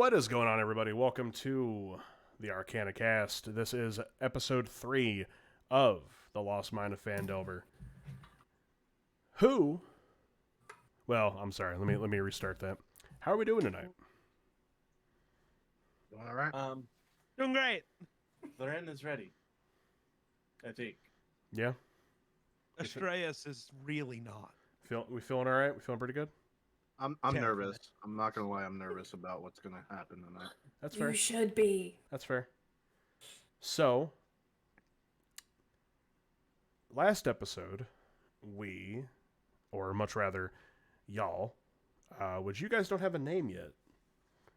What is going on, everybody? Welcome to the Arcana Cast. This is episode 3 of the Lost Mine of Phandelver. Well, I'm sorry. Let me restart that. How are we doing tonight? All right. Doing great. Loren is ready. I think. Yeah? Astraeus is really not. We feeling all right? We feeling pretty good? I'm Definitely. nervous. I'm not gonna lie. I'm nervous about what's gonna happen tonight. That's fair. You should be. That's fair. So, last episode, or much rather, y'all, which you guys don't have a name yet.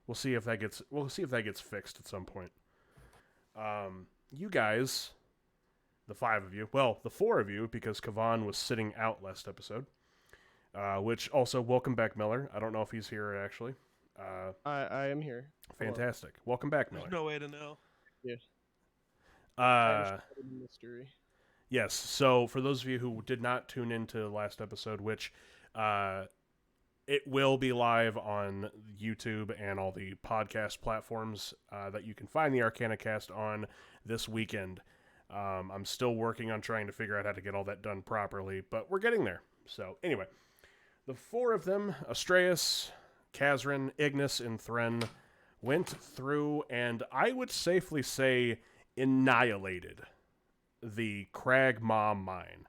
We'll see if that gets fixed at some point. You guys, the 5 of you, well, the 4 of you, because Kavan was sitting out last episode. Which also, welcome back, Miller. I don't know if he's here actually. I am here. Fantastic. Welcome back, Miller. There's no way to know. Mystery. Yes. So for those of you who did not tune into the last episode, which it will be live on YouTube and all the podcast platforms that you can find the Arcana Cast on this weekend. I'm still working on trying to figure out how to get all that done properly, but we're getting there. So anyway, the 4 of them, Astraeus, Kazrin, Ignis, and Thren, went through and I would safely say annihilated the Crag Maw mine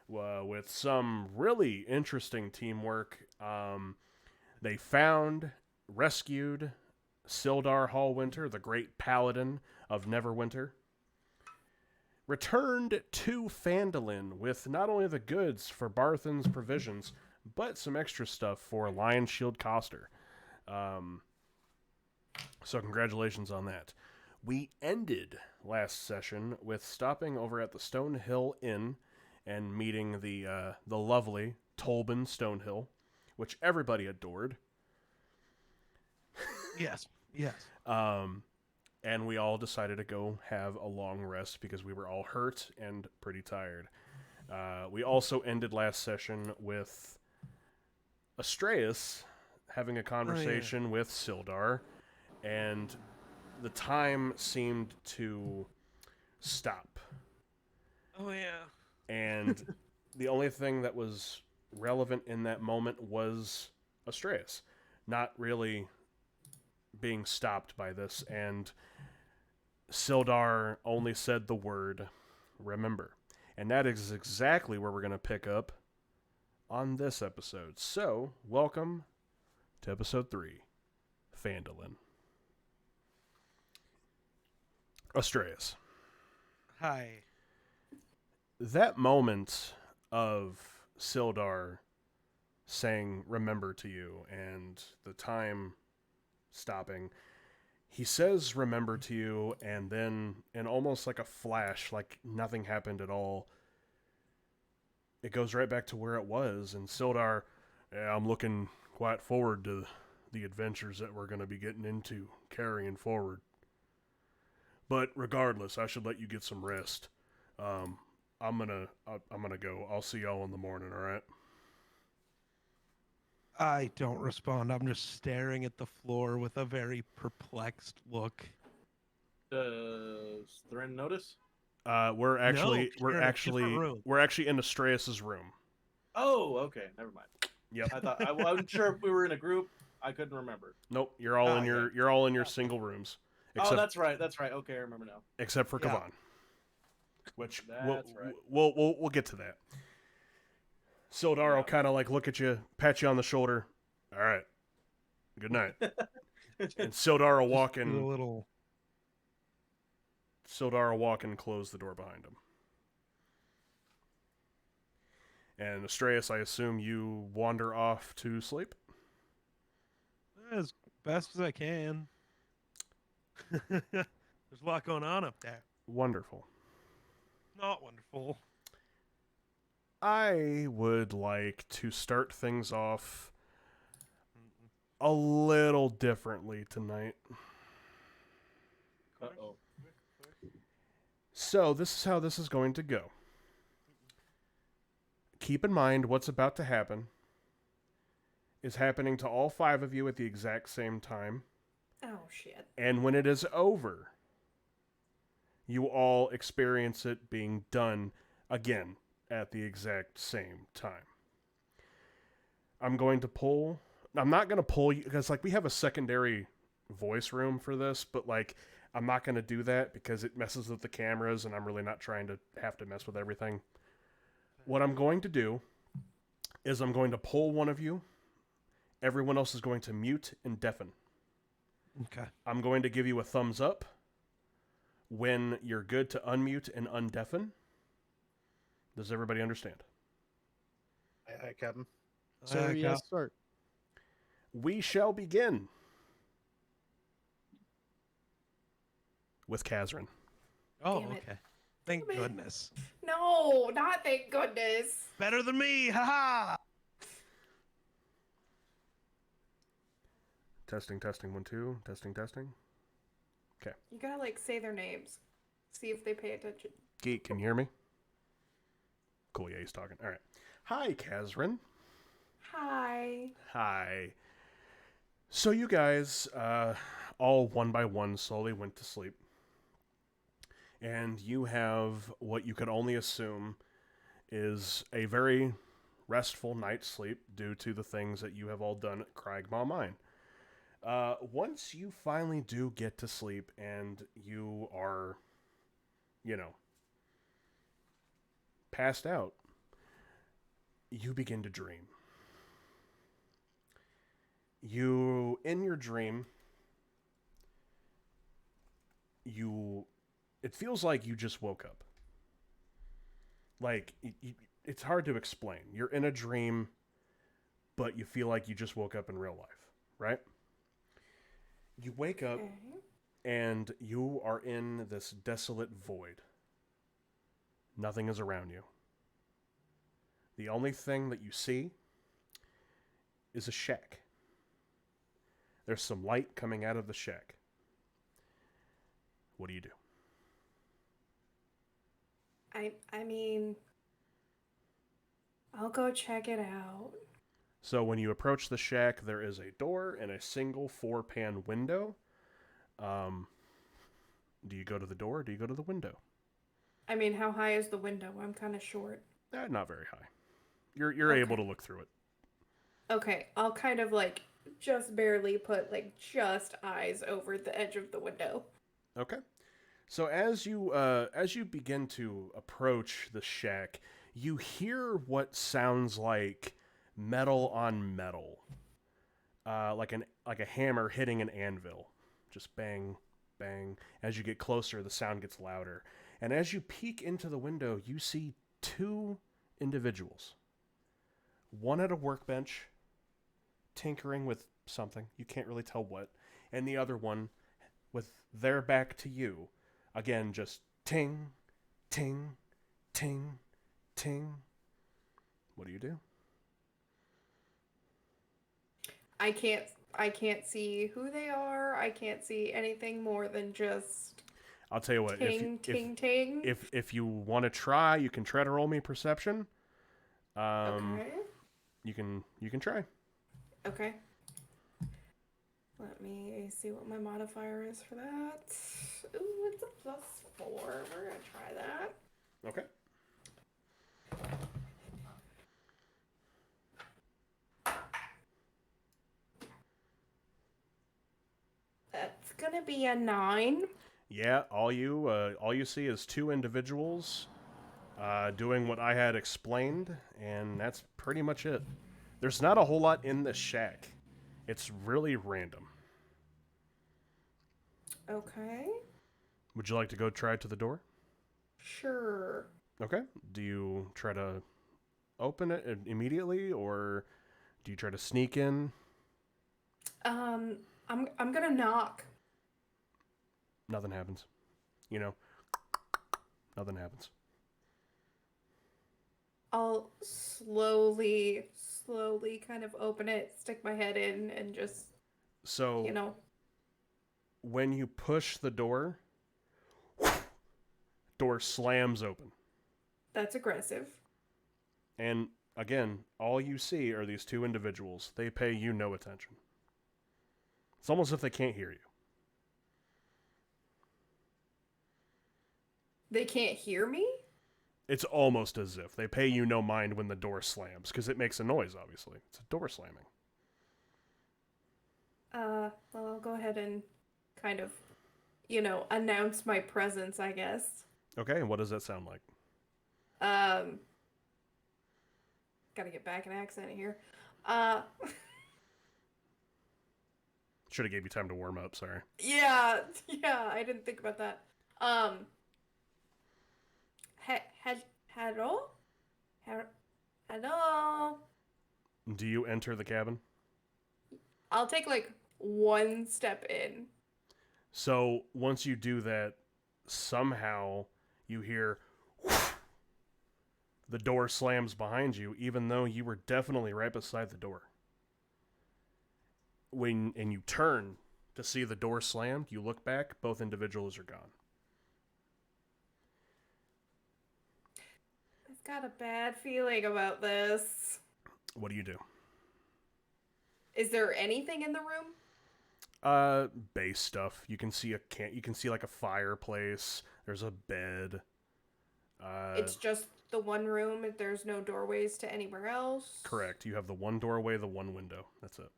with some really interesting teamwork. They found, rescued Sildar Hallwinter, the great paladin of Neverwinter, returned to Phandalin with not only the goods for Barthen's provisions, but some extra stuff for Lion Shield Coster. So congratulations on that. We ended last session with stopping over at the Stonehill Inn and meeting the lovely Tolbin Stonehill, which everybody adored. Yes. And we all decided to go have a long rest because we were all hurt and pretty tired. We also ended last session with Astraeus having a conversation with Sildar, and the time seemed to stop. Oh, yeah. And the only thing that was relevant in that moment was Astraeus, not really being stopped by this, and Sildar only said the word remember. And that is exactly where we're going to pick up on this episode. So, welcome to episode 3, Phandalin. Astraeus. Hi. That moment of Sildar saying remember to you and the time stopping, he says remember to you, and then in almost like a flash, like nothing happened at all, it goes right back to where it was. And Sildar, I'm looking quite forward to the adventures that we're going to be getting into carrying forward. But regardless, I should let you get some rest. I'm gonna go. I'll see y'all in the morning, all right? I don't respond. I'm just staring at the floor with a very perplexed look. Does Thren notice? We're actually you're in a different room. in Astraeus' room. Oh, okay. Never mind. Yep. I thought I wasn't sure if we were in a group. I couldn't remember. Nope. You're all in your okay. you're all in your single rooms. Oh, that's right. That's right. Okay, I remember now. Except for Yeah. Kavan. Which That's right. we'll get to that. Sildar will kind of like look at you, pat you on the shoulder. All right. Good night. And Sildar will walk Do a in. little. Sildar will walk and close the door behind him. And Astraeus, I assume you wander off to sleep? As best as I can. There's a lot going on up there. Wonderful. Not wonderful. I would like to start things off a little differently tonight. Uh-oh. So, this is how this is going to go. Keep in mind what's about to happen is happening to all 5 of you at the exact same time. Oh, shit. And when it is over, you all experience it being done again at the exact same time. I'm not going to pull you, because, like, we have a secondary voice room for this, but, like, I'm not going to do that because it messes with the cameras, and I'm really not trying to have to mess with everything. What I'm going to do is I'm going to pull one of you. Everyone else is going to mute and deafen. Okay. I'm going to give you a thumbs up when you're good to unmute and undeafen. Does everybody understand? Aye, Captain. Sir, yes, sir. We shall begin with Kazrin. Oh, Damn it. okay. Thank Damn it. goodness. No, not thank goodness. Better than me, haha! Testing, 1, 2. Testing. You gotta, like, say their names. See if they pay attention. Geek, can you hear me? Cool, yeah, he's talking. All right. Hi, Kazrin. Hi. Hi. So you guys, all one by one, slowly went to sleep. And you have what you could only assume is a very restful night's sleep due to the things that you have all done at Cragmaw Mine. Once you finally do get to sleep and you are, passed out, you begin to dream. In your dream, it feels like you just woke up. Like, it's hard to explain. You're in a dream, but you feel like you just woke up in real life, right? You wake up, Okay. and you are in this desolate void. Nothing is around you. The only thing that you see is a shack. There's some light coming out of the shack. What do you do? I mean, I'll go check it out. So when you approach the shack, there is a door and a single 4-pan window. Do you go to the door or do you go to the window? I mean, how high is the window? I'm kind of short. Not very high. You're Okay. able to look through it. Okay, I'll kind of, like, just barely put, like, just eyes over the edge of the window. Okay. So as you begin to approach the shack, you hear what sounds like metal on metal, like a hammer hitting an anvil, just bang, bang. As you get closer, the sound gets louder, and as you peek into the window, you see 2 individuals. One at a workbench, tinkering with something, you can't really tell what, and the other one with their back to you. Again, just ting, ting, ting, ting. What do you do? I can't see who they are. I can't see anything more than just I'll tell you what. ting, ting, ting. If you want to try, you can try to roll me perception. Okay. You can try. Okay. Let me see what my modifier is for that. Ooh, it's a +4. We're gonna try that. Okay. That's gonna be a 9. Yeah, all you see is 2 individuals doing what I had explained, and that's pretty much it. There's not a whole lot in this shack. It's really random. Okay. Would you like to go try to the door? Sure. Okay. Do you try to open it immediately, or do you try to sneak in? I'm gonna knock. Nothing happens. Nothing happens. I'll slowly kind of open it, stick my head in, and just, So, when you push the door, door slams open. That's aggressive. And again, all you see are these 2 individuals. They pay you no attention. It's almost as if they can't hear you. They can't hear me? It's almost as if they pay you no mind when the door slams, because it makes a noise, obviously. It's a door slamming. Well, I'll go ahead and kind of, announce my presence, I guess. Okay, and what does that sound like? Gotta get back an accent here. Should have gave you time to warm up, sorry. Yeah, I didn't think about that. Hello? Hello? Do you enter the cabin? I'll take, like, one step in. So, once you do that, somehow you hear the door slams behind you, even though you were definitely right beside the door. And you turn to see the door slammed, you look back, both individuals are gone. I've got a bad feeling about this. What do you do? Is there anything in the room? Base stuff. You can see like a fireplace. There's a bed. It's just the one room. There's no doorways to anywhere else. Correct. You have the one doorway, the one window. That's it.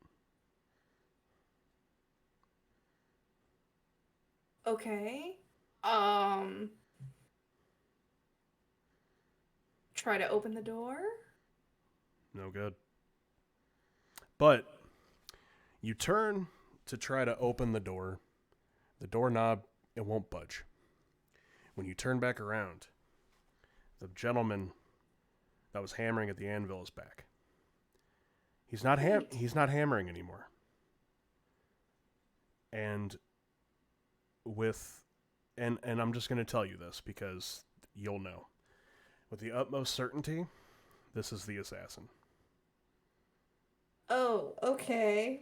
Okay. Try to open the door? No good. But you turn to try to open the door. The doorknob, it won't budge. When you turn back around, the gentleman that was hammering at the anvil is back. He's not hammering anymore. And I'm just going to tell you this because you'll know. With the utmost certainty, this is the assassin. Oh, okay.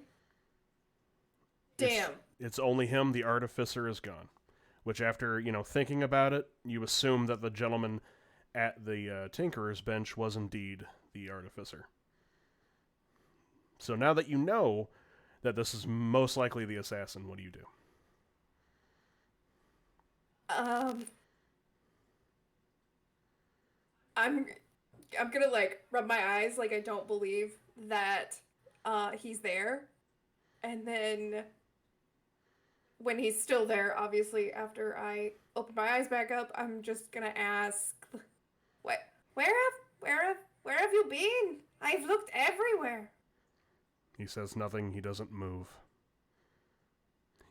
Damn. It's only him. The artificer is gone. Which after, thinking about it, you assume that the gentleman at the tinkerer's bench was indeed the artificer. So now that you know that this is most likely the assassin, what do you do? I'm gonna rub my eyes like I don't believe that he's there. And then when he's still there, obviously after I open my eyes back up, I'm just gonna ask, where have you been? I've looked everywhere. He says nothing. He doesn't move.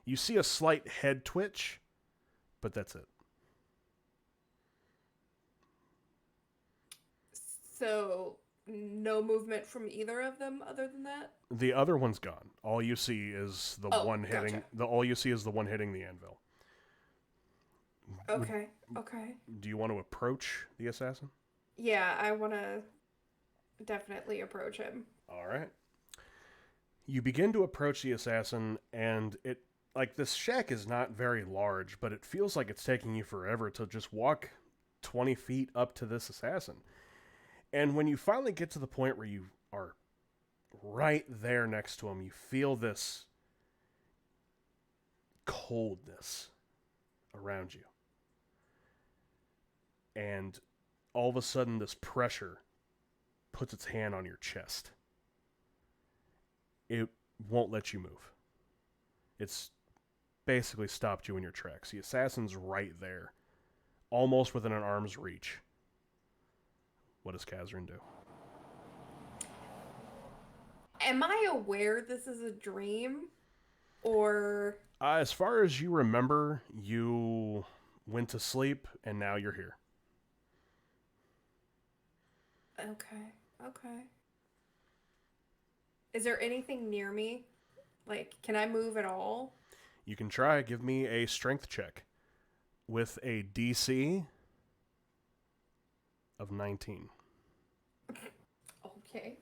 You see a slight head twitch, but that's it. So, no movement from either of them other than that? The other one's gone. All you see is the one hitting the anvil. Okay. Do you want to approach the assassin? Yeah, I want to definitely approach him. All right. You begin to approach the assassin, and this shack is not very large, but it feels like it's taking you forever to just walk 20 feet up to this assassin. And when you finally get to the point where you are right there next to him, you feel this coldness around you. And all of a sudden, this pressure puts its hand on your chest. It won't let you move. It's basically stopped you in your tracks. The assassin's right there, almost within an arm's reach. What does Kazrin do? Am I aware this is a dream? Or... As far as you remember, you went to sleep, and now you're here. Okay. Is there anything near me? Can I move at all? You can try. Give me a strength check with a DC of 19. Okay.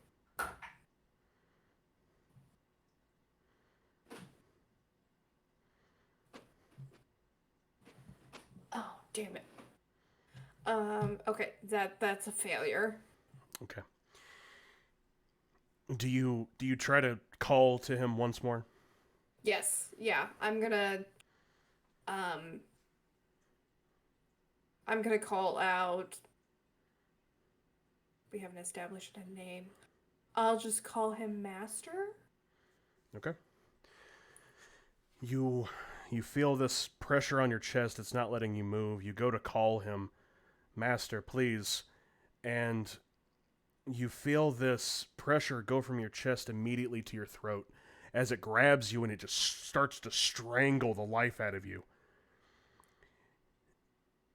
Oh, damn it. Okay, that's a failure. Okay. Do you try to call to him once more? Yes, yeah. I'm I'm gonna call out. We haven't established a name. I'll just call him Master. Okay. You feel this pressure on your chest. It's not letting you move. You go to call him, Master, please, and you feel this pressure go from your chest immediately to your throat as it grabs you and it just starts to strangle the life out of you.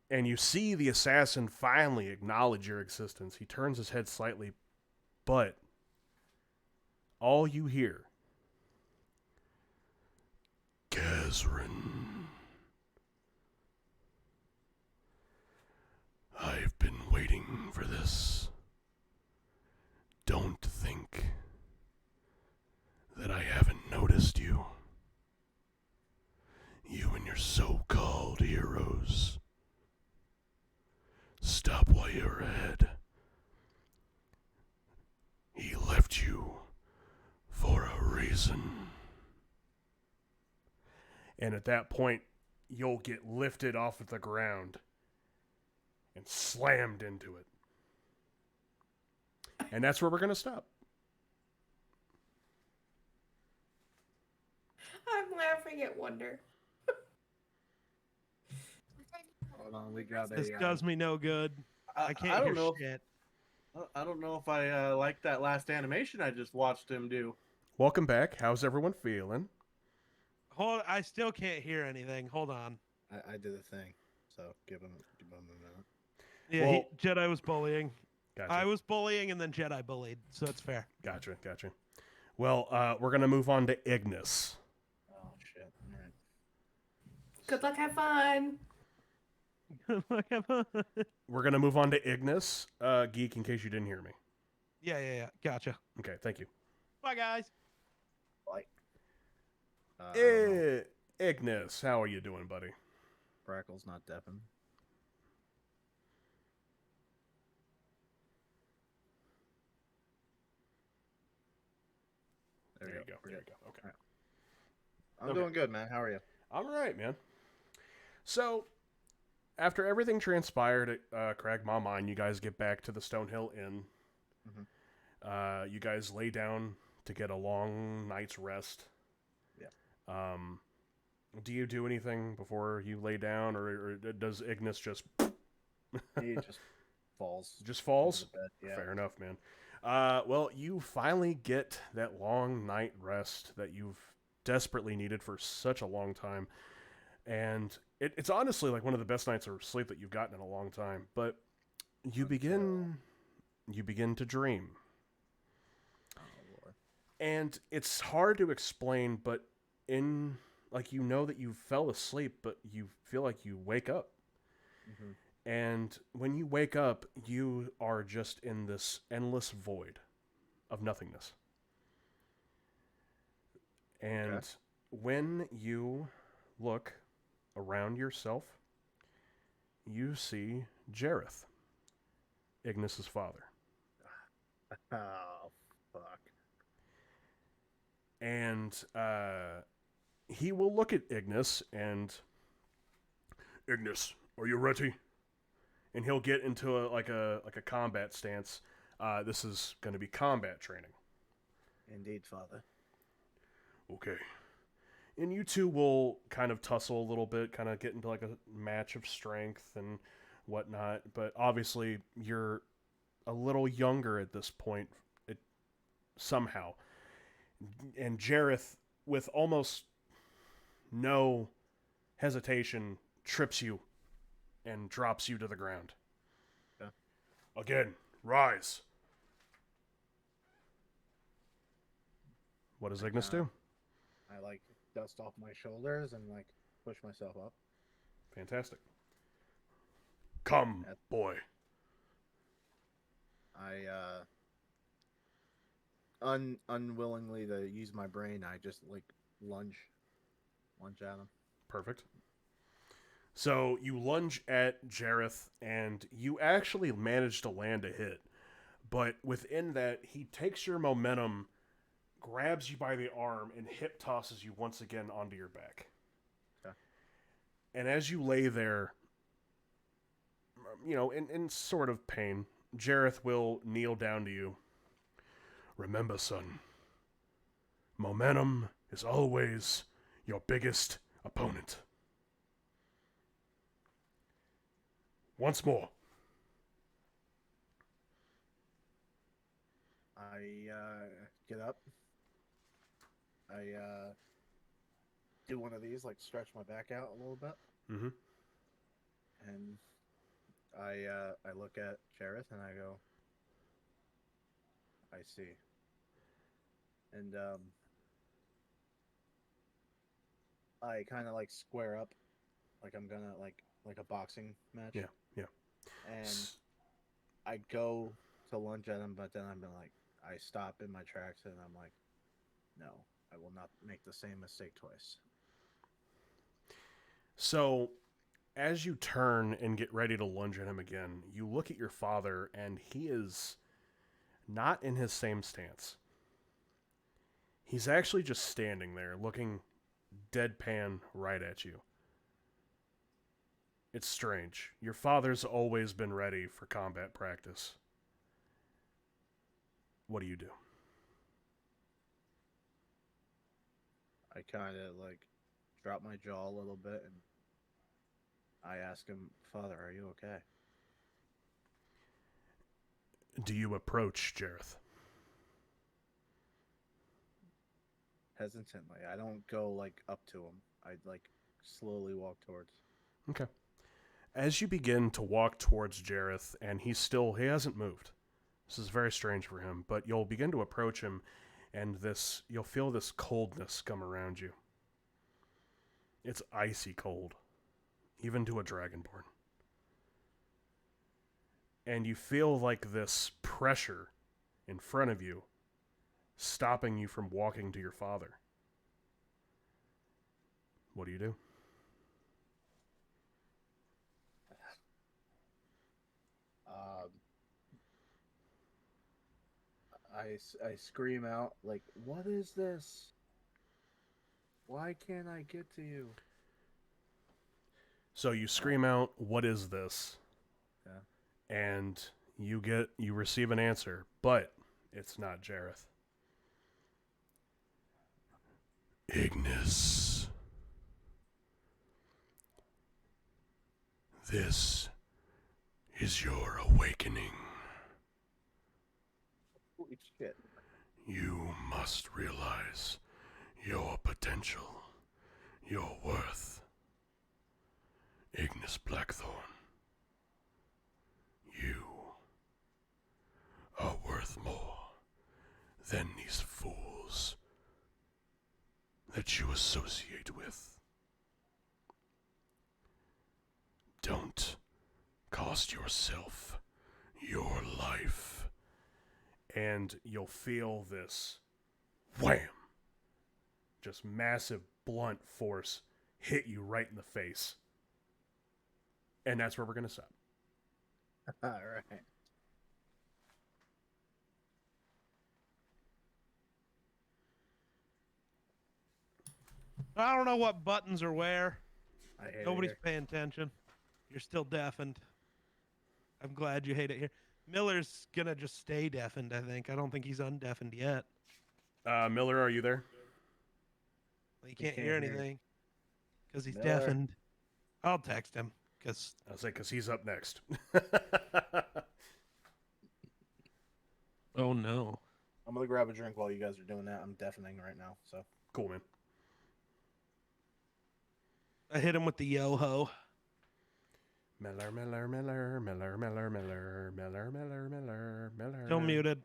And you see the assassin finally acknowledge your existence. He turns his head slightly, but all you hear, Kazrin, I've been waiting for this. Don't think that I haven't noticed you. You and your so-called heroes. Stop while you're ahead. He left you for a reason. And at that point, you'll get lifted off of the ground and slammed into it. And that's where we're going to stop. I'm laughing at Wonder. Hold on, we got This a. does me no good. I can't I hear don't know. shit. I don't know if I like that last animation I just watched him do. Welcome back. How's everyone feeling? Hold, I still can't hear anything. Hold on. I did the thing, so give him a minute. Yeah, Well- Jedi was bullying. Gotcha. I was bullying, and then Jedi bullied, so it's fair. Gotcha. Well, we're going to move on to Ignis. Oh shit! All right. Good luck, have fun. We're going to move on to Ignis, Geek, in case you didn't hear me. Yeah. Gotcha. Okay, thank you. Bye, guys. Like, I don't know. Ignis, how are you doing, buddy? Brackle's not deafened. There you go. We're There you good. go. Okay. I'm Okay. doing good, man. How are you? I'm all right, man. So, after everything transpired at Cragmaw Mine, you guys get back to the Stonehill Inn. You guys lay down to get a long night's rest. Yeah. Do you do anything before you lay down, or does Ignis just He just falls. just falls? into the bed. Yeah. Fair enough, man. Well, you finally get that long night rest that you've desperately needed for such a long time. And it's honestly like one of the best nights of sleep that you've gotten in a long time. But you begin to dream. Oh, Lord. And it's hard to explain, but in like you know that you fell asleep, but you feel like you wake up. Mm-hmm. And when you wake up, you are just in this endless void of nothingness. And Okay. when you look around yourself, you see Jareth, Ignis's father. Oh, fuck. And he will look at Ignis and, Ignis, are you ready? And he'll get into a combat stance. This is going to be combat training. Indeed, father. Okay. And you two will kind of tussle a little bit, kind of get into like a match of strength and whatnot. But obviously, you're a little younger at this point, somehow. And Jareth, with almost no hesitation, trips you and drops you to the ground. Yeah. Again, rise. What does Ignis do? I like dust off my shoulders and like push myself up. Fantastic. Come, Yep. boy. I unwillingly to use my brain, I just like lunge at him. Perfect. So you lunge at Jareth, and you actually manage to land a hit. But within that, he takes your momentum, grabs you by the arm, and hip tosses you once again onto your back. Okay. And as you lay there, in sort of pain, Jareth will kneel down to you. Remember, son, momentum is always your biggest opponent. Once more. I get up. I do one of these, like stretch my back out a little bit, Mm-hmm. and I look at Jareth and I go, I see. And I kind of like square up, like I'm gonna like a boxing match. Yeah, yeah. And I go to lunge at him, but then I stop in my tracks and I'm like, no, I will not make the same mistake twice. So, as you turn and get ready to lunge at him again, you look at your father, and he is not in his same stance. He's actually just standing there, looking deadpan right at you. It's strange. Your father's always been ready for combat practice. What do you do? I kind of like drop my jaw a little bit and I ask him, Father, are you okay? Do you approach Jareth? Hesitantly. I don't go like up to him. I like slowly walk towards. Okay. As you begin to walk towards Jareth, and he hasn't moved. This is very strange for him, but you'll begin to approach him, and you'll feel this coldness come around you. It's icy cold, even to a dragonborn. And you feel like this pressure in front of you, stopping you from walking to your father. What do you do? I scream out like, what is this? Why can't I get to you? So you scream out, "What is this?" Yeah. And you receive an answer, but it's not Jareth. Ignis. This is your awakening. Holy shit. You must realize your potential, your worth. Ignis Blackthorn, you are worth more than these fools that you associate with. Don't cost yourself your life. And you'll feel this wham! Just massive blunt force hit you right in the face. And that's where we're going to stop. All right. I don't know what buttons are where. I hate Nobody's it paying attention. You're still deafened. I'm glad you hate it here. Miller's gonna just stay deafened, I think. I don't think he's undeafened yet. Miller, are you there? He can't can't hear hear. anything because he's Miller. deafened. I'll text him because I'll say, because he's up next. oh no. I'm gonna grab a drink while you guys are doing that. I'm deafening right now, so. Cool, man. I hit him with the yo-ho. Miller, Miller, Miller, Miller, Miller, Miller, Miller, Miller, Miller, Miller. Still muted.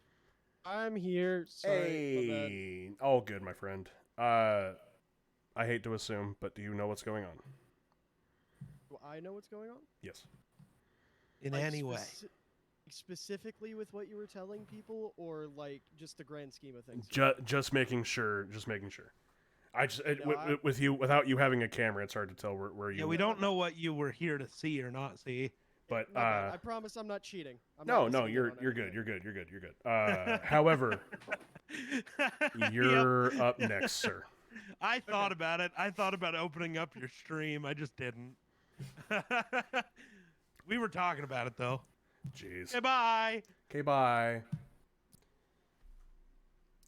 I'm here. Sorry. My bad. Hey, all good, my friend. I hate to assume, but do you know what's going on? Do I know what's going on? Yes. In Like, any way. Specifically with what you were telling people, or like just the grand scheme of things? Just making sure. Just making sure. No, with you, without you having a camera, it's hard to tell where you. Yeah, we don't know what you were here to see or not see. But My bad. I promise I'm not cheating. I'm no, not no, listening in you're on good. anything. You're good. However, you're up next, sir. I thought about it. I thought about opening up your stream. I just didn't. We were talking about it though. Jeez. Okay, bye. Okay, bye.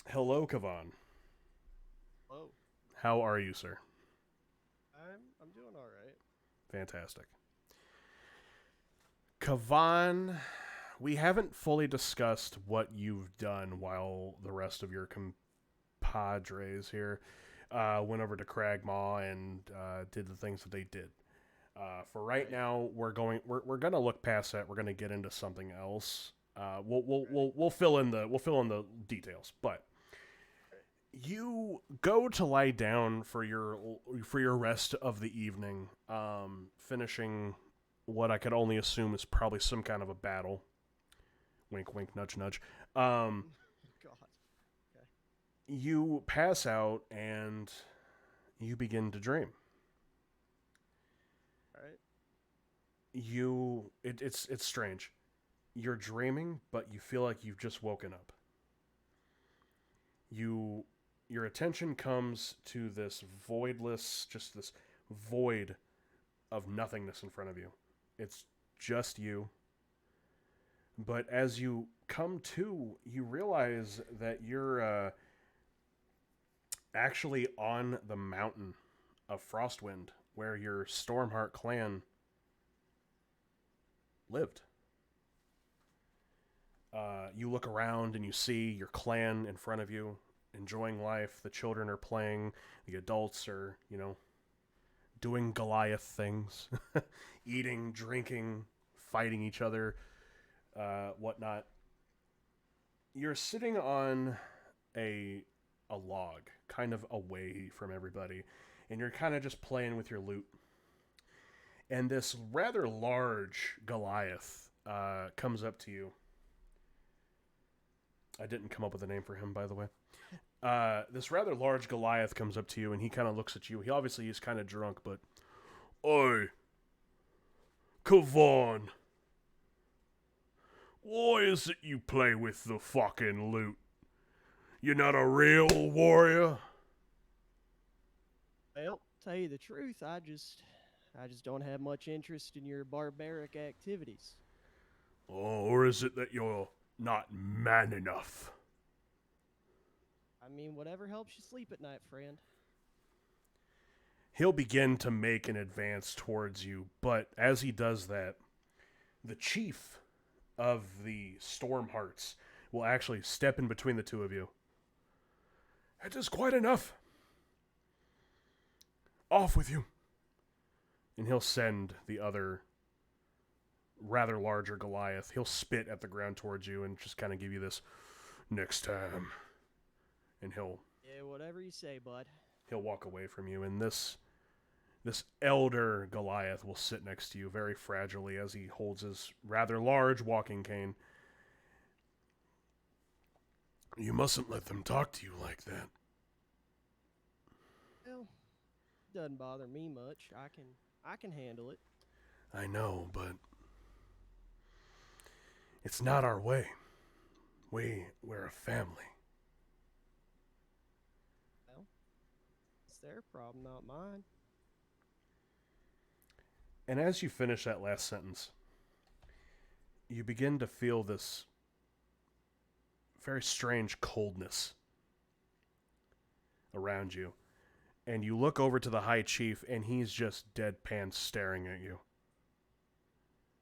Hello, Kavan. Oh, How are you, sir? I'm doing all right. Fantastic. Kavan, we haven't fully discussed what you've done while the rest of your compadres here went over to Cragmaw and did the things that they did. For right now, we're gonna look past that. We're gonna get into something else. We'll fill in the details, but you go to lie down for your rest of the evening, finishing what I could only assume is probably some kind of a battle. Wink, wink, nudge, nudge. God. You pass out and you begin to dream. All right. It's strange. You're dreaming, but you feel like you've just woken up. Your attention comes to this voidless, just this void of nothingness in front of you. It's just you. But as you come to, you realize that you're actually on the mountain of Frostwind, where your Stormheart clan lived. You look around and you see your clan in front of you, enjoying life. The children are playing. The adults are, doing Goliath things. Eating, drinking, fighting each other, whatnot. You're sitting on a log, kind of away from everybody, and you're kind of just playing with your loot. And this rather large Goliath comes up to you. I didn't come up with a name for him, by the way. This rather large Goliath comes up to you, and he kind of looks at you. He obviously is kind of drunk, but... Oi! Kavan! Why is it you play with the fucking loot? You're not a real warrior? Well, tell you the truth, I just don't have much interest in your barbaric activities. Oh, or is it that you're not man enough? I mean, whatever helps you sleep at night, friend. He'll begin to make an advance towards you, but as he does that, the chief of the Stormhearts will actually step in between the two of you. It is quite enough. Off with you. And he'll send the other rather larger Goliath. He'll spit at the ground towards you and just kind of give you this next time. And Yeah, whatever you say, bud. he'll walk away from you, and this elder Goliath will sit next to you very fragilely as he holds his rather large walking cane. You mustn't let them talk to you like that. Well, doesn't bother me much. I can handle it. I know, but it's not our way. We're a family. Well, it's their problem, not mine. And as you finish that last sentence, you begin to feel this very strange coldness around you. And you look over to the High Chief, and he's just deadpan staring at you.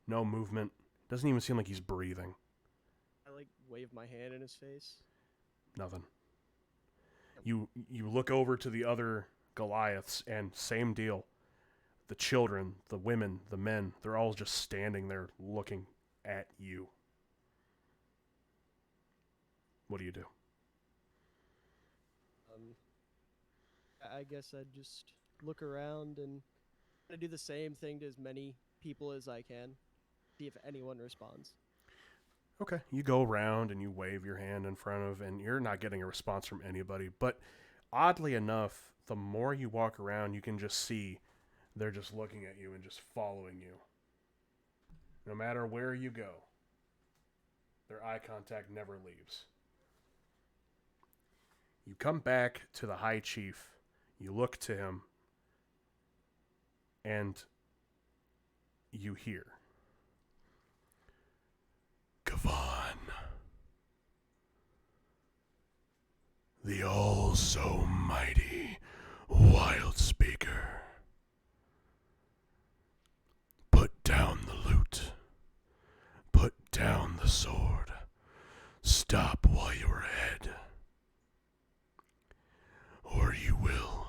No movement. Doesn't even seem like he's breathing. I wave my hand in his face. Nothing. You look over to the other Goliaths, and same deal. The children, the women, the men, they're all just standing there looking at you. What do you do? I guess I'd just look around and do the same thing to as many people as I can. See if anyone responds. Okay, you go around and you wave your hand in front of, and you're not getting a response from anybody. But oddly enough, the more you walk around, you can just see they're just looking at you and just following you. No matter where you go, their eye contact never leaves. You come back to the High Chief, you look to him, and you hear. the all-so-mighty Wild Speaker. Put down the loot. Put down the sword. Stop while you're ahead. Or you will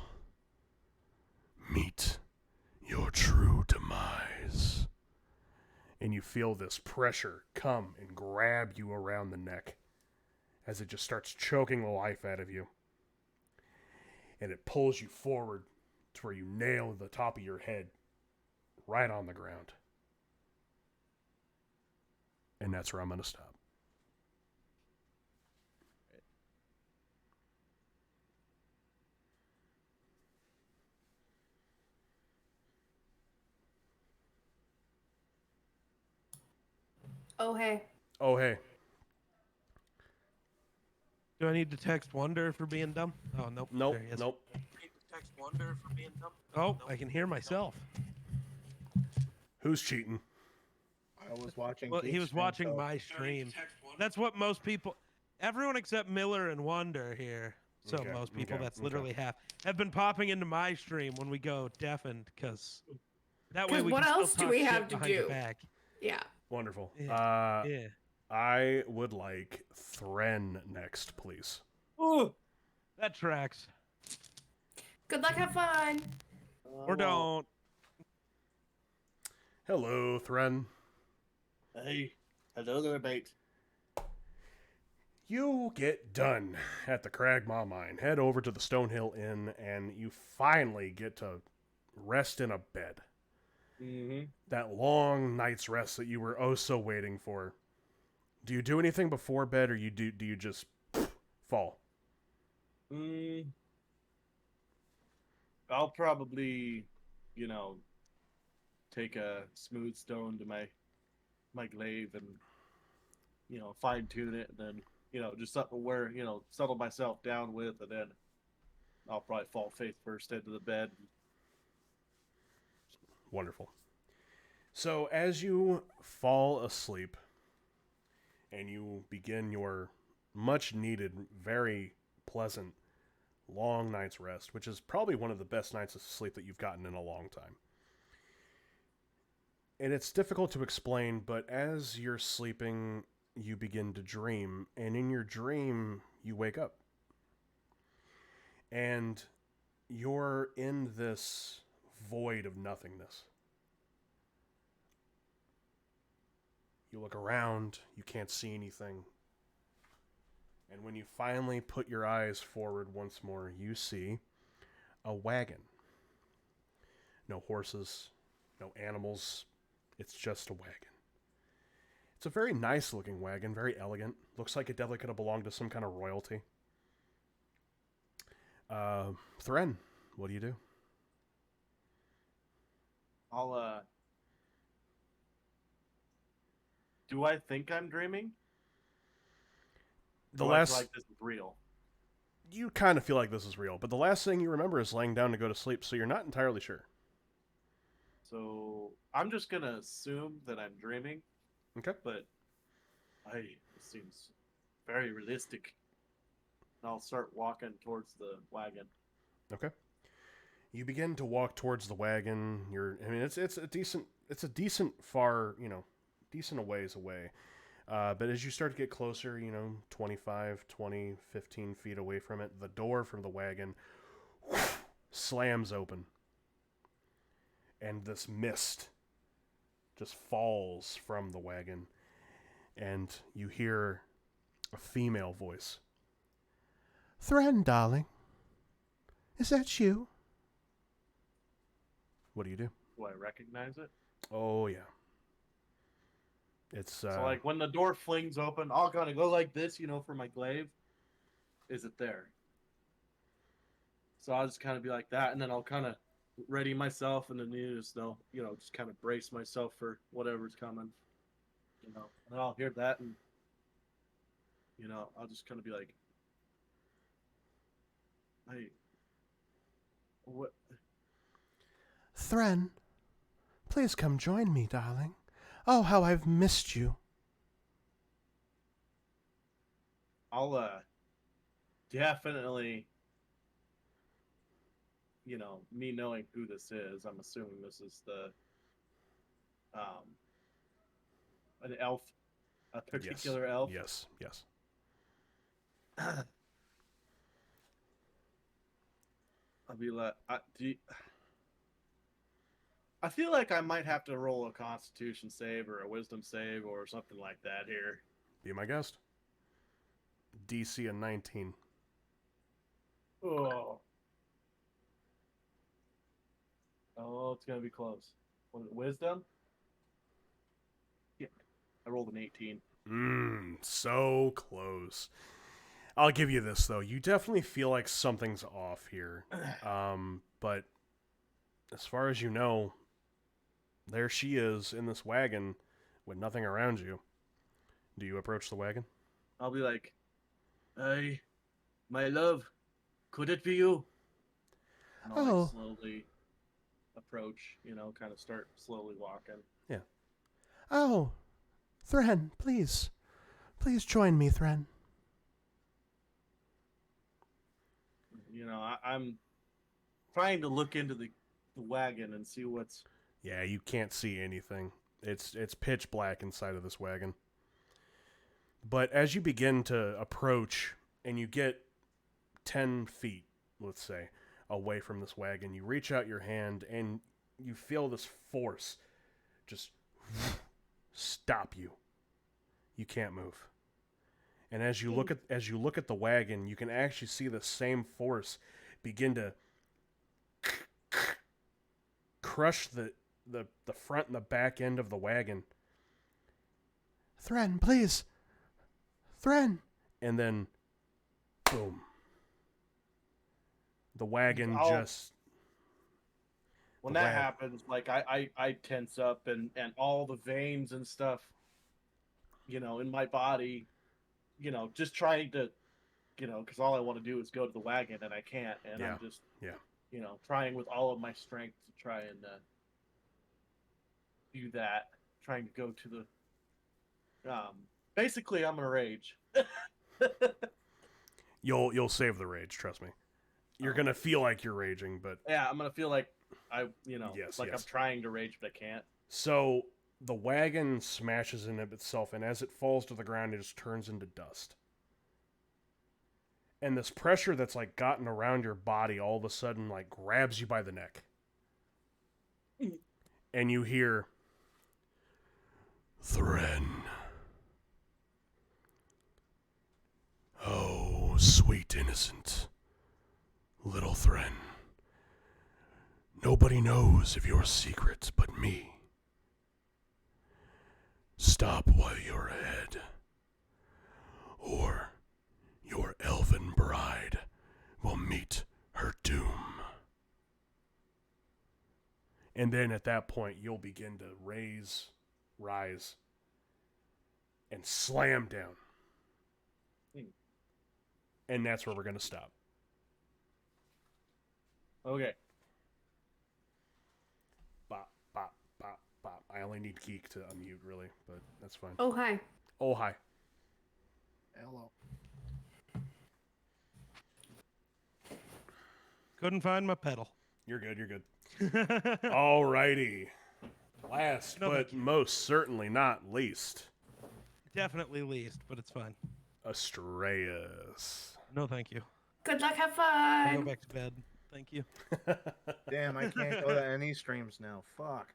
meet your true demise. And you feel this pressure come and grab you around the neck as it just starts choking the life out of you. And it pulls you forward to where you nail the top of your head right on the ground. And that's where I'm going to stop. Oh, hey. Oh, hey. Do I need to text Wonder for being dumb? Oh, nope. Nope, There he is. nope. I need to text Wonder for being dumb. Oh, I can hear myself. Who's cheating? I was watching. Well, he Geek's was stream, watching so- my stream. That's what most people, everyone except Miller and Wonder here, so Okay, most people, okay, that's okay. literally half, have been popping into my stream when we go deafened, because that way 'Cause we what can else still do talk we shit have to behind your do? back. Yeah. Wonderful. Yeah. Yeah. I would like Thren next, please. Ooh, that tracks. Good luck, have fun. Or don't. Hello, Thren. Hey, hello there, mate. You get done at the Cragmaw Mine. Head over to the Stonehill Inn, and you finally get to rest in a bed. Mm-hmm. That long night's rest that you were oh so waiting for. Do you do anything before bed, or do you just fall? I'll probably, take a smooth stone to my glaive and, fine tune it, and then, just something where, settle myself down with, and then I'll probably fall face first into the bed. Wonderful. So as you fall asleep and you begin your much needed, very pleasant, long night's rest, which is probably one of the best nights of sleep that you've gotten in a long time. And it's difficult to explain, but as you're sleeping, you begin to dream, and in your dream, you wake up. And you're in this void of nothingness. You look around, you can't see anything. And when you finally put your eyes forward once more, you see a wagon. No horses, no animals. It's just a wagon. It's a very nice looking wagon, very elegant. Looks like it definitely could have belonged to some kind of royalty. Thren, what do you do? I'll, do I think I'm dreaming? The Or do I last... feel like this is real? You kind of feel like this is real, but the last thing you remember is laying down to go to sleep, so you're not entirely sure. So I'm just gonna assume that I'm dreaming. Okay. But it seems very realistic. And I'll start walking towards the wagon. Okay. You begin to walk towards the wagon. It's a decent far, decent a ways away. But as you start to get closer, 25, 20, 15 feet away from it, the door from the wagon slams open. And this mist just falls from the wagon. And you hear a female voice. Thren, darling. Is that you? What do you do? Do I recognize it? Oh, yeah. It's, So like when the door flings open, I'll kind of go like this, for my glaive. Is it there? So I'll just kind of be like that, and then I'll kind of ready myself, and then just kind of brace myself for whatever's coming. And then I'll hear that, and I'll just kind of be like, "Hey, what?" Thren, please come join me, darling. Oh, how I've missed you. I'll definitely, you know, me knowing who this is, I'm assuming this is the an elf, a particular elf. Yes. Yes. I'll be like, I feel like I might have to roll a Constitution save or a Wisdom save or something like that here. Be my guest. DC a 19. Oh, it's gonna be close. Was it Wisdom? Yeah, I rolled an 18. So close. I'll give you this though. You definitely feel like something's off here. But as far as you know, there she is in this wagon with nothing around you. Do you approach the wagon? I'll be like, "Hey, my love, could it be you?" And I'll like slowly approach, you know, kind of start slowly walking. Yeah. Oh, Thren, please. Please join me, Thren. You know, I'm trying to look into the wagon and see what's... Yeah, you can't see anything. It's pitch black inside of this wagon. But as you begin to approach and you get 10 feet, let's say, away from this wagon, you reach out your hand and you feel this force just stop you. You can't move. And as you look at the wagon, you can actually see the same force begin to crush the front and the back end of the wagon. Thren, please. Thren. And then, boom. The wagon just... When that happens, like, I tense up and all the veins and stuff, you know, in my body, you know, just trying to, you know, because all I want to do is go to the wagon and I can't. And I'm just, you know, trying with all of my strength to try and do that. Trying to go to the... basically, I'm going to rage. You'll save the rage, trust me. You're going to feel like you're raging, but... Yeah, I'm going to feel like I'm trying to rage, but I can't. So the wagon smashes into itself, and as it falls to the ground, it just turns into dust. And this pressure that's like gotten around your body all of a sudden like grabs you by the neck. And you hear, Thren. Oh, sweet innocent little Thren. Nobody knows of your secrets but me. Stop while you're ahead, or your elven bride will meet her doom. And then at that point, you'll begin to rise, and slam down. And that's where we're going to stop. Okay. Bop, bop, bop, bop. I only need Geek to unmute, really, but that's fine. Oh, hi. Oh, hi. Hello. Couldn't find my pedal. You're good. Alrighty. Last but most certainly not least, Definitely least, but it's fine. Astraeus. No, thank you. Good luck, have I'll go fun. back to bed. Thank you. Damn, I can't go to any streams now. Fuck.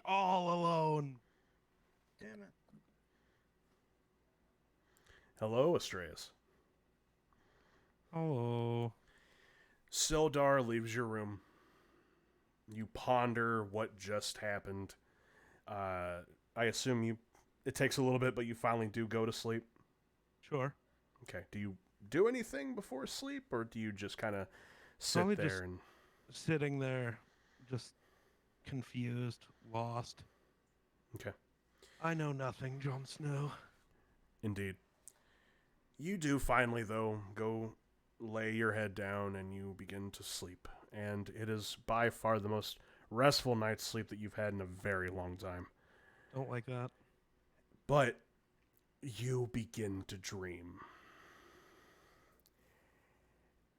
All alone. Damn it. Hello, Astraeus. Oh. Sildar leaves your room. You ponder what just happened. I assume it takes a little bit, but you finally do go to sleep. Sure. Okay. Do you do anything before sleep, or do you just kind of sit Probably there just and... Sitting there, just confused, lost. Okay. I know nothing, Jon Snow. Indeed. You do finally, though, go lay your head down and you begin to sleep. And it is by far the most restful night's sleep that you've had in a very long time. Don't like that. But you begin to dream.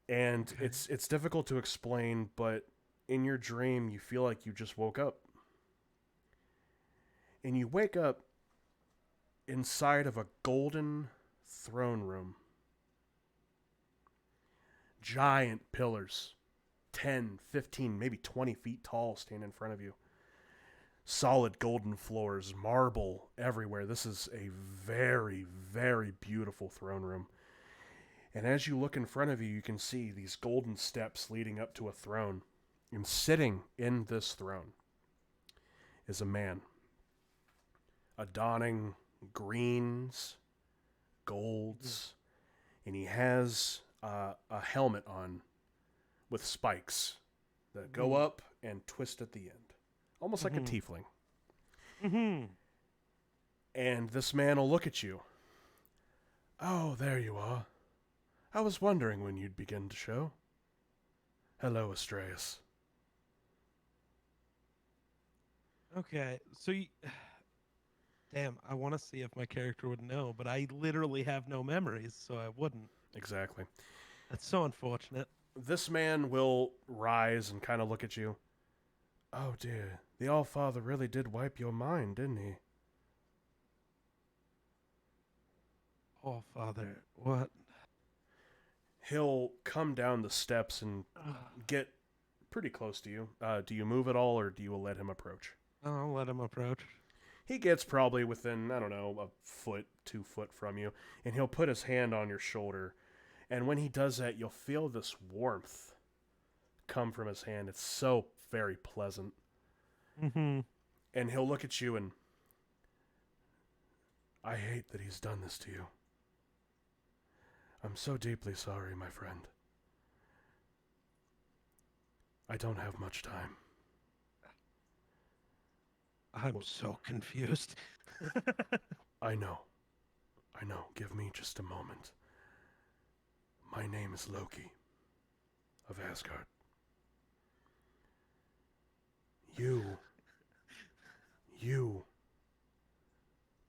And Okay. it's difficult to explain, but in your dream you feel like you just woke up. And you wake up inside of a golden throne room. Giant pillars, 10, 15, maybe 20 feet tall, stand in front of you. Solid golden floors, marble everywhere. This is a very, very beautiful throne room. And as you look in front of you, you can see these golden steps leading up to a throne. And sitting in this throne is a man, adorning greens, golds, and he has a helmet on with spikes that go up and twist at the end, almost like a tiefling. Mm-hmm. And this man will look at you. Oh, there you are. I was wondering when you'd begin to show. Hello, Astraeus. Okay, so you... Damn, I want to see if my character would know, but I literally have no memories, so I wouldn't. Exactly. That's so unfortunate. This man will rise and kind of look at you. Oh dear, the All-Father really did wipe your mind, didn't he? Oh, Father, what? He'll come down the steps and get pretty close to you. Do you move at all, or do you let him approach? I'll let him approach. He gets probably within, I don't know, a foot, 2 foot from you, and he'll put his hand on your shoulder. And when he does that, you'll feel this warmth come from his hand. It's so very pleasant. Mm-hmm. And he'll look at you and... I hate that he's done this to you. I'm so deeply sorry, my friend. I don't have much time. I'm so confused. I know. Give me just a moment. My name is Loki of Asgard. You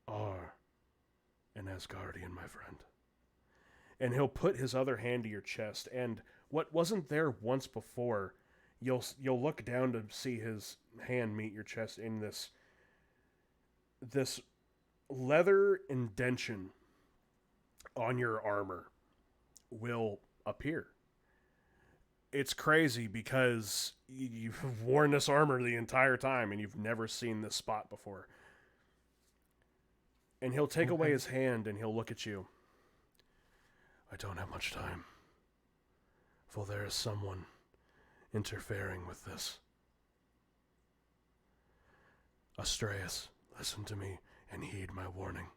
are an Asgardian, my friend. And he'll put his other hand to your chest, and what wasn't there once before, you'll look down to see his hand meet your chest in this leather indention on your armor will appear. It's crazy because you've worn this armor the entire time and you've never seen this spot before. And he'll take away his hand and he'll look at you. I don't have much time, for there is someone interfering with this. Astraeus, listen to me and heed my warning.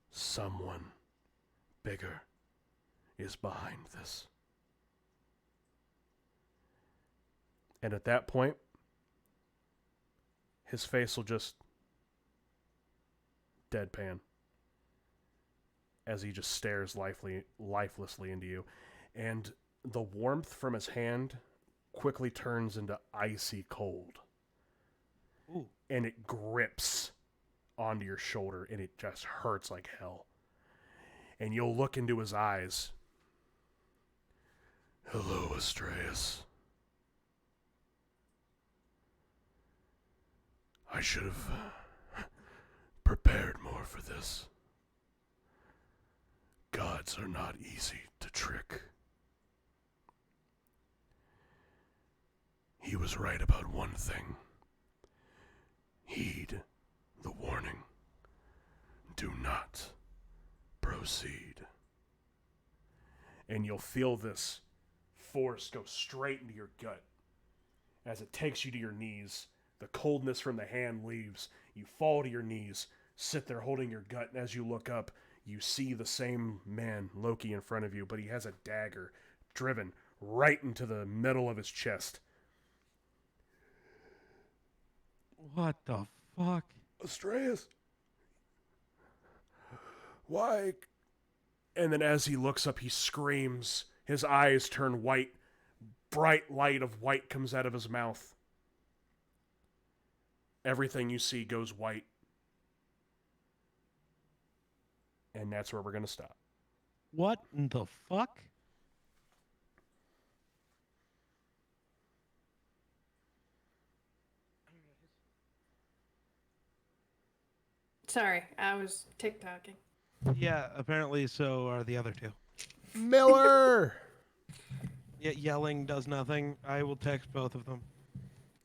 Someone bigger is behind this. And at that point, his face will just deadpan as he just stares lifelessly into you. And the warmth from his hand quickly turns into icy cold. Ooh. And it grips onto your shoulder, and it just hurts like hell. And you'll look into his eyes. Hello, Astraeus. I should have prepared more for this. Gods are not easy to trick. He was right about one thing. Heed the warning. Do not proceed. And you'll feel this force go straight into your gut as it takes you to your knees. The coldness from the hand leaves. You fall to your knees, sit there holding your gut, and as you look up, you see the same man, Loki, in front of you, but he has a dagger driven right into the middle of his chest. What the fuck? Astraeus, why? And then as he looks up, he screams. His eyes turn white. Bright light of white comes out of his mouth. Everything you see goes white. And that's where we're going to stop. What in the fuck? Sorry, I was TikToking. Yeah, apparently so are the other two. Miller! Yelling does nothing. I will text both of them.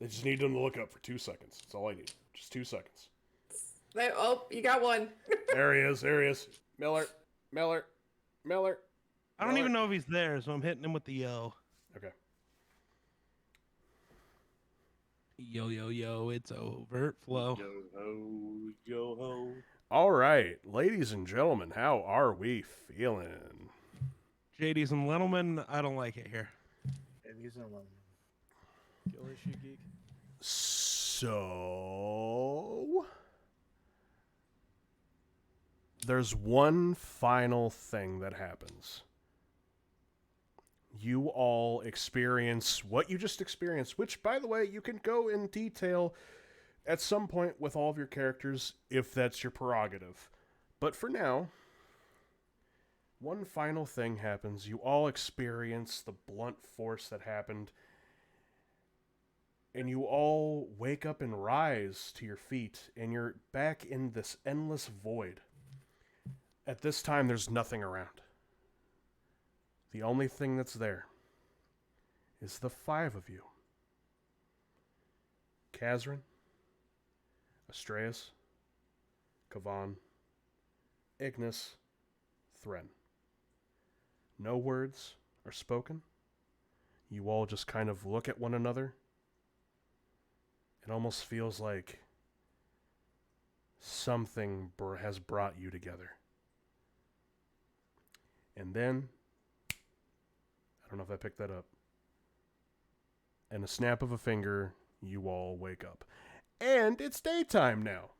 They just need them to look up for 2 seconds. That's all I need. Just 2 seconds. Oh, you got one. There he is. There he is. Miller. Miller. Miller. I don't even know if he's there, so I'm hitting him with the yo. Okay. Yo, yo, yo, it's over. Flow. Yo ho, yo ho. All right, ladies and gentlemen, how are we feeling? JD's and Littleman, I don't like it here. And he's alone. Kill issue geek. So there's one final thing that happens. You all experience what you just experienced, which, by the way, you can go in detail at some point with all of your characters if that's your prerogative. But for now, one final thing happens. You all experience the blunt force that happened, and you all wake up and rise to your feet, and you're back in this endless void. At this time, there's nothing around. The only thing that's there is the 5 of you. Kazrin, Astraeus, Kavan, Ignis, Thren. No words are spoken. You all just kind of look at one another. It almost feels like something has brought you together. And then, I don't know if I picked that up. And a snap of a finger, you all wake up. And it's daytime now.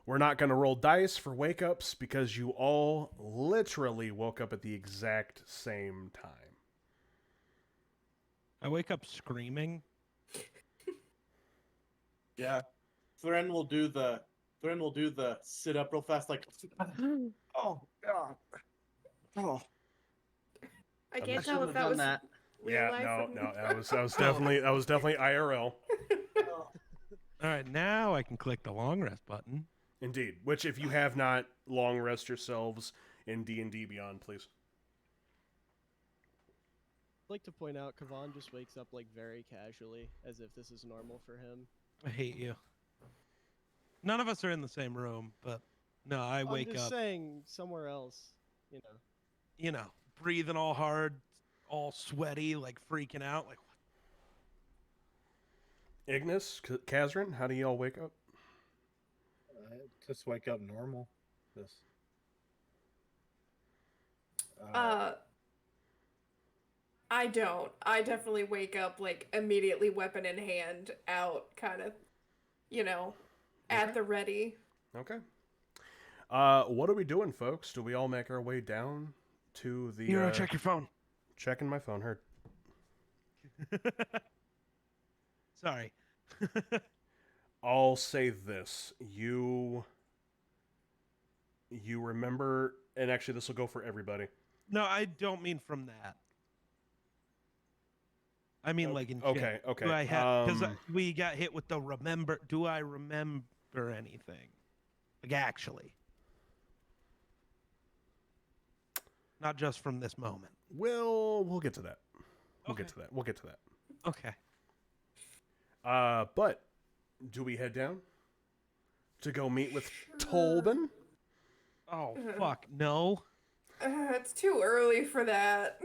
We're not going to roll dice for wake-ups because you all literally woke up at the exact same time. I wake up screaming. Yeah. Thren will do the sit up real fast, like oh god. Oh. I can't I tell if shouldn't have that done was that. real Yeah, life or- no, that was definitely IRL. All right, now I can click the long rest button. Indeed. Which, if you have not, long rest yourselves in D&D Beyond, please. I'd like to point out, Kavan just wakes up like very casually, as if this is normal for him. I hate you. None of us are in the same room, but no, I wake I'm just up, saying somewhere else, you know, breathing all hard, all sweaty, like freaking out. Like, Ignis, Kazrin, how do you all wake up? Just wake up normal. Just. I don't. I definitely wake up like immediately, weapon in hand, out, kind of, at the ready. Okay. What are we doing, folks? Do we all make our way down to the... you know, check your phone. Checking my phone, heard. Sorry. I'll say this. You remember... And actually, this will go for everybody. No, I don't mean from that. I mean, like in chat. Okay. Do I have, because we got hit with the remember. Do I remember anything? Like, actually. Not just from this moment. We'll get to that. We'll Okay. get to that. Okay. But do we head down to go meet with Tolbin? Oh, fuck. No. It's too early for that.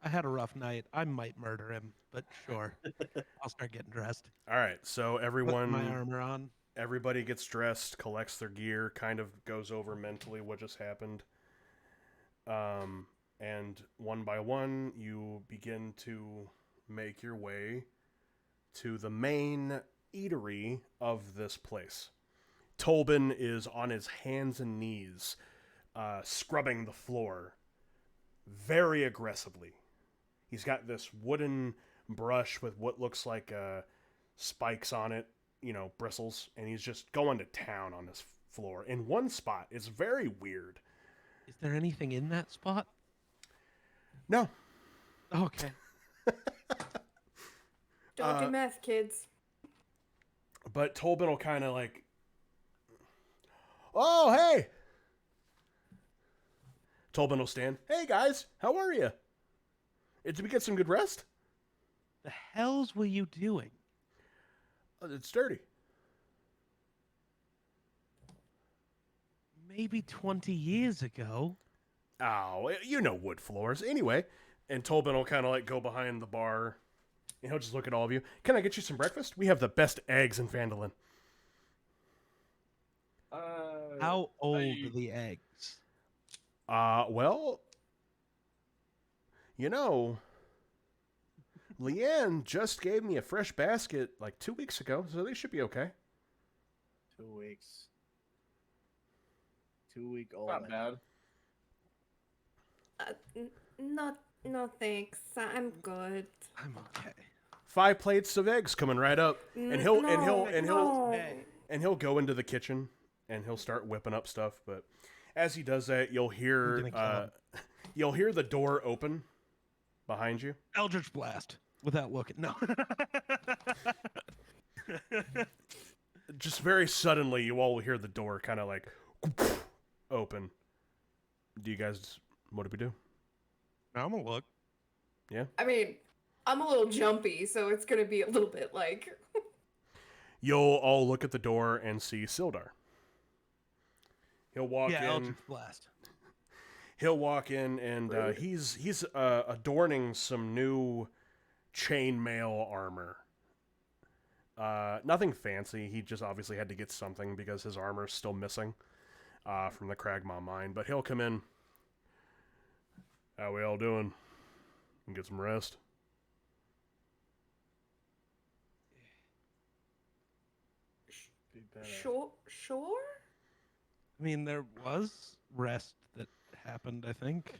I had a rough night. I might murder him, but sure. I'll start getting dressed. All right, so Put everyone, my armor on. everybody gets dressed, collects their gear, kind of goes over mentally what just happened. And one by one, you begin to make your way to the main eatery of this place. Tolbin is on his hands and knees, scrubbing the floor very aggressively. He's got this wooden brush with what looks like spikes on it, bristles, and he's just going to town on this floor. In one spot, it's very weird. Is there anything in that spot? No. Okay. Don't do meth, kids. But Tolbin will kind of like, oh, hey! Tolbin will stand, hey guys, how are you? Did we get some good rest? The hells were you doing? It's dirty. Maybe 20 years ago. Oh, you know wood floors. Anyway, and Tolbin will kind of like go behind the bar, and he'll just look at all of you. Can I get you some breakfast? We have the best eggs in Phandalin. How old are the eggs? Well, you know, Leanne just gave me a fresh basket like 2 weeks ago, so they should be okay. 2 weeks. 2 week old. Not bad. No thanks. I'm good. I'm okay. 5 plates of eggs coming right up, and he'll No. go into the kitchen and he'll start whipping up stuff. But as he does that, you'll hear the door open behind you. Eldritch Blast. Without looking. No. Just very suddenly, you all will hear the door kind of like open. Do you guys? What do we do? I'm gonna look. Yeah. I mean, I'm a little jumpy, so it's gonna be a little bit like. You'll all look at the door and see Sildar. He'll walk in. Eldritch Blast. He'll walk in and he's adorning some new chainmail armor. Nothing fancy. He just obviously had to get something because his armor's still missing from the Cragmaw mine. But he'll come in. How we all doing? And get some rest. Be better. Sure. I mean, there was rest that happened, I think.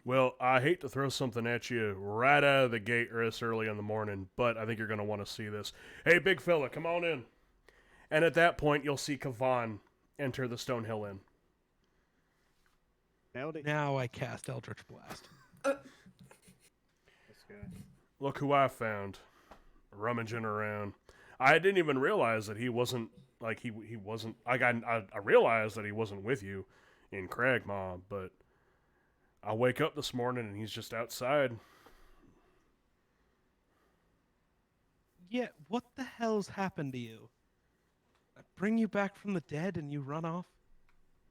Well, I hate to throw something at you right out of the gate this early in the morning, but I think you're going to want to see this. Hey, big fella, come on in. And at that point, you'll see Kavan enter the Stonehill Inn. Howdy. Now I cast Eldritch Blast. This guy. Look who I found, rummaging around. I didn't even realize that he wasn't, like, he wasn't, like, I realized that he wasn't with you in Cragmaw, but I wake up this morning and he's just outside. Yeah, what the hell's happened to you? I bring you back from the dead and you run off?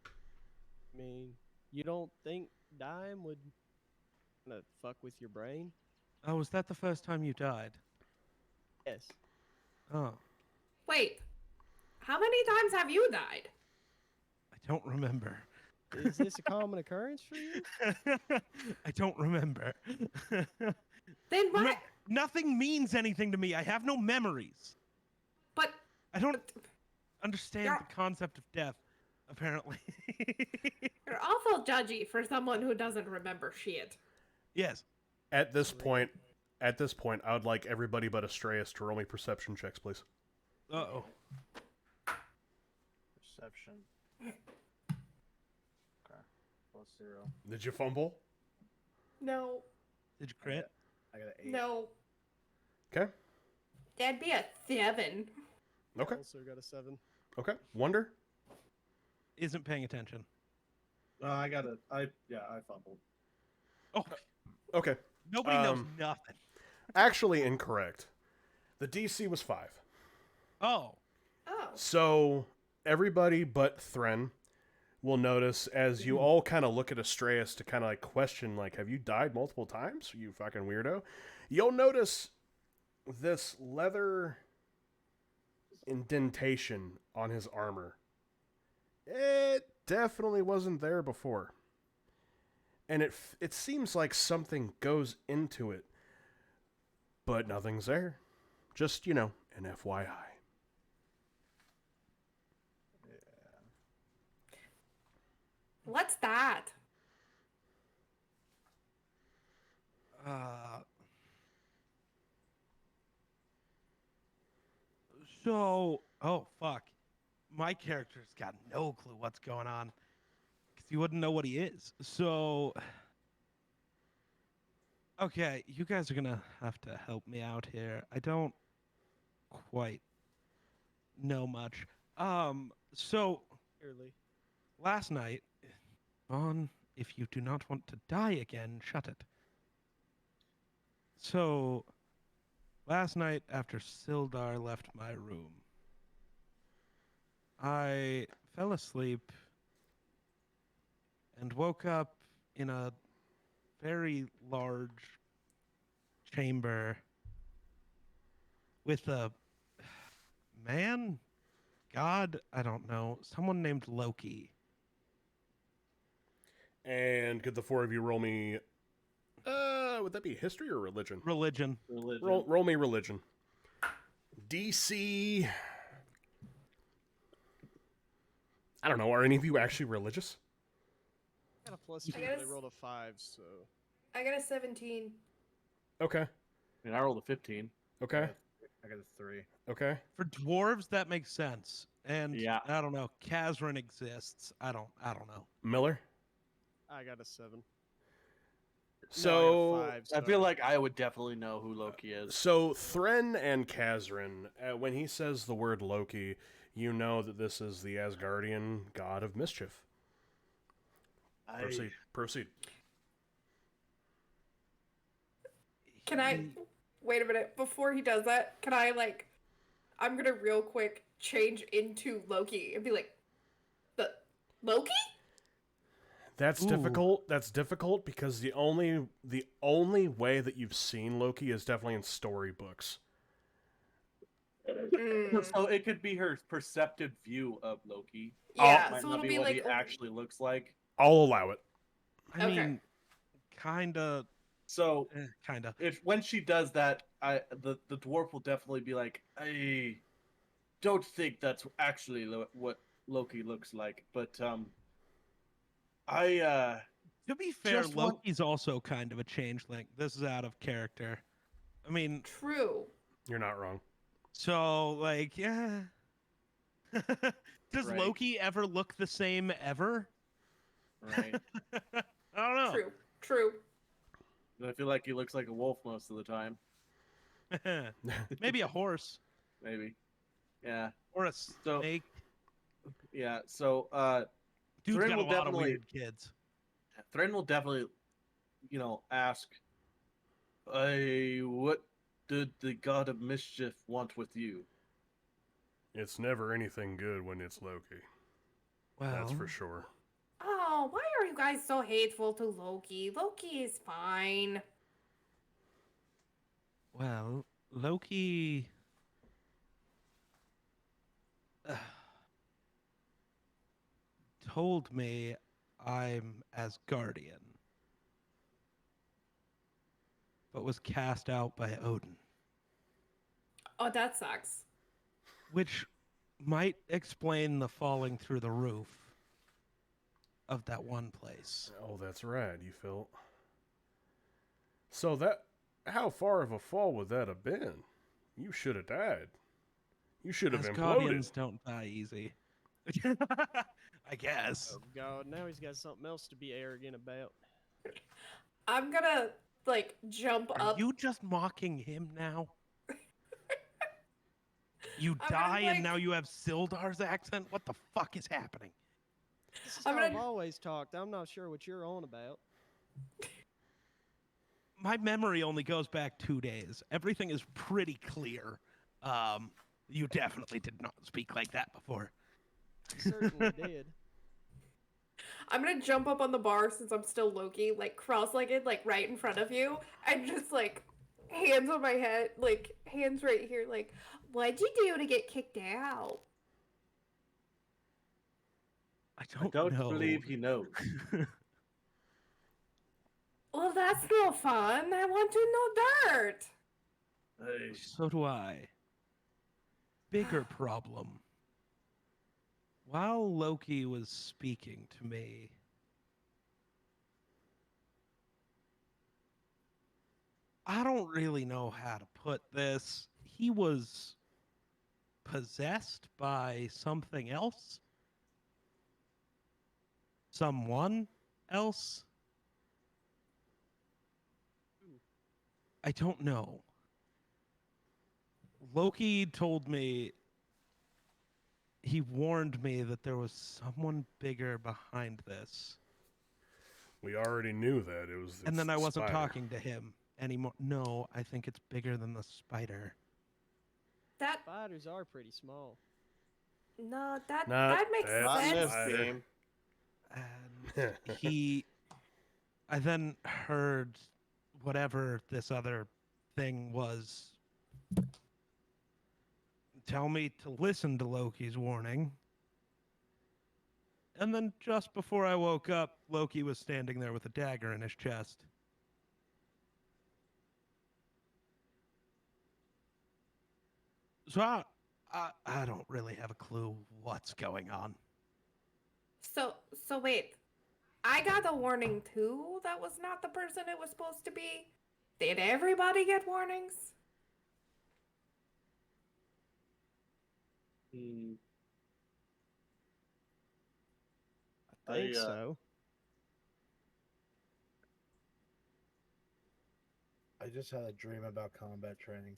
I mean, you don't think dying would kinda fuck with your brain? Oh, was that the first time you died? Yes. Oh, Wait. How many times have you died? I don't remember. Is this a common occurrence for you? I don't remember. Then what? Nothing means anything to me. I have no memories. But I don't understand Yeah. the concept of death, apparently. you're awful judgy for someone who doesn't remember shit. Yes. At this point, I would like everybody but Astraeus to roll me perception checks, please. Uh-oh. Perception. Okay. +0. Did you fumble? No. Did you crit? I got an 8. No. Okay. That'd be a 7. Okay. Also got a 7. Okay. Wonder? Isn't paying attention. I fumbled. Oh, Okay. nobody knows nothing. Actually incorrect. The DC was 5. Oh. Oh. So everybody but Thren will notice as you all kind of look at Astraeus to kind of like question, like, have you died multiple times, you fucking weirdo? You'll notice this leather indentation on his armor. It definitely wasn't there before. And it seems like something goes into it, but nothing's there. Just, an FYI. What's that? Oh, fuck. My character's got no clue what's going on. Because you wouldn't know what he is. So. Okay, you guys are gonna have to help me out here. I don't quite know much. So Clearly. last night, Vaughn, if you do not want to die again, shut it. So last night, after Sildar left my room, I fell asleep and woke up in a very large chamber with a man, god, I don't know, someone named Loki. And could the four of you roll me? Would that be history or religion? Religion. Religion. Roll me religion. DC. I don't know. Are any of you actually religious? Got a plus I 2, guess- but I rolled a 5, so. I got a 17. Okay. And I rolled a 15. Okay. I got a 3. Okay. For dwarves, that makes sense. And Yeah. I don't know, Kazran exists. I don't know. Miller. I got a 7. So no, I got a 5. I feel sorry. like I would definitely know who Loki is. So Thren and Kazran, when he says the word Loki, you know that this is the Asgardian god of mischief. Proceed. Can I wait a minute before he does that? Can I I'm gonna real quick change into Loki and be like, the Loki? That's Ooh. difficult. That's difficult because the only way that you've seen Loki is definitely in storybooks. So it could be her perceptive view of Loki. Yeah, Might so not it'll be be what like he actually looks like. I'll allow it. I Okay. mean, kinda, So kinda. if when she does that, the dwarf will definitely be like, I don't think that's actually what Loki looks like, but I To be fair, just want- Loki's also kind of a changeling. This is out of character. I mean, True. You're not wrong. so yeah. Does Right. Loki ever look the same ever? right. I don't know. True. I feel like he looks like a wolf most of the time. Maybe a horse Maybe. Yeah. or a So- snake. Yeah. So Dude's Thren got a will lot of definitely- weird kids. Thren will definitely, ask, what did the god of mischief want with you? It's never anything good when it's Loki. Well, That's for sure. Oh, why are you guys so hateful to Loki? Loki is fine. well, Loki. Told me I'm Asgardian, but was cast out by Odin, Oh, that sucks. which might explain the falling through the roof of that one place. Oh, that's rad, you felt. So how far of a fall would that have been? You should have died. You should have imploded. Asgardians don't die easy. I guess. Oh god, now he's got something else to be arrogant about. I'm gonna jump Are up. you just mocking him now? You I'm gonna, die and now you have Sildar's accent? What the fuck is happening? This is I'm how I've gonna- always talked. I'm not sure what you're on about. My memory only goes back 2 days. Everything is pretty clear. You definitely did not speak like that before. Certainly did. I'm gonna jump up on the bar since I'm still Loki, cross-legged, right in front of you, and just hands on my head, hands right here, what'd you do to get kicked out? I I don't know. believe he knows. Well, that's no fun. I want to know dirt. Hey, So do I. Bigger problem. While Loki was speaking to me, I don't really know how to put this. He was possessed by something else? Someone else? I don't know. Loki told me, he warned me that there was someone bigger behind this. We already knew that. It was. And then the I wasn't spider. talking to him anymore. No, I think it's bigger than the spider. That Spiders are pretty small. no, that Not that makes that Not in this sense. spider. game. And I then heard whatever this other thing was tell me to listen to Loki's warning. And then just before I woke up, Loki was standing there with a dagger in his chest. So I don't really have a clue what's going on. So wait. I got a warning too. That was not the person it was supposed to be. Did everybody get warnings? Hmm. I think I, so. I just had a dream about combat training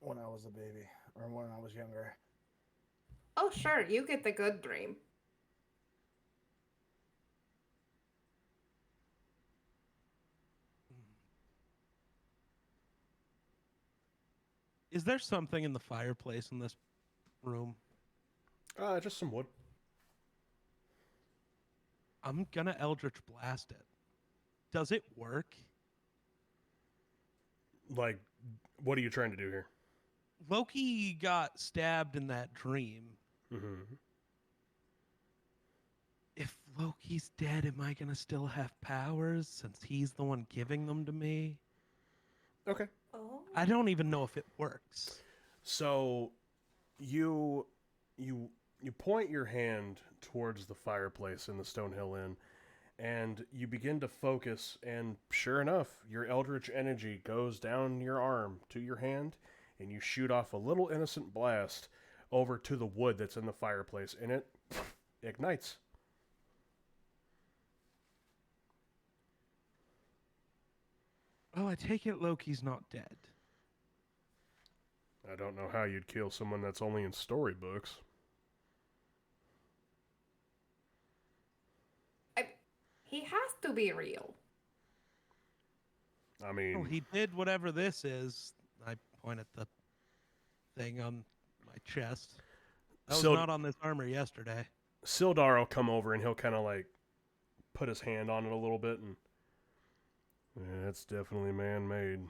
when I was a baby, or when I was younger. Oh sure, you get the good dream. Is there something in the fireplace in this room? Just some wood. I'm gonna Eldritch Blast it. Does it work? Like, what are you trying to do here? Loki got stabbed in that dream. Mm-hmm. If Loki's dead, am I gonna still have powers since he's the one giving them to me? Okay. Oh. I don't even know if it works. So, you point your hand towards the fireplace in the Stonehill Inn, and you begin to focus, and sure enough, your eldritch energy goes down your arm to your hand, and you shoot off a little innocent blast over to the wood that's in the fireplace, and it ignites. Oh, I take it Loki's not dead. I don't know how you'd kill someone that's only in storybooks. He has to be real. I mean, Oh, he did whatever this is. I point at the thing on my chest. That was So- not on this armor yesterday. Sildar will come over and he'll kind of like put his hand on it a little bit, and yeah, it's definitely man-made.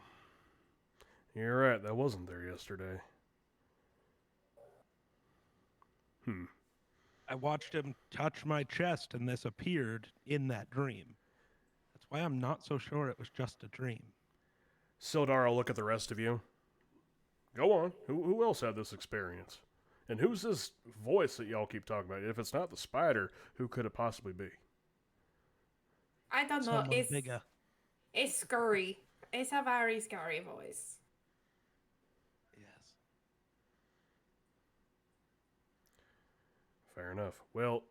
You're right, that wasn't there yesterday. I watched him touch my chest and this appeared in that dream. That's why I'm not so sure it was just a dream. Sildar will look at the rest of you. Go on. Who else had this experience? And who's this voice that y'all keep talking about? If it's not the spider, who could it possibly be? I don't know. Someone bigger. It's scurry. It's a very scary voice. Yes. Fair enough. Well,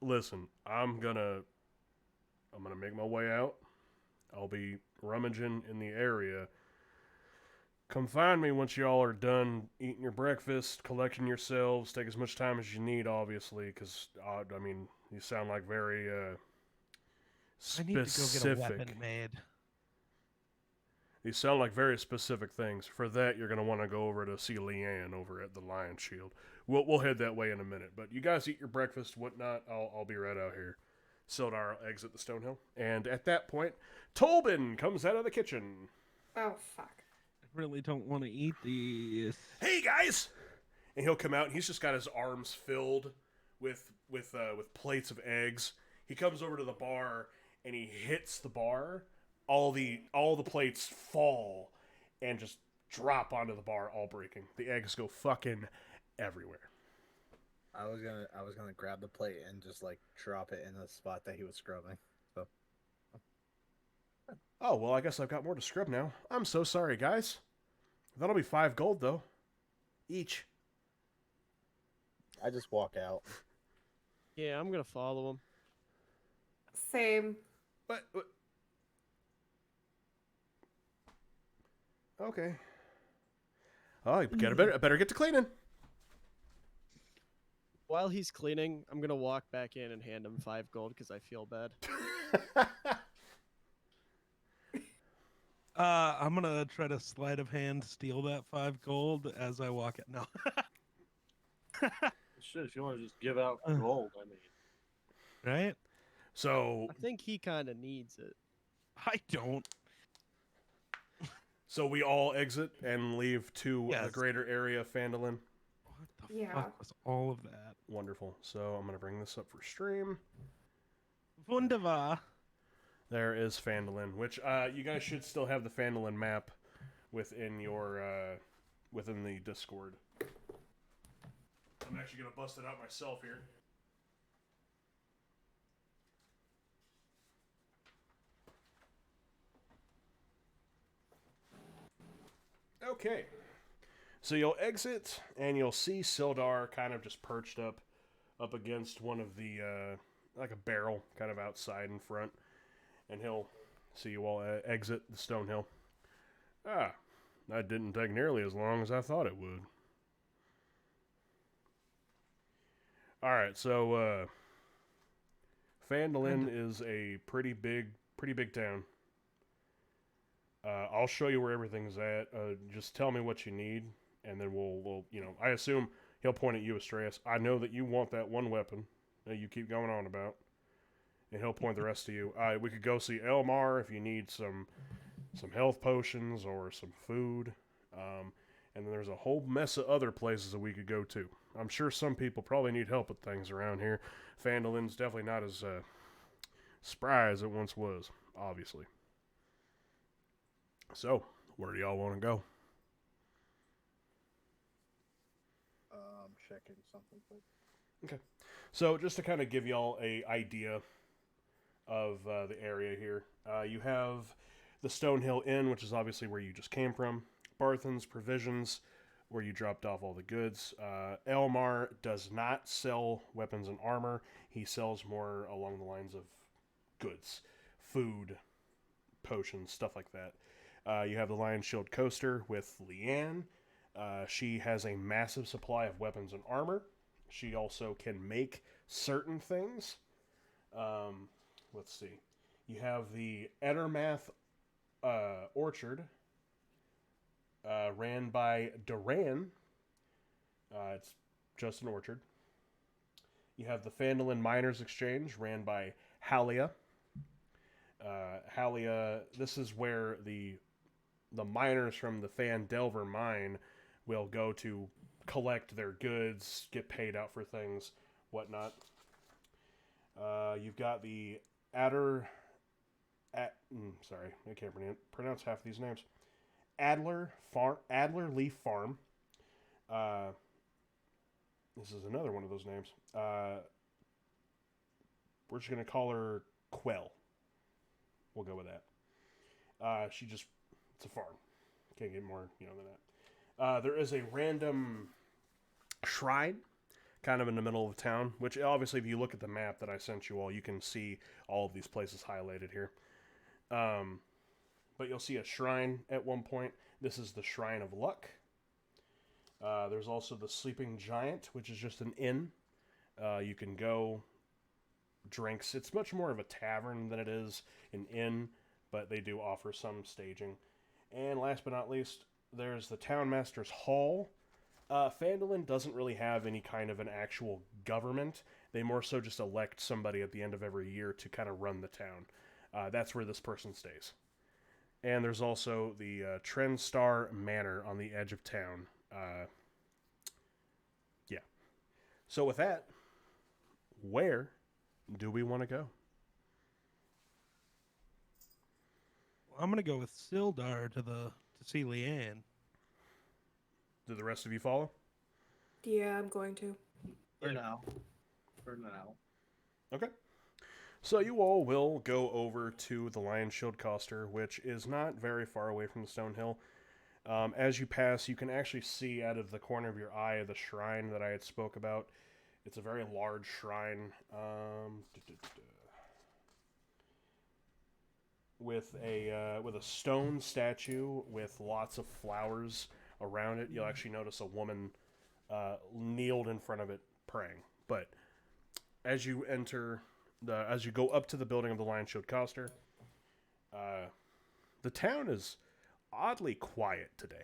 listen, I'm gonna make my way out. I'll be rummaging in the area. Come find me once y'all are done eating your breakfast, collecting yourselves. Take as much time as you need, obviously, because I mean, you sound like very I specific. need to go get a weapon made. These sound like very specific things. For that, you're gonna want to go over to see Leanne over at the Lion Shield. We'll head that way in a minute. But you guys eat your breakfast, whatnot. I'll be right out here. Sildar will exit the Stonehill, and at that point, Tolbin comes out of the kitchen. Oh fuck. I really don't want to eat these. Hey guys! And he'll come out, and he's just got his arms filled with plates of eggs. He comes over to the bar, and he hits the bar. All the plates fall and just drop onto the bar, all breaking. The eggs go fucking everywhere. I was gonna grab the plate and just like drop it in the spot that he was scrubbing. So Oh, well, I guess I've got more to scrub now. I'm so sorry, guys. That'll be 5 gold, though. Each. I just walk out. Yeah, I'm gonna follow him. Same. What? Okay. Oh, I better get to cleaning. While he's cleaning, I'm gonna walk back in and hand him 5 gold because I feel bad. I'm gonna try to sleight of hand steal that 5 gold as I walk it. No. Shit, if you want to just give out gold, I mean. Right? So I think he kind of needs it. I don't. So we all exit and leave to the Yes. greater area of Phandalin. What the Yeah. fuck was all of that? Wonderful. So I'm going to bring this up for stream. Wunderbar. There is Phandalin, which you guys should still have the Phandalin map within your within the Discord. I'm actually going to bust it out myself here. Okay. So you'll exit, and you'll see Sildar kind of just perched up against one of the, like a barrel, kind of outside in front. And he'll see you all exit the stone hill. Ah, that didn't take nearly as long as I thought it would. Alright, so, Phandalin is a pretty big town. I'll show you where everything's at. Just tell me what you need, and then we'll I assume he'll point at you, Astreus. I know that you want that one weapon that you keep going on about, and he'll point the rest to you. We could go see Elmar if you need some health potions or some food, and then there's a whole mess of other places that we could go to. I'm sure some people probably need help with things around here. Phandalin's definitely not as spry as it once was, obviously. So, where do y'all want to go? Checking something quick. So, just to kind of give y'all a idea of the area here, you have the Stonehill Inn, which is obviously where you just came from. Barthen's Provisions, where you dropped off all the goods. Elmar does not sell weapons and armor. He sells more along the lines of goods, food, potions, stuff like that. You have the Lion Shield Coaster with Leanne. She has a massive supply of weapons and armor. She also can make certain things. Let's see. You have the Ettermath Orchard, ran by Duran. It's just an orchard. You have the Phandalin Miners Exchange, ran by Halia. Halia, this is where the miners from the Phandelver mine will go to collect their goods, get paid out for things, whatnot. You've got the sorry, I can't pronounce half of these names. Adler Leaf Farm. This is another one of those names. We're just gonna call her Quell. We'll go with that. It's a farm. Can't get more, than that. There is a random shrine kind of in the middle of town, which obviously if you look at the map that I sent you all, you can see all of these places highlighted here. But you'll see a shrine at one point. This is the Shrine of Luck. There's also the Sleeping Giant, which is just an inn. You can go, drinks. It's much more of a tavern than it is an inn, but they do offer some staging. And last but not least, there's the Townmaster's Hall. Phandalin doesn't really have any kind of an actual government. They more so just elect somebody at the end of every year to kind of run the town. That's where this person stays. And there's also the Trendstar Manor on the edge of town. Yeah. So with that, where do we want to go? I'm gonna go with Sildar to see Leanne. Do the rest of you follow? Yeah, I'm going to. For now. Okay. So you all will go over to the Lion Shield Coaster, which is not very far away from the Stonehill. As you pass, you can actually see out of the corner of your eye the shrine that I had spoke about. It's a very large shrine. With a stone statue with lots of flowers around it, you'll actually notice a woman kneeled in front of it praying. But as you go up to the building of the Lion Shield Coster, the town is oddly quiet today.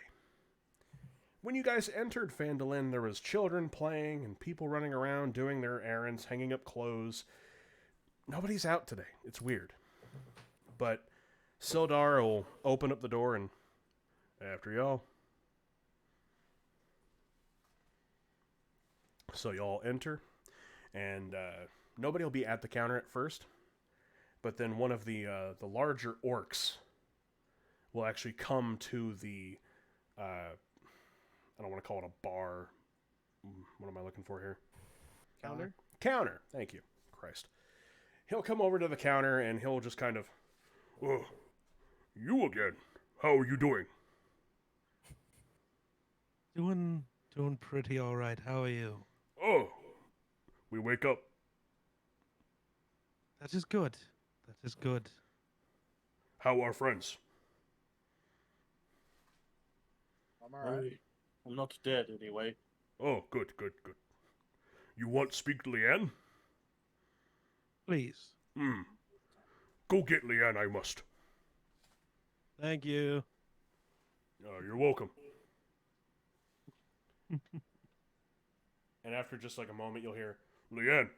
When you guys entered Phandalin, there was children playing and people running around doing their errands, hanging up clothes. Nobody's out today. It's weird. But Sildar will open up the door and, after y'all. So y'all enter, and nobody will be at the counter at first. But then one of the larger orcs will actually come to the... I don't want to call it a bar. What am I looking for here? Counter? Counter. Thank you. Christ. He'll come over to the counter and he'll just kind of, oh, you again. How are you doing? Doing pretty all right. How are you? Oh, we wake up. That is good. That is good. How are friends? I'm alright. I'm not dead anyway. Oh, good. You want to speak to Leanne? Please. Go get Leanne, I must. Thank you. You're welcome. And after just like a moment, you'll hear, Leanne,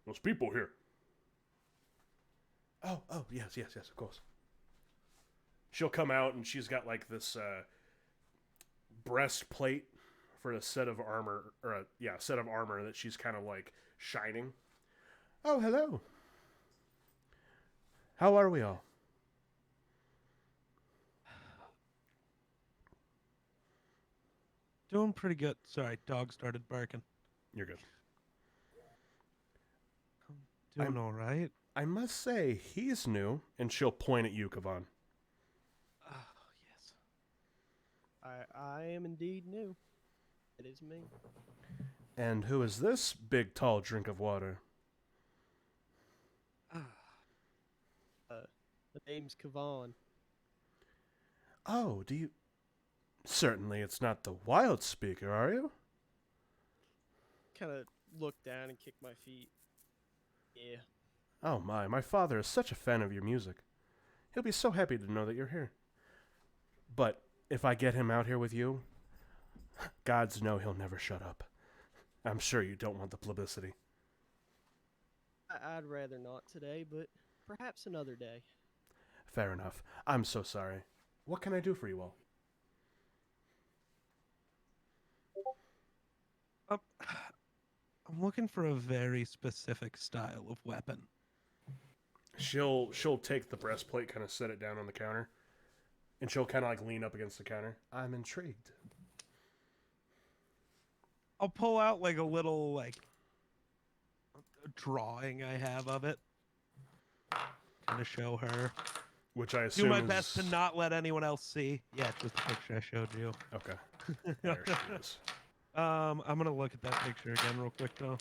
there's people here. Oh, yes, of course. She'll come out and she's got like this breastplate for a set of armor, or set of armor that she's kind of like shining. Oh, hello. How are we all? Doing pretty good. Sorry, dog started barking. You're good. Doing all right. I must say, he's new, and she'll point at you, Kavan. Oh, yes. I am indeed new. It is me. And who is this big, tall drink of water? The name's Kavan. Oh, do you... Certainly it's not the wild speaker, are you? Kind of look down and kick my feet. Yeah. Oh my father is such a fan of your music. He'll be so happy to know that you're here. But if I get him out here with you, gods know he'll never shut up. I'm sure you don't want the publicity. I'd rather not today, but perhaps another day. Fair enough. I'm so sorry. What can I do for you all? I'm looking for a very specific style of weapon. She'll take the breastplate, kind of set it down on the counter, and she'll kind of like lean up against the counter. I'm intrigued. I'll pull out like a little like drawing I have of it. Gonna show her. Which I assume Do my is... best to not let anyone else see. Yeah, just the picture I showed you. Okay. There she is. I'm gonna look at that picture again real quick though.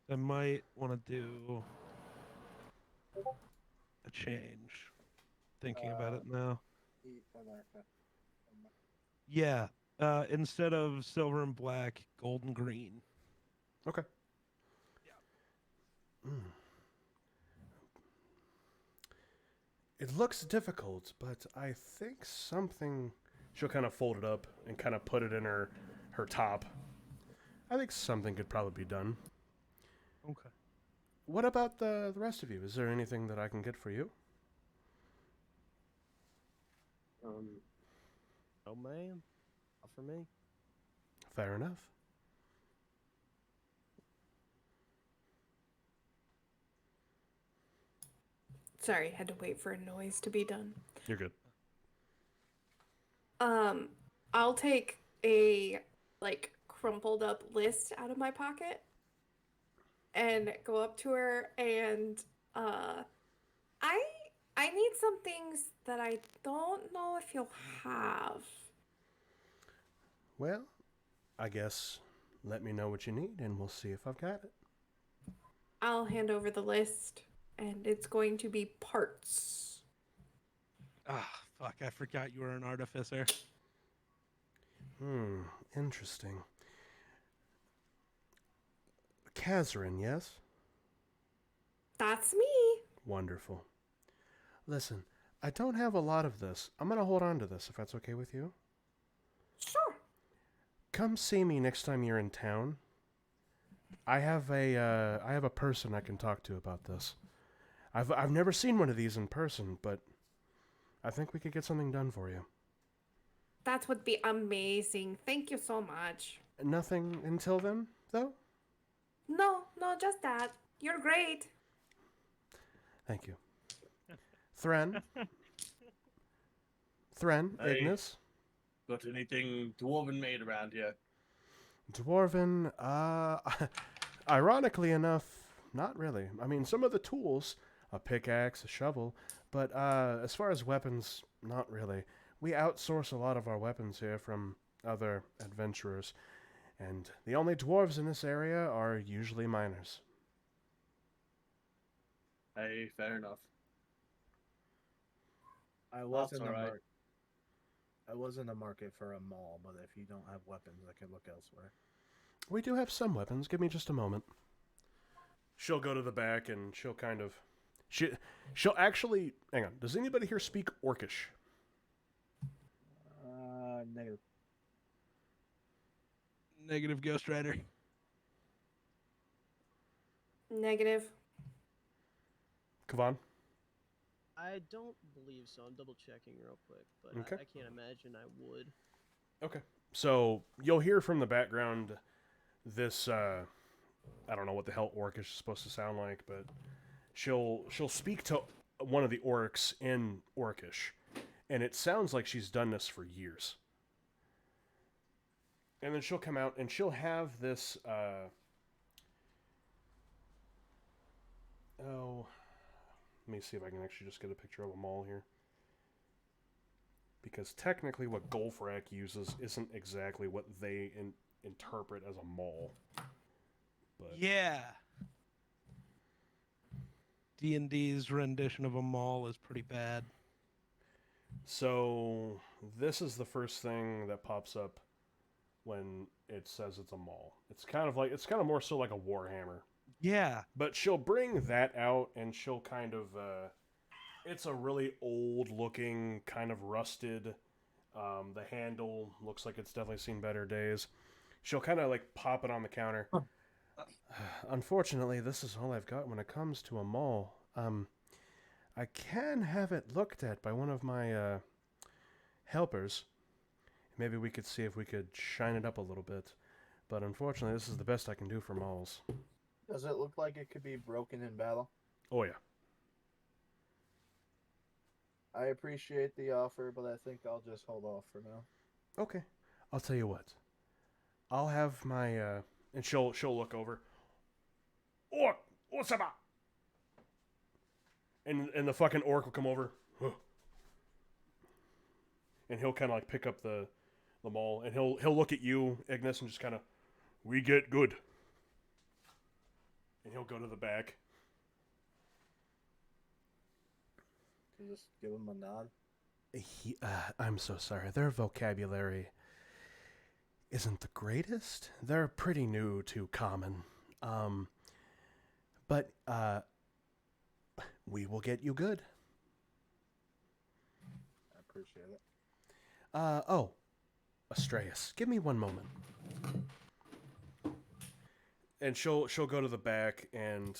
I might want to do a change. Thinking about it now. Yeah. Instead of silver and black, gold and green. Okay. Yeah. It looks difficult, but I think something... She'll kind of fold it up and kind of put it in her top. I think something could probably be done. Okay. What about the rest of you? Is there anything that I can get for you? Oh man, not for me. Fair enough. Sorry, had to wait for a noise to be done. You're good. I'll take a like crumpled up list out of my pocket and go up to her and I need some things that I don't know if you'll have. Well, I guess let me know what you need and we'll see if I've got it. I'll hand over the list and it's going to be parts. Ah, fuck, I forgot you were an artificer. Interesting. Kazarin, yes? That's me. Wonderful. Listen, I don't have a lot of this. I'm going to hold on to this, if that's okay with you. Sure. Come see me next time you're in town. I have a person I can talk to about this. I've never seen one of these in person, but I think we could get something done for you. That would be amazing. Thank you so much. Nothing until then, though? No, just that. You're great. Thank you. Thren? Hey. Ignis? Got anything dwarven made around here? Dwarven, ironically enough, not really. I mean, some of the tools, a pickaxe, a shovel, but as far as weapons, not really. We outsource a lot of our weapons here from other adventurers, and the only dwarves in this area are usually miners. Hey, fair enough. I was That's in the alright. market. I was in the market for a mall, but if you don't have weapons, I could look elsewhere. We do have some weapons. Give me just a moment. She'll go to the back and she'll kind of... She'll actually... Hang on. Does anybody here speak Orcish? Negative. Negative Ghost Rider. Negative. Kavan? I don't believe so. I'm double checking real quick, but Okay. I can't imagine I would. Okay. So you'll hear from the background this I don't know what the hell Orcish is supposed to sound like, but she'll speak to one of the orcs in Orcish, and it sounds like she's done this for years. And then she'll come out and she'll have this let me see if I can actually just get a picture of a mall here. Because technically what Golfrak uses isn't exactly what they interpret as a mall. But Yeah. D&D's rendition of a mall is pretty bad. so this is the first thing that pops up when it says it's a mall. It's kind of more so like a Warhammer. Yeah. But she'll bring that out and she'll kind of it's a really old looking, kind of rusted. The handle looks like it's definitely seen better days. She'll kind of like pop it on the counter. Unfortunately, this is all I've got when it comes to a mall. I can have it looked at by one of my helpers. Maybe we could see if we could shine it up a little bit. But unfortunately, this is the best I can do for malls. Does it look like it could be broken in battle? Oh, yeah. I appreciate the offer, but I think I'll just hold off for now. Okay. I'll tell you what. I'll have my, and she'll look over. Orc! What's up? And the fucking orc will come over. And he'll kind of like pick up the maul, and he'll look at you, Ignis, and just kind of, we get good. And he'll go to the back. Just give him a nod. I'm so sorry. Their vocabulary isn't the greatest. They're pretty new to common. But we will get you good. I appreciate it. Oh, Astreus, give me one moment. And she'll go to the back, and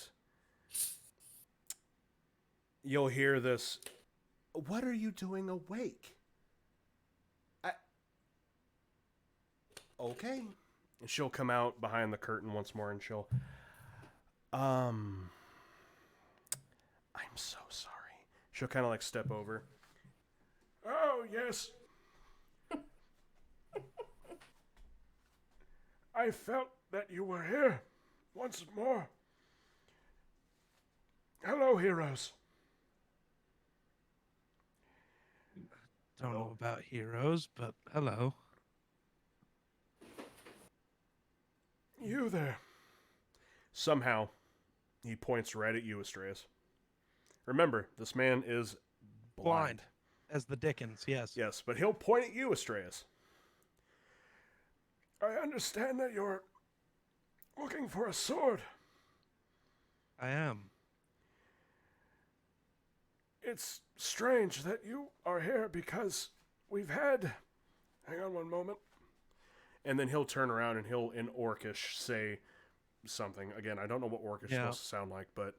you'll hear this. What are you doing awake? Okay. And she'll come out behind the curtain once more, and she'll. I'm so sorry. She'll kind of like step over. Oh, yes. I felt that you were here once more. Hello, heroes. Don't know about heroes, but hello. You there. Somehow, he points right at you, Astreus. Remember, this man is blind. As the Dickens, yes. Yes, but he'll point at you, Astreus. I understand that you're looking for a sword. I am. It's strange that you are here because we've had... Hang on one moment. And then he'll turn around and he'll, in Orcish, say something. Again, I don't know what Orcish is supposed to sound like, but...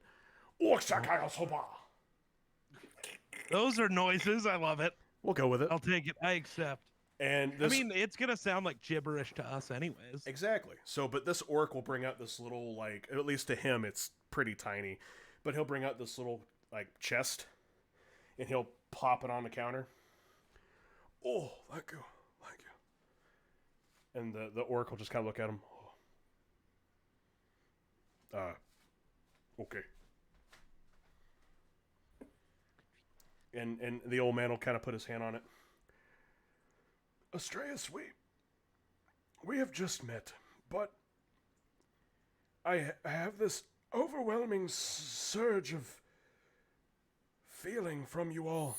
Those are noises. I love it. We'll go with it. I'll take it. I accept. And this... I mean, it's going to sound like gibberish to us anyways. Exactly. So, but this orc will bring out this little, like, at least to him, it's pretty tiny. But he'll bring out this little, like, chest. And he'll plop it on the counter. Oh, thank you. Thank you. And the orc will just kind of look at him. Okay. And the old man will kind of put his hand on it. Astreus, we have just met, but I have this overwhelming surge of feeling from you all.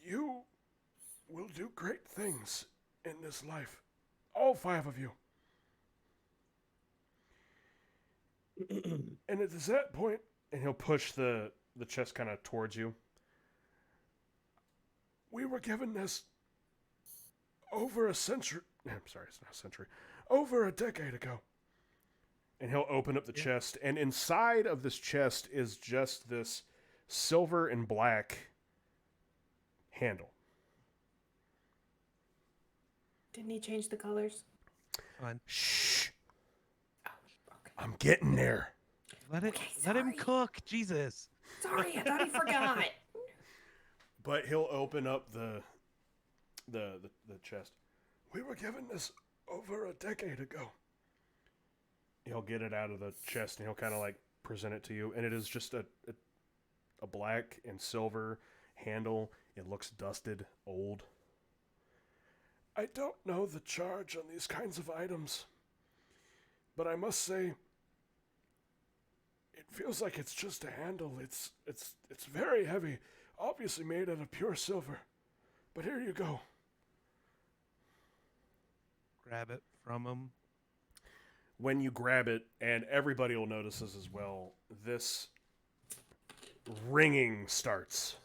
You will do great things in this life. All 5 of you. And it is that point, and he'll push the chest kind of towards you. We were given this over a century... I'm sorry, it's not a century. Over a decade ago. And he'll open up the chest, and inside of this chest is just this silver and black handle. Didn't he change the colors? Fine. Shh. Oh, okay. I'm getting there. Let him sorry. cook. Jesus. Sorry, I thought he forgot. But he'll open up the chest. We were given this over a decade ago. He'll get it out of the chest and he'll kind of like present it to you. And it is just a black and silver handle. It looks dusted, old. I don't know the charge on these kinds of items, but I must say, it feels like it's just a handle. It's very heavy, obviously made out of pure silver. But here you go. Grab it from him. When you grab it, and everybody will notice this as well, this ringing starts.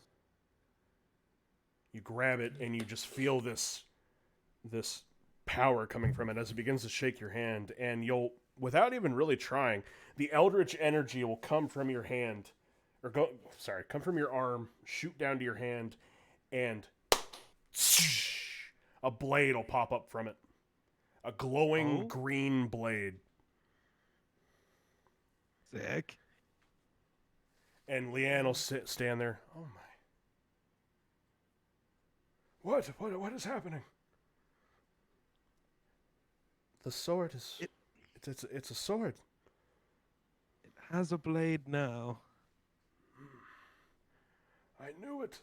You grab it, and you just feel this power coming from it as it begins to shake your hand, and you'll, without even really trying, the eldritch energy will come from your hand, come from your arm, shoot down to your hand, and a blade will pop up from it. A glowing green blade. Sick. And Leanne will stand there. Oh my. What is happening? The sword is... It's a sword. It has a blade now. I knew it.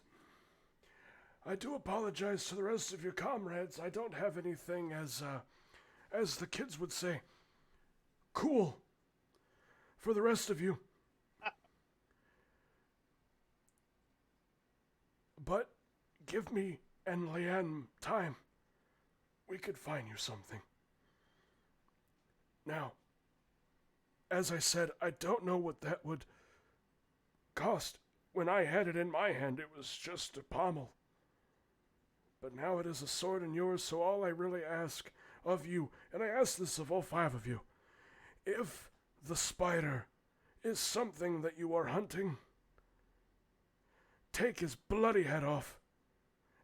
I do apologize to the rest of your comrades. I don't have anything as the kids would say, cool for the rest of you. But give me and Leanne time. We could find you something. Now, as I said, I don't know what that would cost. When I had it in my hand, it was just a pommel. But now it is a sword in yours, so all I really ask of you, and I ask this of all 5 of you, if the spider is something that you are hunting, take his bloody head off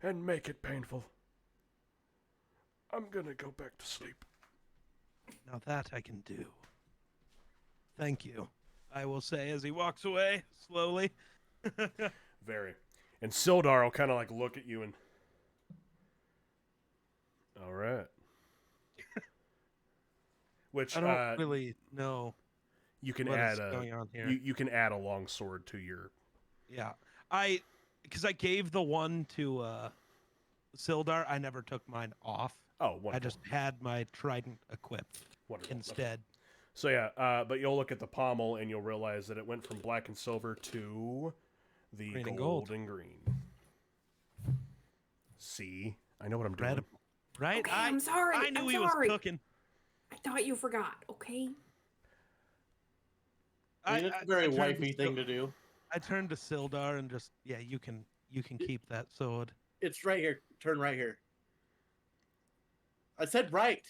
and make it painful. I'm gonna go back to sleep. Now that I can do. Thank you, I will say as he walks away slowly. Very. And Sildar will kind of like look at you and... All right. Which I don't really know. You can what add is going on here. You can add a long sword to your... Yeah, because I gave the one to Sildar. I never took mine off. Oh, wonderful. I just had my trident equipped Wonderful. instead. Okay. So yeah, but you'll look at the pommel and you'll realize that it went from black and silver to the Green and gold gold. and green. See, I know what I'm doing. Incredible. Right? Okay, I'm sorry. I knew I'm he sorry. was cooking. I thought you forgot. Okay. I mean, it's a very turned to wifey thing Sil- to do. I turned to Sildar and just, yeah, you can keep that sword. It's right here. Turn right here. I said right.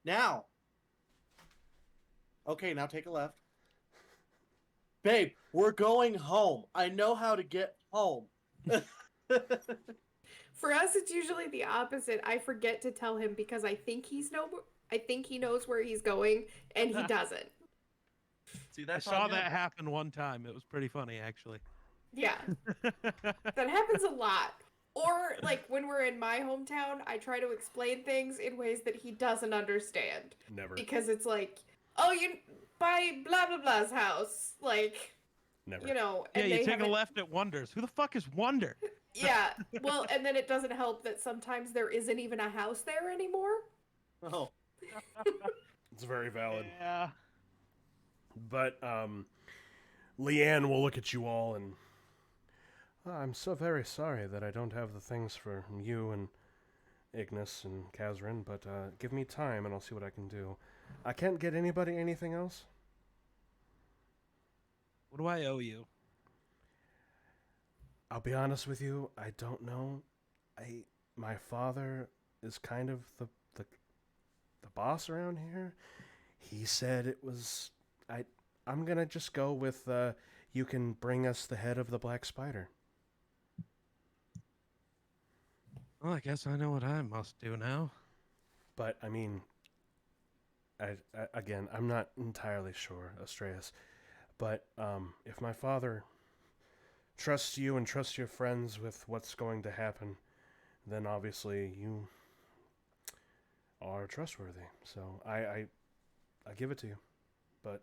Now. Okay, now take a left. Babe, we're going home. I know how to get home. For us, it's usually the opposite. I forget to tell him because I think he knows where he's going, and he doesn't. See, I that's saw on him. that happen one time. It was pretty funny, actually. Yeah, that happens a lot. Or like when we're in my hometown, I try to explain things in ways that he doesn't understand Never. because it's like, oh, you by blah blah blah's house, like, Never. you know, Yeah, and you they take a haven't- left at Wonders. Who the fuck is Wonder? Yeah, well, and then it doesn't help that sometimes there isn't even a house there anymore. Oh, It's very valid. Yeah. But Leanne will look at you all and I'm so very sorry that I don't have the things for you and Ignis and Kazrin, but give me time and I'll see what I can do. I can't get anybody anything else? What do I owe you? I'll be honest with you, I don't know. My father is kind of the boss around here. He said it was I'm gonna just go with you can bring us the head of the black spider. Well, I guess I know what I must do now. But I mean, again, I'm not entirely sure, Astreus. But if my father trusts you and trusts your friends with what's going to happen, then obviously you are trustworthy. So I give it to you. But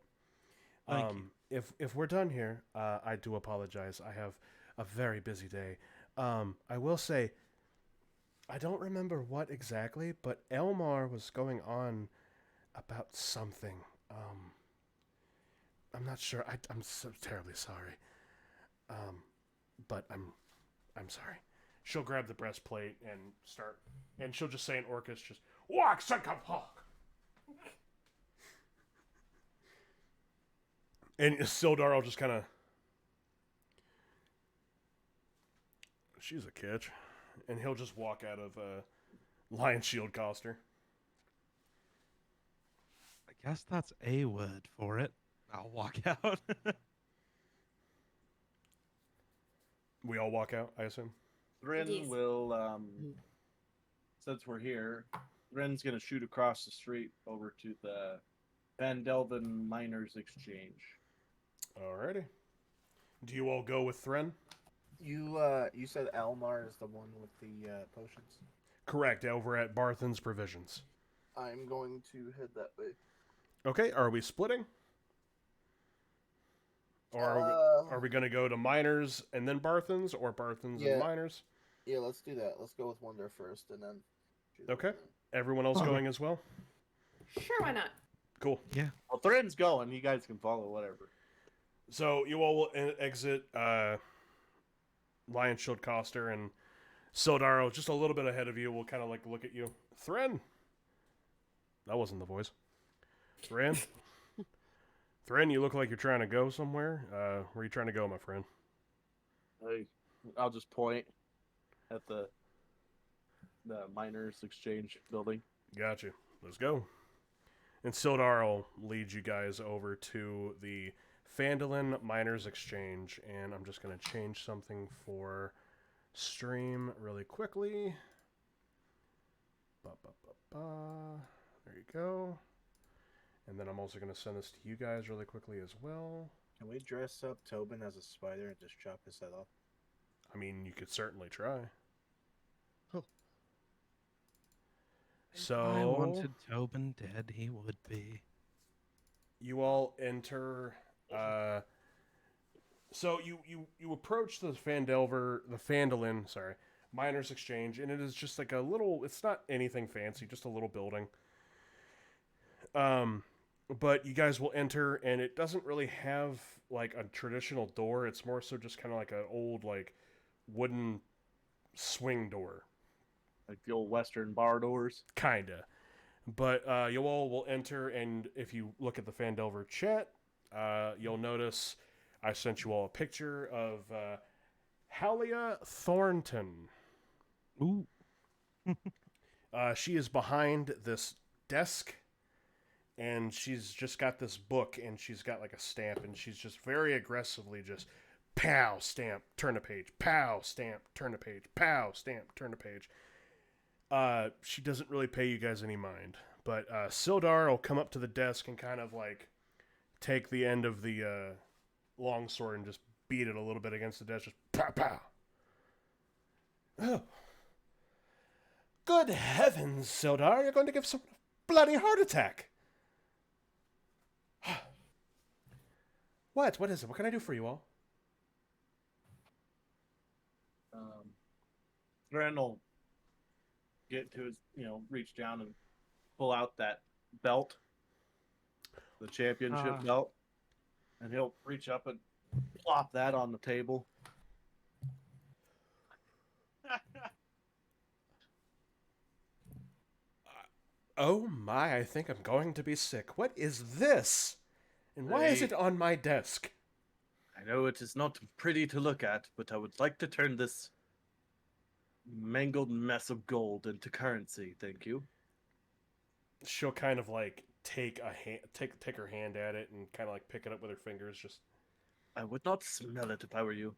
Thank you. if we're done here, I do apologize. I have a very busy day. I will say, I don't remember what exactly, but Elmar was going on about something. I'm not sure. I'm so terribly sorry. But I'm sorry. She'll grab the breastplate and she'll just say in Orcish, just walk, and Sildar will just kind of, she's a catch, and he'll just walk out of Lion Shield Coster. I guess that's a word for it. I'll walk out. We all walk out, I assume. Thrin Yes. will, since we're here, Thrin's going to shoot across the street over to the Phandelver Miners Exchange. Alrighty. Do you all go with Thren? You said Elmar is the one with the potions. Correct, over at Barthen's Provisions. I'm going to head that way. Okay, are we splitting? Or are we going to go to Miners and then Barthen's, or Barthen's Yeah. and Miners? Yeah, let's do that. Let's go with Wonder first, and then. Okay. Everyone else going as well? Sure, why not? Cool. Well, Thrin's going. You guys can follow, whatever. So you all will exit Lion Shield Coster, and Sildaro, just a little bit ahead of you, will kind of like look at you. Thren. That wasn't the voice. Thren. Thren, you look like you're trying to go somewhere. Where are you trying to go, my friend? I'll just point at the Miners Exchange building. Got you. Let's go. And Sildar will lead you guys over to the Phandalin Miners Exchange, and I'm just going to change something for stream really quickly. There you go. And then I'm also going to send this to you guys really quickly as well. Can we dress up Tobin as a spider and just chop his head off? I mean, you could certainly try. If I wanted Tobin dead, he would be. You all enter. So you approach the Phandalin, Miners Exchange, and it is just like a little. It's not anything fancy, just a little building. But you guys will enter, and it doesn't really have like a traditional door. It's more so just kind of like an old like wooden swing door. Like the old Western bar doors. Kinda. But you all will enter, and if you look at the Phandelver chat, you'll notice I sent you all a picture of Halia Thornton. Ooh. She is behind this desk, and she's just got this book, and she's got like a stamp, and she's just very aggressively just pow, stamp, turn a page, pow, stamp, turn a page, pow, stamp, turn a page. She doesn't really pay you guys any mind, but Sildar will come up to the desk and kind of like take the end of the longsword and just beat it a little bit against the desk, just pow, pow. Oh. Good heavens, Sildar, you're going to give someone a bloody heart attack. What? What is it? What can I do for you all? Gren will get to his, reach down and pull out that belt, the championship belt, and he'll reach up and plop that on the table. Oh my, I think I'm going to be sick. What is this? And why is it on my desk? I know it is not pretty to look at, but I would like to turn this mangled mess of gold into currency, thank you. She'll kind of like take her hand at it and kind of like pick it up with her fingers. Just I would not smell it if I were you.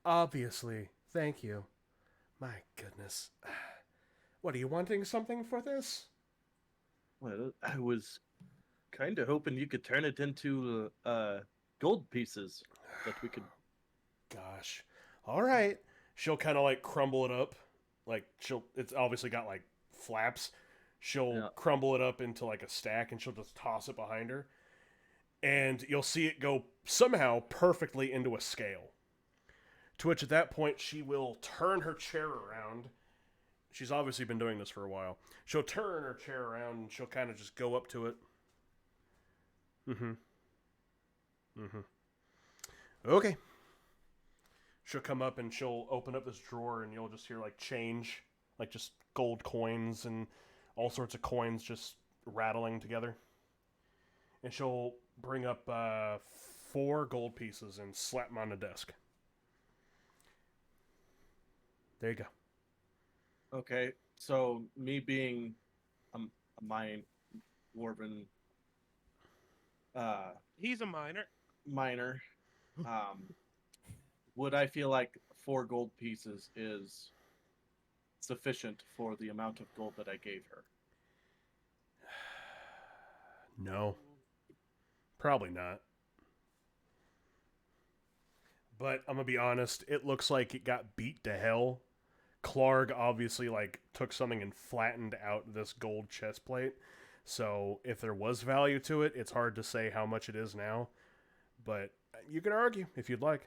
obviously, thank you. My goodness, what are you wanting something for this? Well, I was kind of hoping you could turn it into gold pieces that we could. Gosh, all right. She'll kind of like crumble it up, like it's obviously got like flaps. She'll crumble it up into like a stack, and she'll just toss it behind her. And you'll see it go somehow perfectly into a scale. To which at that point, she will turn her chair around. She's obviously been doing this for a while. She'll turn her chair around, and she'll kind of just go up to it. Okay. She'll come up, and she'll open up this drawer, and you'll just hear like change, like just gold coins and all sorts of coins just rattling together. And she'll bring up 4 gold pieces and slap them on the desk. There you go. Okay, so me being a mine dwarven He's a miner. miner, would I feel like 4 gold pieces is sufficient for the amount of gold that I gave her? No. Probably not. But I'm going to be honest, it looks like it got beat to hell. Clark obviously like took something and flattened out this gold chest plate. So if there was value to it, it's hard to say how much it is now. But you can argue if you'd like.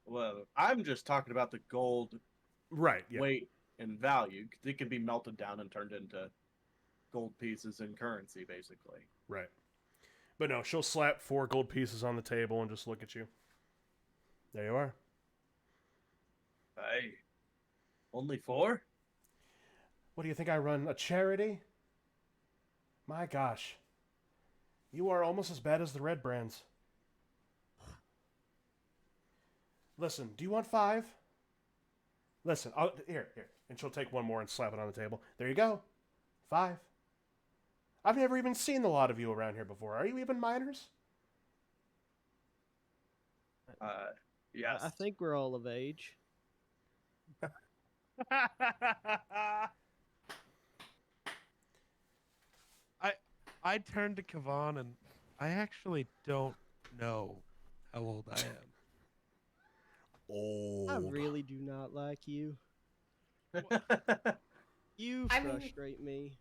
Well, I'm just talking about the gold Right, yeah. weight and value. It can be melted down and turned into gold pieces in currency, basically. Right. But no, she'll slap 4 gold pieces on the table and just look at you. There you are. Hey, only 4? What do you think, I run a charity? My gosh. You are almost as bad as the red brands. Listen, do you want 5? Listen, here. And she'll take 1 more and slap it on the table. There you go. 5. I've never even seen a lot of you around here before. Are you even miners? Yes. I think we're all of age. I turned to Kavan and I actually don't know how old I am. Old. I really do not like you. You I mean- frustrate me.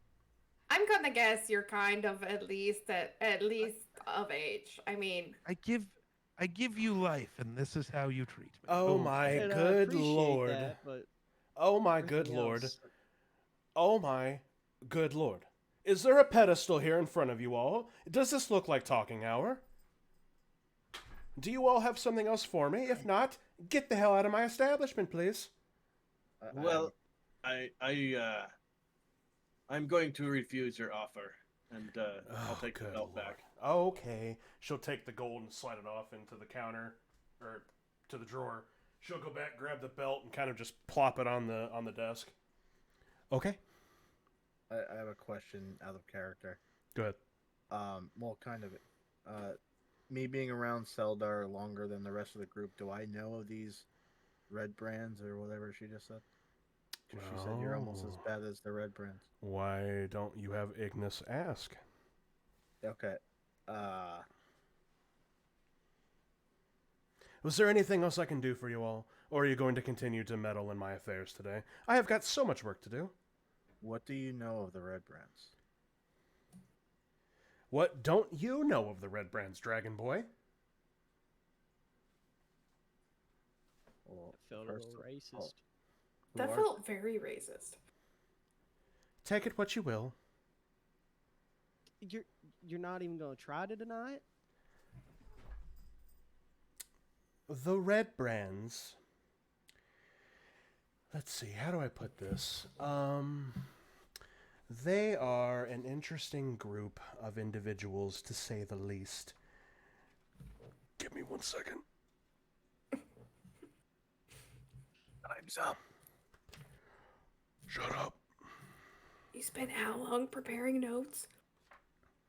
I'm gonna guess you're kind of at least of age. I mean, I give you life, and this is how you treat me. Oh my And I good appreciate lord. that, but Oh my good everything lord. else- Oh my good lord. Is there a pedestal here in front of you all? Does this look like talking hour? Do you all have something else for me? If not, get the hell out of my establishment, please. Well, I'm going to refuse your offer, and I'll take the good belt lord. back. Okay. She'll take the gold and slide it off into the counter or to the drawer. She'll go back, grab the belt, and kind of just plop it on the desk. Okay. I have a question out of character. Go ahead. Well, kind of. Me being around Seldar longer than the rest of the group, do I know of these red brands or whatever she just said? 'Cause she said you're almost as bad as the red brands. Why don't you have Ignis ask? Okay. Was there anything else I can do for you all? Or are you going to continue to meddle in my affairs today? I have got so much work to do. What do you know of the red brands? What don't you know of the Red Brands, Dragon Boy? Well, That felt a first little of- racist. who That are- felt very racist. Take it what you will. You're not even gonna try to deny it? The Red Brands. Let's see, how do I put this? They are an interesting group of individuals, to say the least. Give me 1 second. Time's up. Shut up. You spent how long preparing notes?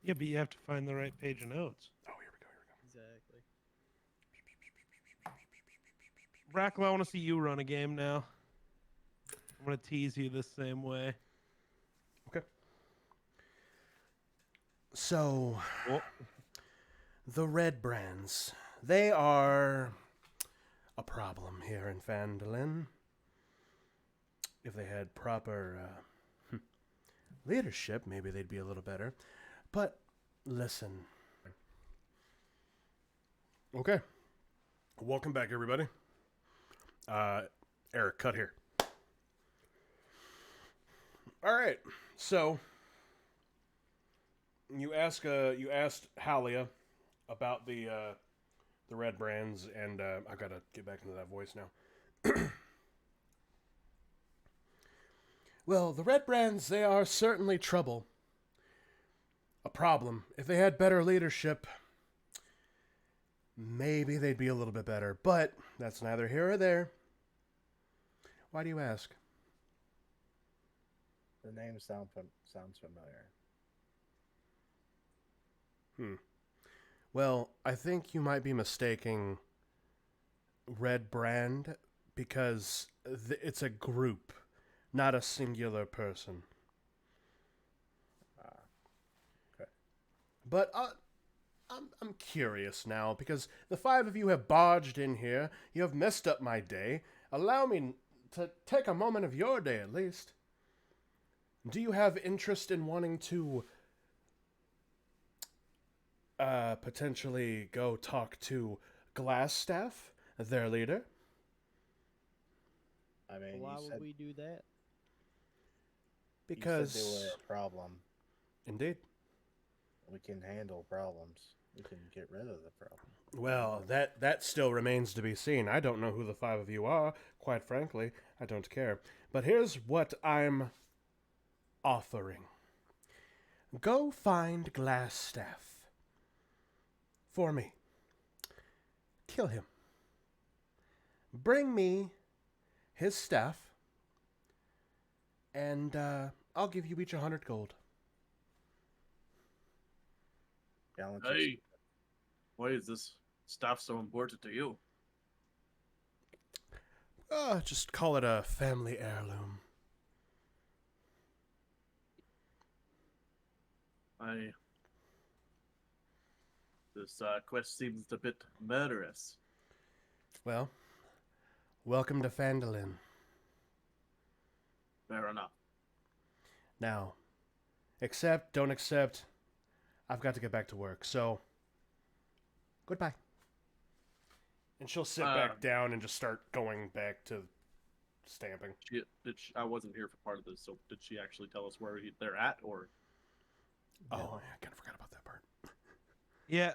Yeah, but you have to find the right page of notes. Oh, here we go. Exactly. Brackle, I want to see you run a game now. I'm gonna tease you the same way. So, Oh, the Red Brands. They are a problem here in Phandalin. If they had proper leadership, maybe they'd be a little better. But listen. Okay. Welcome back, everybody. Eric, cut here. All right. So you asked Halia about the Red Brands, and I gotta get back into that voice now. Well, the Red Brands, they are certainly trouble. A problem. If they had better leadership, maybe they'd be a little bit better. But that's neither here or there. Why do you ask? The name sounds familiar. Well, I think you might be mistaking Red Brand because it's a group, not a singular person. Okay. But I'm curious now because the 5 of you have barged in here. You have messed up my day. Allow me to take a moment of your day at least. Do you have interest in wanting to potentially go talk to Glassstaff, their leader? I mean, Why you would said, we do that? you Because said they were a problem. indeed. We can handle problems. We can get rid of the problem. Well, that still remains to be seen. I don't know who the 5 of you are. Quite frankly, I don't care. But here's what I'm offering. Go find Glassstaff. For me. Kill him. Bring me his staff. And I'll give you each 100 gold. Balance Hey, why is this stuff so important to you? Just call it a family heirloom. This quest seems a bit murderous. Well, welcome to Phandalin. Fair enough. Now, accept, don't accept, I've got to get back to work, so goodbye. And she'll sit back down and just start going back to stamping. I wasn't here for part of this, so did she actually tell us where they're at, or? Oh, yeah, I kind of forgot about that part. yeah.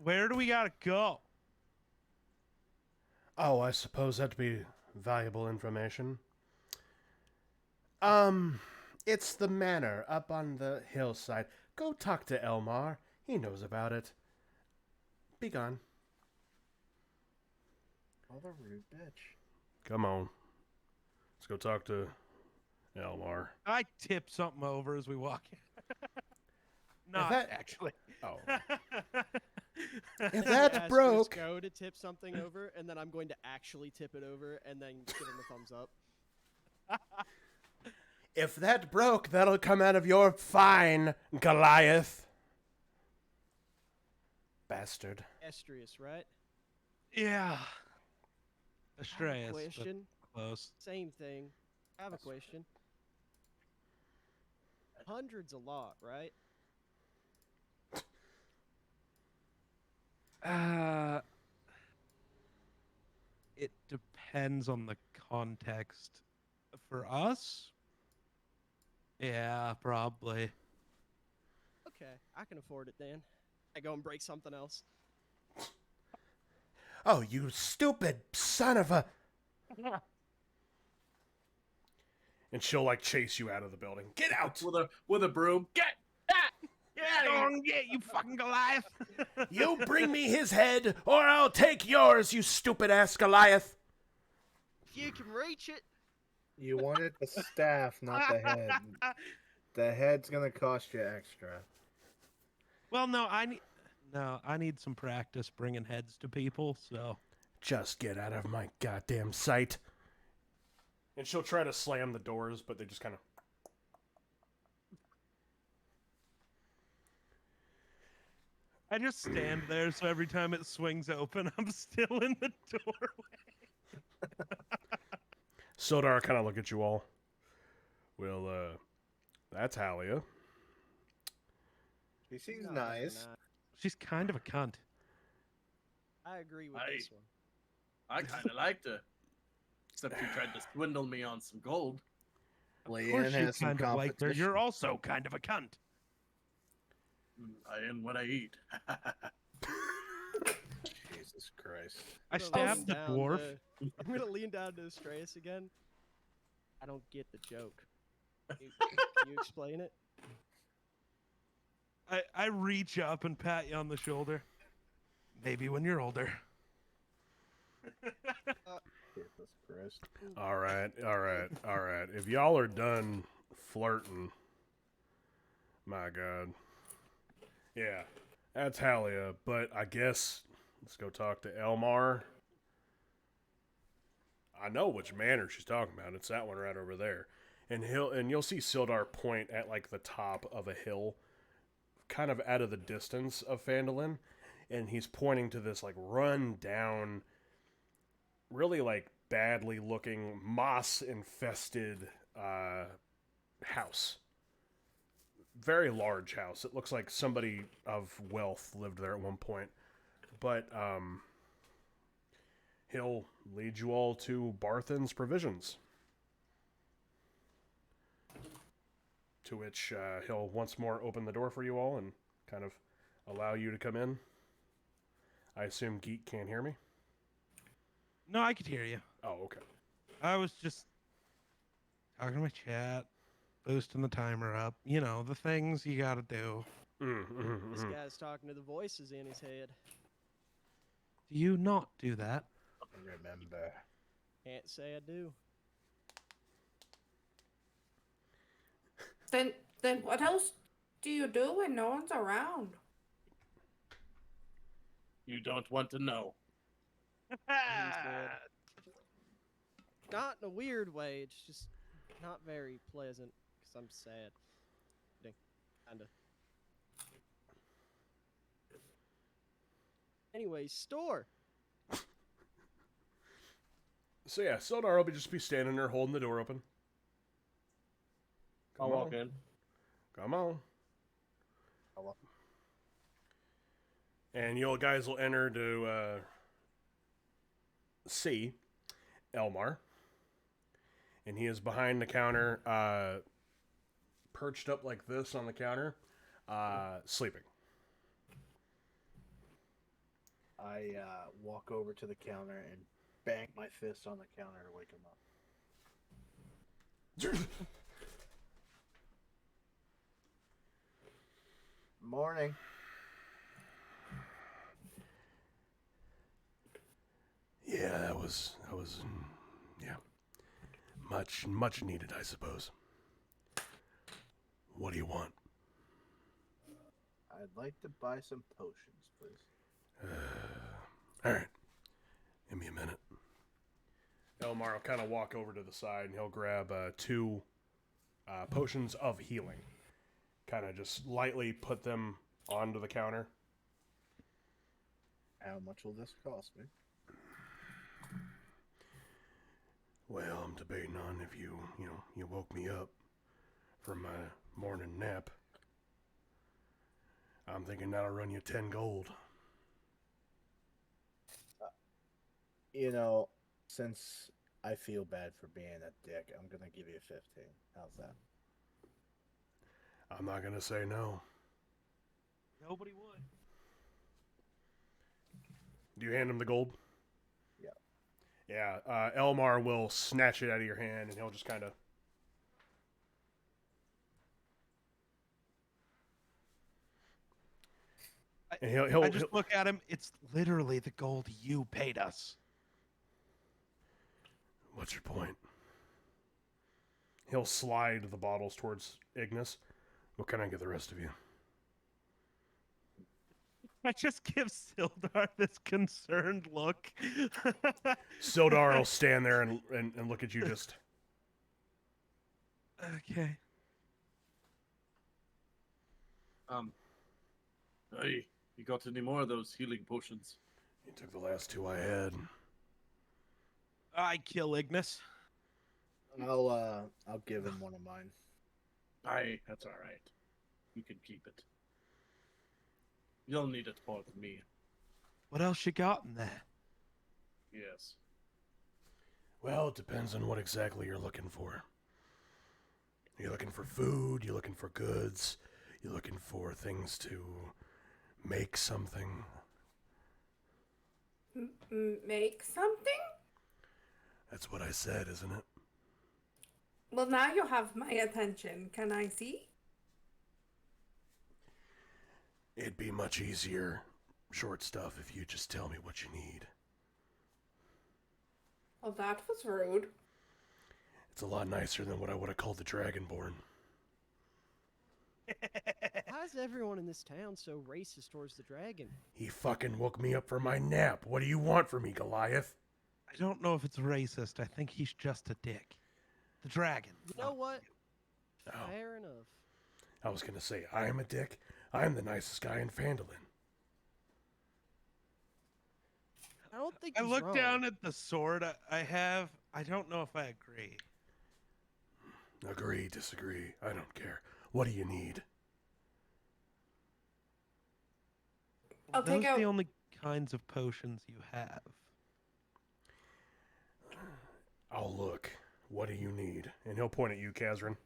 Where do we gotta go? Oh, I suppose that'd be valuable information. It's the manor up on the hillside. Go talk to Elmar. He knows about it. Be gone. What a rude bitch. Come on. Let's go talk to Elmar. I tip something over as we walk in. Not that- actually. Oh. If If that's Ask broke. Go to tip something over, and then I'm going to actually tip it over, and then give him a thumbs up. If that broke, that'll come out of your fine, Goliath. Bastard. Estrius, right? Yeah. I have a Astreus, but question. close. Same thing. I have a question. 100's a lot, right? It depends on the context. For us? Yeah, probably. Okay, I can afford it then. I go and break something else. Oh, you stupid son of a... And she'll, like, chase you out of the building. Get out! With a broom. Get Don't get you fucking Goliath! You bring me his head, or I'll take yours, you stupid-ass Goliath! If you can reach it. You wanted the staff, not the head. The head's gonna cost you extra. Well, no, I need some practice bringing heads to people, so. Just get out of my goddamn sight. And she'll try to slam the doors, but they just kind of... I just stand there, so every time it swings open, I'm still in the doorway. Sildar kind of look at you all. Well, that's Halia. She seems No, nice. nah. She's kind of a cunt. I agree with Hey. this one. I kind of liked her. Except you tried to swindle me on some gold. Of course Leanne you has some kind of like her. competition. You're also kind of a cunt. I am what I eat. Jesus Christ. I I'm gonna stabbed the lean down dwarf. I'm gonna lean down to Astreus again. I don't get the joke. Can you explain it? I reach up and pat you on the shoulder. Maybe when you're older. Jesus Christ. All right. If y'all are done flirting, my God. Yeah, that's Halia, but I guess let's go talk to Elmar. I know which manor she's talking about. It's that one right over there. And you'll see Sildar point at like the top of a hill, kind of out of the distance of Phandalin, and he's pointing to this like run down, really like badly looking moss infested house. Very large house. It looks like somebody of wealth lived there at one point. But he'll lead you all to Barthen's Provisions. To which he'll once more open the door for you all and kind of allow you to come in. I assume Geek can't hear me? No, I could hear you. Oh, okay. I was just talking to my chat, boosting the timer up. You know, the things you gotta do. This guy's talking to the voices in his head. Do you not do that? Remember. Can't say I do. Then what else do you do when no one's around? You don't want to know. Not in a weird way. It's just not very pleasant because I'm sad. Kinda. Anyway, store. So yeah, Sildar will just be standing there holding the door open. I'll Come walk on. in. Come on. Hello. And you guys will enter to see Elmar. And he is behind the counter, perched up like this on the counter, sleeping. I walk over to the counter and bang my fist on the counter to wake him up. Morning. Yeah, that was yeah, much needed, I suppose. What do you want? I'd like to buy some potions, please. All right, give me a minute. Elmar will kind of walk over to the side and he'll grab 2 potions of healing. Kind of just lightly put them onto the counter. How much will this cost me? Well, I'm debating on if you woke me up from my morning nap. I'm thinking that'll run you 10 gold. You know, since I feel bad for being a dick, I'm gonna give you 15. How's that? I'm not gonna say no. Nobody would. Do you hand him the gold? Yeah. Yeah, Elmar will snatch it out of your hand and he'll just kind of... And I just look at him. It's literally the gold you paid us. What's your point? He'll slide the bottles towards Ignis. What can I get the rest of you? I just give Sildar this concerned look. Sildar will stand there and look at you just... Okay. Hey, you got any more of those healing potions? You took the last 2 I had. I kill Ignis. I'll give him one of mine. Aye, that's all right. You can keep it. You'll need it more than me. What else you got in there? Yes. Well, it depends on what exactly you're looking for. You're looking for food, you're looking for goods, you're looking for things to make something. Make something? That's what I said, isn't it? Well, now you have my attention. Can I see? It'd be much easier, short stuff, if you just tell me what you need. Well, that was rude. It's a lot nicer than what I would have called the Dragonborn. Why is everyone in this town so racist towards the dragon? He fucking woke me up from my nap. What do you want from me, Goliath? I don't know if it's racist. I think he's just a dick. The dragon. You know what? Oh, Fair enough. I was gonna say, I'm a dick. I'm the nicest guy in Phandalin. I don't think I he's look wrong. down at the sword I have. I don't know if I agree. Agree, disagree, I don't care. What do you need? I'll Those take are out. the only kinds of potions you have. I'll look. What do you need? And he'll point at you, Kazrin.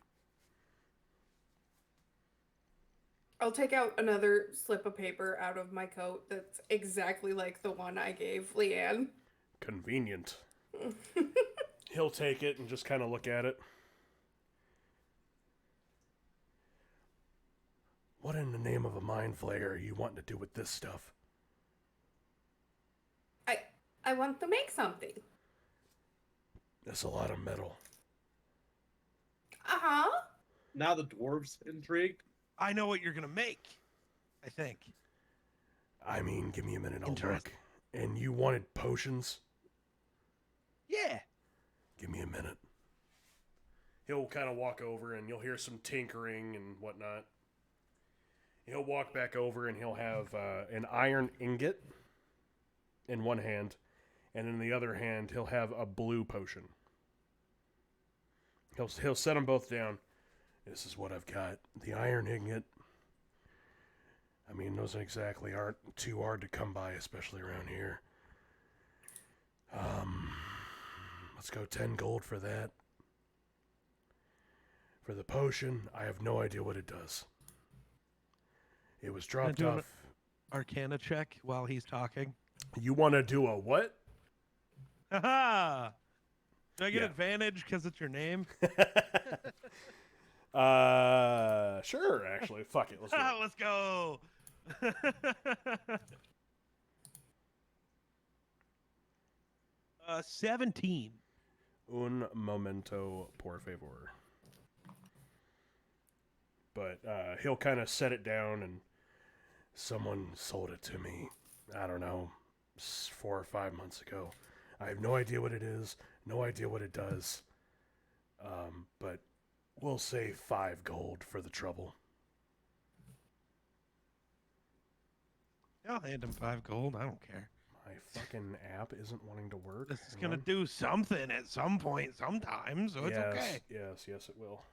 I'll take out another slip of paper out of my coat that's exactly like the one I gave Leanne. Convenient. He'll take it and just kind of look at it. What in the name of a mind flayer are you wanting to do with this stuff? I want to make something. That's a lot of metal. Uh-huh. Now the dwarves intrigued. I know what you're gonna make. I think. I mean, give me a minute, I'll look. Interesting. And you wanted potions? Yeah. Give me a minute. He'll kind of walk over and you'll hear some tinkering and whatnot. He'll walk back over and he'll have an iron ingot in one hand, and in the other hand he'll have a blue potion. He'll set them both down. This is what I've got. The iron ingot. I mean, those exactly aren't too hard to come by, especially around here. Let's go 10 gold for that. For the potion, I have no idea what it does. It was dropped do an off. Arcana check while he's talking. You want to do a what? Haha! Do I get Yeah. advantage because it's your name? Sure, actually. Fuck it. Let's do it. Let's go! 17. Un momento, por favor. But he'll kind of set it down, and someone sold it to me. I don't know, 4 or 5 months ago. I have no idea what it is, no idea what it does. But we'll say 5 gold for the trouble. I'll hand him 5 gold. I don't care. My fucking app isn't wanting to work. This is Hang gonna on. do something at some point, sometime, so it's okay. Yes, it will.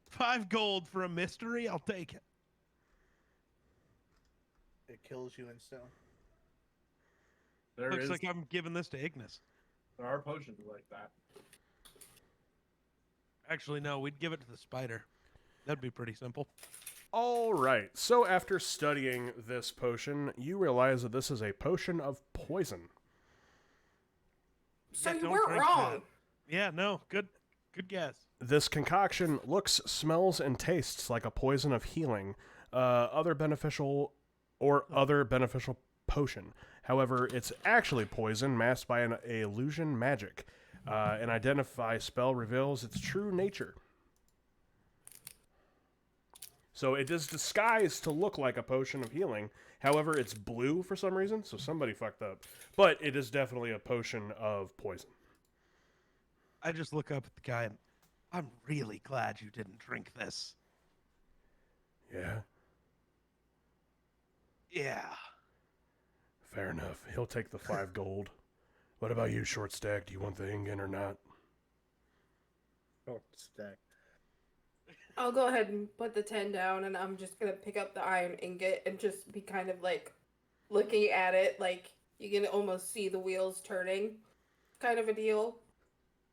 5 gold for a mystery, I'll take it. It kills you instantly. There Looks is like I'm giving this to Ignis. there are potions like that. Actually, no, we'd give it to the spider. That'd be pretty simple. All right. So after studying this potion, you realize that this is a potion of poison. So Yeah, you don't weren't drink wrong. that. Yeah, no, good guess. This concoction looks, smells, and tastes like a poison of healing, other beneficial potion. However, it's actually poison masked by an illusion magic. An identify spell reveals its true nature. So it is disguised to look like a potion of healing. However, it's blue for some reason, so somebody fucked up. But it is definitely a potion of poison. I just look up at the guy and I'm really glad you didn't drink this. Yeah, Yeah. fair enough. He'll take the 5 gold. What about you, Short Stack? Do you want the ingen or not? Oh, stack. I'll go ahead and put the 10 down, and I'm just gonna pick up the iron ingot and just be kind of like looking at it, like you can almost see the wheels turning, kind of a deal.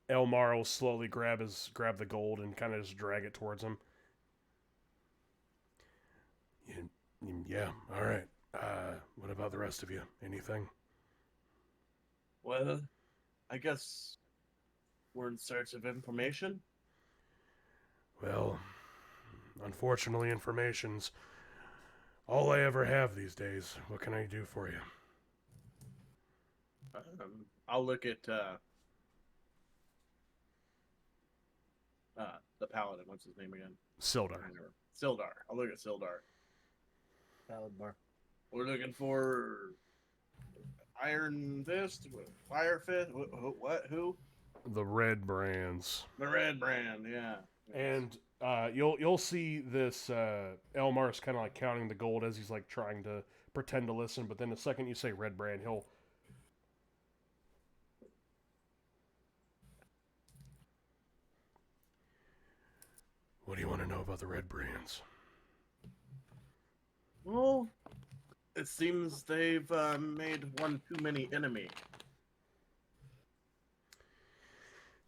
Elmar will slowly grab the gold and kind of just drag it towards him. Yeah, all right. What about the rest of you? Anything? Well, I guess we're in search of information. Well, unfortunately, information's all I ever have these days. What can I do for you? I'll look at the paladin. What's his name again? Sildar. Sildar. I'll look at Sildar. Salad bar. We're looking for Iron Fist, Fire Fist. What? Who? The red brands. The red brand. Yeah. And you'll see this Elmar's kind of like counting the gold as he's like trying to pretend to listen, but then the second you say red brand, he'll What do you want to know about the red brands? Well, it seems they've made one too many enemy.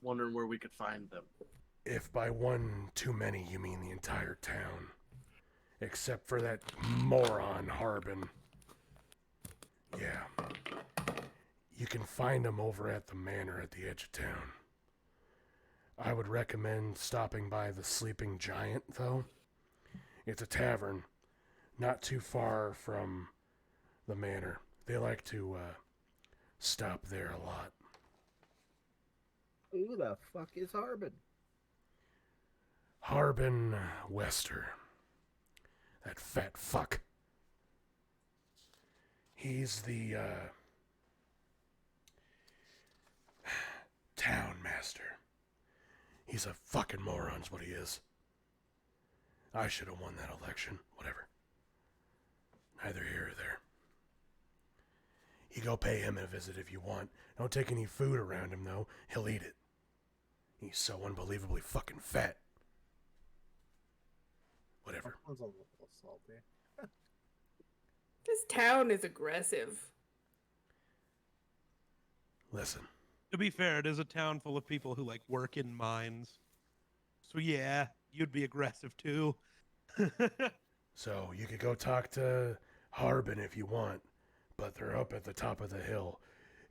Wondering where we could find them. If by one too many you mean the entire town, except for that moron Harbin. Yeah. You can find them over at the manor at the edge of town. I would recommend stopping by the Sleeping Giant, though. It's a tavern, not too far from the manor. They like to stop there a lot. Who the fuck is Harbin? Harbin Wester. That fat fuck. He's the town master. He's a fucking moron's what he is. I should have won that election. Whatever. Neither here or there. You go pay him a visit if you want. Don't take any food around him, though. He'll eat it. He's so unbelievably fucking fat. Whatever. That was a little salty. This town is aggressive. Listen. To be fair, it is a town full of people who like work in mines. So yeah, you'd be aggressive too. So you could go talk to Harbin if you want. but they're up at the top of the hill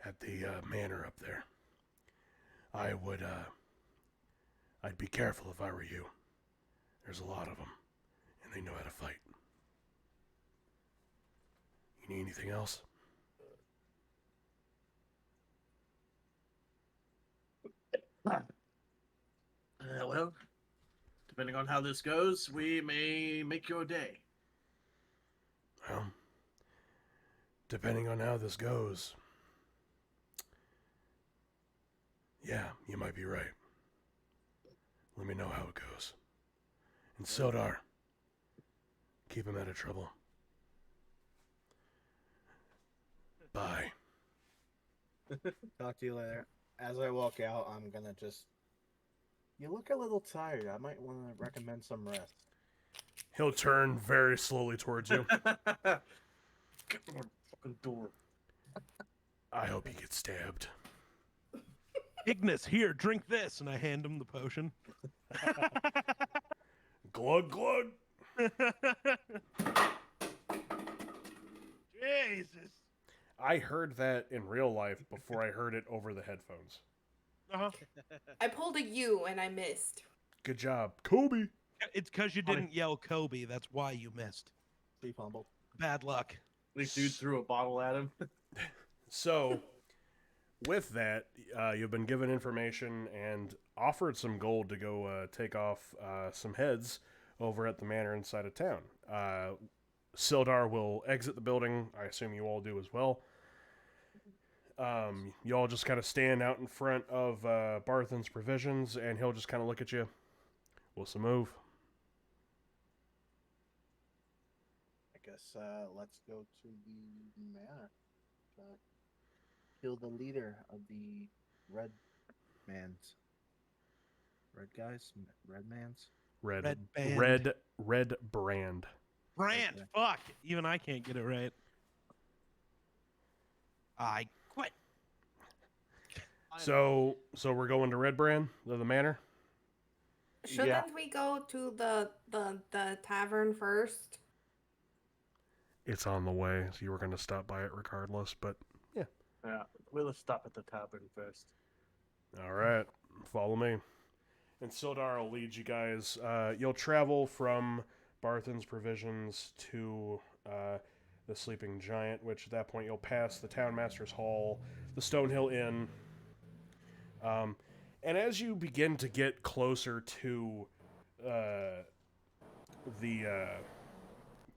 at the manor up there. I'd be careful if I were you. There's a lot of them, and they know how to fight. You need anything else? Well, depending on how this goes, we may make your day. Well, depending on how this goes, yeah, you might be right. Let me know how it goes. And Sildar, keep him out of trouble. Bye. Talk to you later. As I walk out, I'm gonna just. You look a little tired. I might want to recommend some rest. He'll turn very slowly towards you. Get the fucking door. I hope he gets stabbed. Ignis, here, drink this, and I hand him the potion. Glug, glug. Jesus. I heard that in real life before I heard it over the headphones. Uh-huh. I pulled a U and I missed. Good job, Kobe. It's because you didn't yell Kobe. That's why you missed. Be humble. Bad luck. This dude threw a bottle at him. So, with that, you've been given information and offered some gold to go take off some heads over at the manor inside of town. Sildar will exit the building. I assume you all do as well. You all just kind of stand out in front of Barthen's provisions, and he'll just kind of look at you. What's the move? I guess let's go to the manor. Kill the leader of the red mans. Red guys? Red mans? Red band. Red brand. Brand. Okay. Fuck. Even I can't get it right. I quit. So we're going to Red Brand, the manor? Shouldn't we go to the tavern first? It's on the way, so you were going to stop by it regardless, but yeah. Yeah, we'll stop at the tavern first. All right, follow me. And Sildar will lead you guys. You'll travel from Barthen's Provisions to the Sleeping Giant, which at that point you'll pass the Townmaster's Hall, the Stonehill Inn. And as you begin to get closer to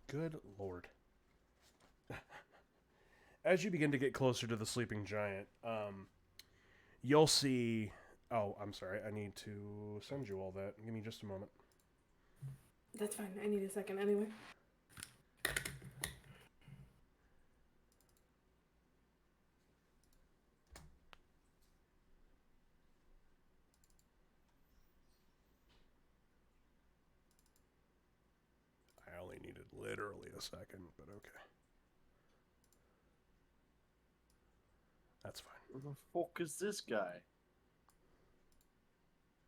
good lord. As you begin to get closer to the Sleeping Giant, you'll see... Oh, I'm sorry. I need to send you all that. Give me just a moment. That's fine. I need a second anyway. I only needed literally a second, but okay. That's fine. Who the fuck is this guy?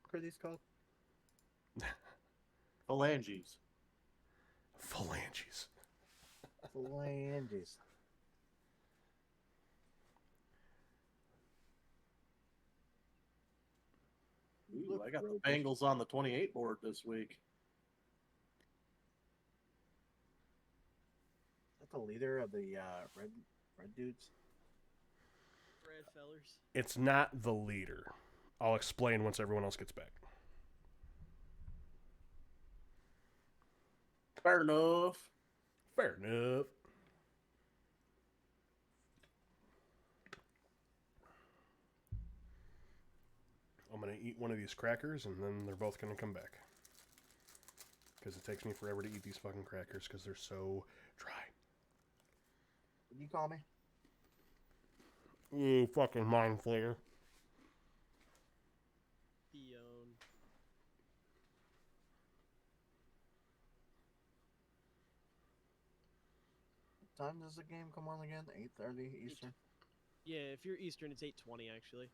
What are these called? Phalanges. Phalanges. Phalanges. Ooh, I got the Bengals on the 28 board this week. Is that the leader of the red dudes? Red fellers. It's not the leader. I'll explain once everyone else gets back. Fair enough. Fair enough. I'm going to eat one of these crackers, and then they're both going to come back. Because it takes me forever to eat these fucking crackers, because they're so dry. What do you call me? You fucking mind flayer. Theon. What time does the game come on again? 8:30 Eastern? Yeah, if you're Eastern, it's 8:20 actually.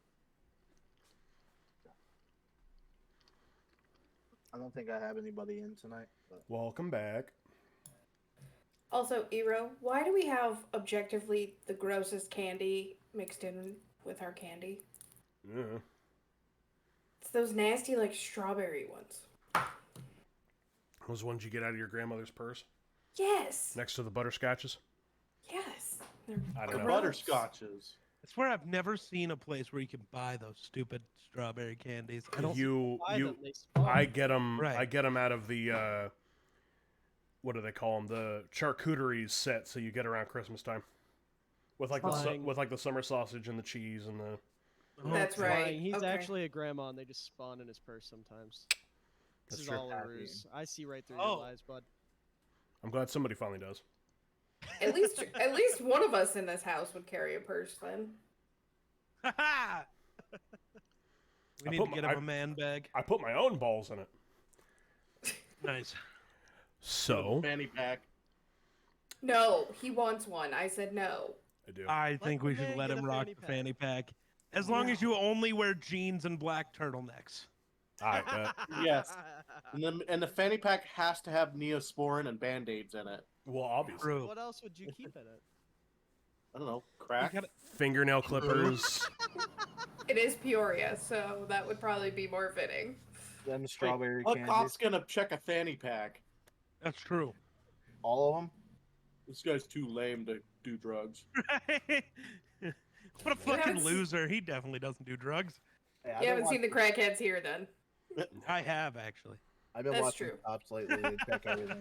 I don't think I have anybody in tonight. But... Welcome back. Also, Ero, why do we have objectively the grossest candy mixed in with our candy? Yeah. It's those nasty, like, strawberry ones. Those ones you get out of your grandmother's purse Yes! next to the butterscotches. Yes! They're I The don't know. gross. butterscotches. I swear I've never seen a place where you can buy those stupid strawberry candies. I don't. Buy them, they spawn. I get them. Right. I get them out of the what do they call them? The charcuterie set. So you get around Christmas time, with like Flying. with like the summer sausage and the cheese and the. Oh, That's okay. right. Flying. He's Okay. actually a grandma, and they just spawn in his purse sometimes. This That's is true. all a Happy. ruse. I see right through Oh. your lies, bud. I'm glad somebody finally does. At least one of us in this house would carry a purse then. we I need put to my- get him a man bag. I put my own balls in it. Nice. So Fanny pack. No, he wants one. I said no. I do. I think the we should man let get him a rock fanny the pack. fanny pack. As long as you only wear jeans and black turtlenecks. I bet. Yes. And the fanny pack has to have Neosporin and Band-Aids in it. Well, obviously. True. What else would you keep in it? I don't know. You Crack. gotta- Fingernail clippers. It is Peoria, so that would probably be more fitting. Then Wait, strawberry what candy. cop's gonna check a fanny pack? That's true. All of them. This guy's too lame to do drugs. What a fucking haven't se- loser. He definitely doesn't do drugs. Hey, You haven't seen the crackheads here then. I have, actually. I've been That's watching true. cops lately. They check everything.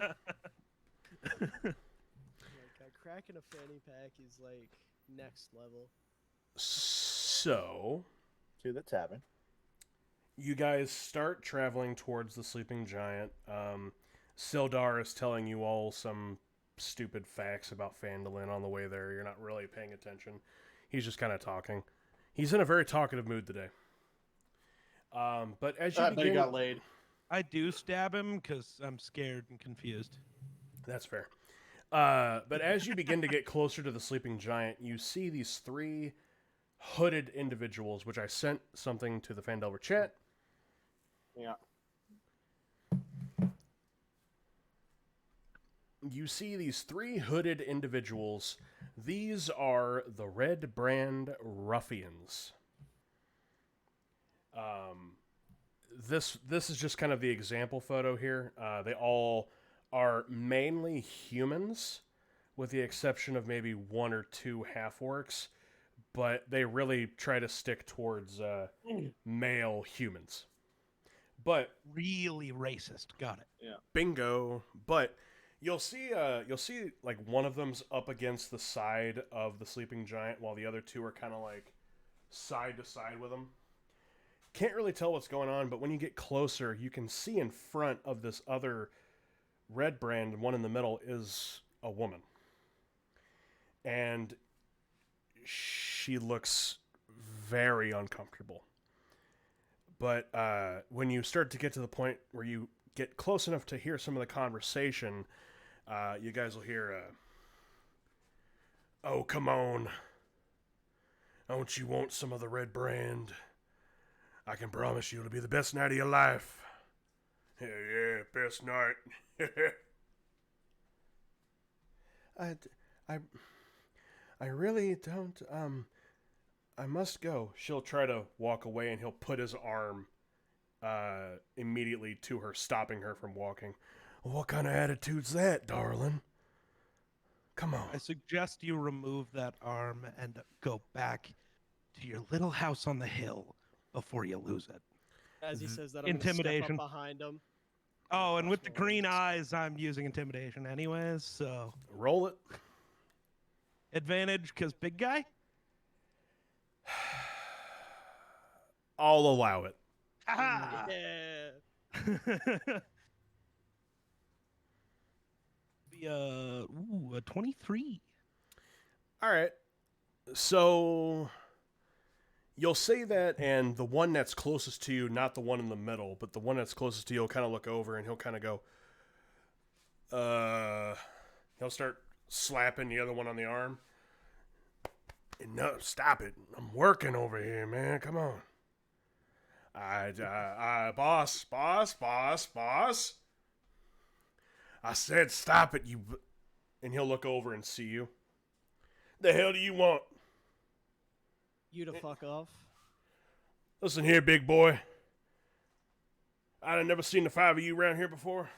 Like, cracking a fanny pack is like next level. So See, that's happened. you guys start traveling towards the sleeping giant. Sildar is telling you all some stupid facts about Phandalin on the way there. You're not really paying attention. He's just kind of talking. He's in a very talkative mood today. But as you I bet he begin, got laid. I do stab him because I'm scared and confused. that's fair. But as you begin to get closer to the sleeping giant, you see these three hooded individuals, which I sent something to the Phandelver chat. Yeah. You see these three hooded individuals. These are the Red Brand Ruffians. This is just kind of the example photo here. They all are mainly humans, with the exception of maybe one or two half-orcs, but they really try to stick towards male humans. But Really racist. Got it. bingo. But you'll see like one of them's up against the side of the sleeping giant, while the other two are kind of like side to side with him. Can't really tell what's going on, but when you get closer, you can see in front of this other red brand, one in the middle, is a woman. And she looks very uncomfortable. But when you start to get to the point where you get close enough to hear some of the conversation, you guys will hear, "Oh, come on. Don't you want some of the red brand? I can promise you it'll be the best night of your life." Yeah, best night. I really don't, I must go. She'll try to walk away, and he'll put his arm immediately to her, stopping her from walking. "What kind of attitude's that, darling? Come on." I suggest you remove that arm and go back to your little house on the hill before you lose it. As he says that, I'm gonna step Intimidation. up behind him. Oh, and with the Crossbow green works. eyes, I'm using intimidation anyways, so Roll it. advantage because big guy. I'll allow it. Ha Yeah. Be a 23. All right. So you'll say that, and the one that's closest to you, not the one in the middle, but the one that's closest to you, will kind of look over, and he'll kind of go, he'll start slapping the other one on the arm. "No, stop it. I'm working over here, man. Come on. Boss. I said stop it, you... and he'll look over and see you. The hell do you want? You to fuck off. Listen here, big boy. I've never seen the five of you around here before.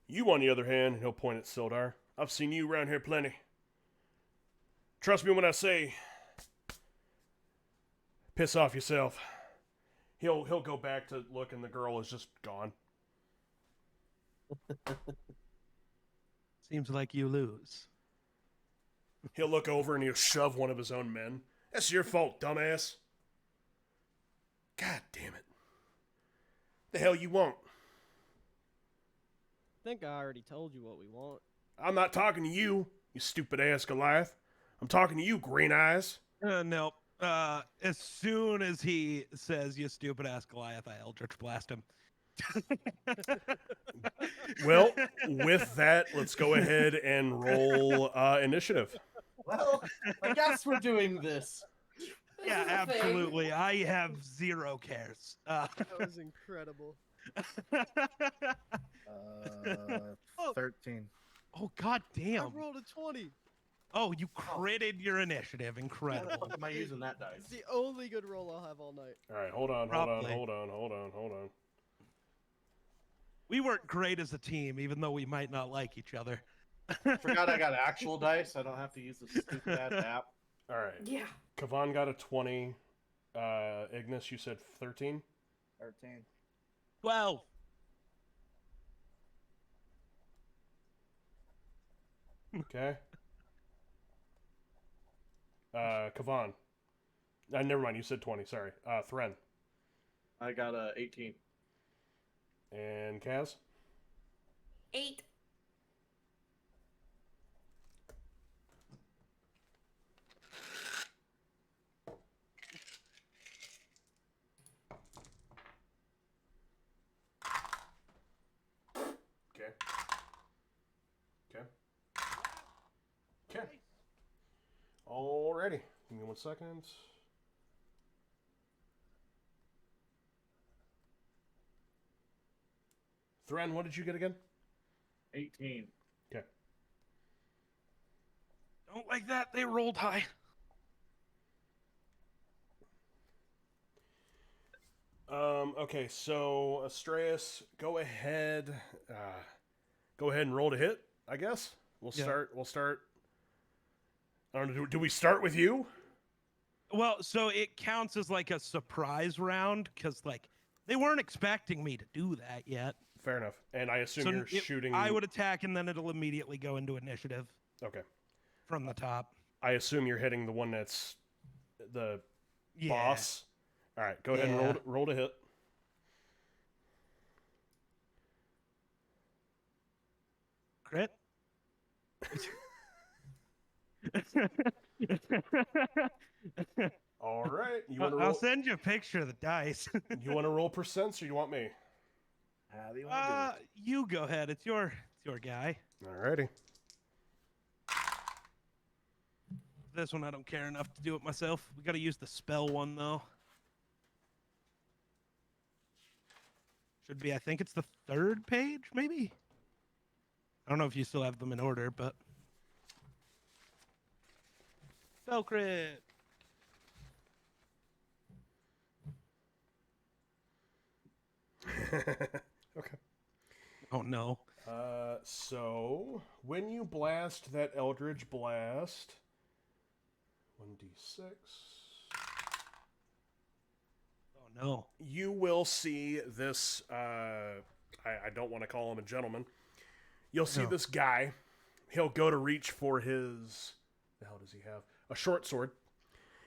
You, on the other hand, and he'll point at Sildar. I've seen you around here plenty. Trust me when I say, piss off yourself. He'll go back to look, and the girl is just gone. Seems like you lose. He'll look over and he'll shove one of his own men. That's your fault, dumbass. God damn it. The hell you want? I think I already told you what we want. I'm not talking to you, you stupid ass Goliath. I'm talking to you, Green Eyes. Nope. As soon as he says, "You stupid ass Goliath," I Eldritch Blast him. Well, with that, let's go ahead and roll initiative. Well, I guess we're doing this. Yeah, This is the thing. absolutely. I have zero cares. That was incredible. Oh. 13. Oh, god I damn. rolled a 20. Oh, you critted your initiative. Incredible. Am I using that It's dice? the only good roll I'll have all night. All right, hold on. Probably. We work great as a team, even though we might not like each other. Forgot I got actual dice. I don't have to use the stupid ass app. All right. Yeah. Kavan got a 20. Ignis, you said 13? 13. 12. Okay. Kavan. Never mind, you said 20, sorry. Thren. I got a 18. And Kaz? 8. Okay. Okay. Okay. Alrighty. Give me 1 second. Thren, what did you get again? 18. Okay. Don't like that. They rolled high. Okay, so Astreus, go ahead and roll to hit, I guess. We'll Yeah. start. I don't know, do we start with you? Well, so it counts as like a surprise round because, like, they weren't expecting me to do that yet. Fair enough. And I assume So you're shooting. I would attack, and then it'll immediately go into initiative Okay. from the top. I assume you're hitting the one that's the Yeah. boss. All right, go ahead and Yeah. roll to hit. Crit. All right. You want to I'll roll? send you a picture of the dice. You want to roll percents, or you want me? How do you want to do You go ahead. It's your guy. Alrighty. This one I don't care enough to do it myself. We got to use the spell one though. Should be, I think it's the 3rd page, maybe. I don't know if you still have them in order, but spell crit. Okay. Oh no. So when you blast that Eldritch Blast, 1d6, Oh no. you will see this. I don't want to call him a gentleman. You'll see No. this guy. He'll go to reach for his. The hell does he have? A short sword.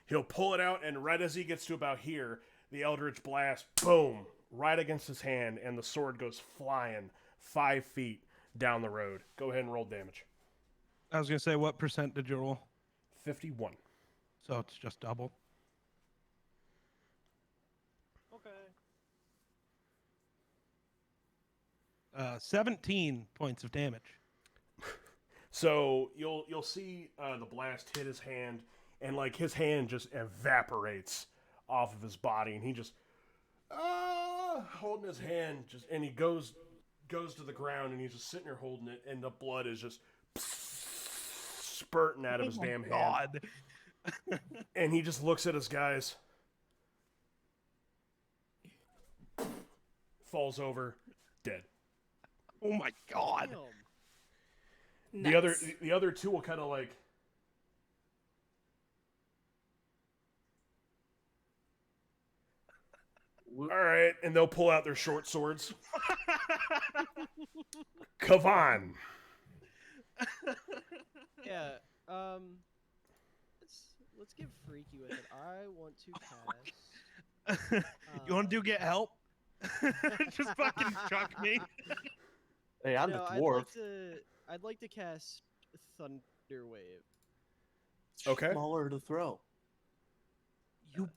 He'll pull it out, and right as he gets to about here, the Eldritch Blast, boom, right against his hand, and the sword goes flying 5 feet down the road. Go ahead and roll damage. I was gonna say, what percent did you roll? 51. So it's just double. Okay. 17 points of damage. So you'll see the blast hit his hand, and like his hand just evaporates off of his body, and he just holding his hand, and he goes to the ground, and he's just sitting there holding it, and the blood is just spurting out of his Oh my damn hand. God. And he just looks at his guys. Falls over, dead. Oh my God. Damn. The other two will kind of like all right, and they'll pull out their short swords. Kavan. Yeah. Let's get freaky with it. I want to cast. You want to get help? Just fucking chuck me. Hey, I'm no, the dwarf. I'd like to cast Thunder Wave. Okay. Smaller to throw. You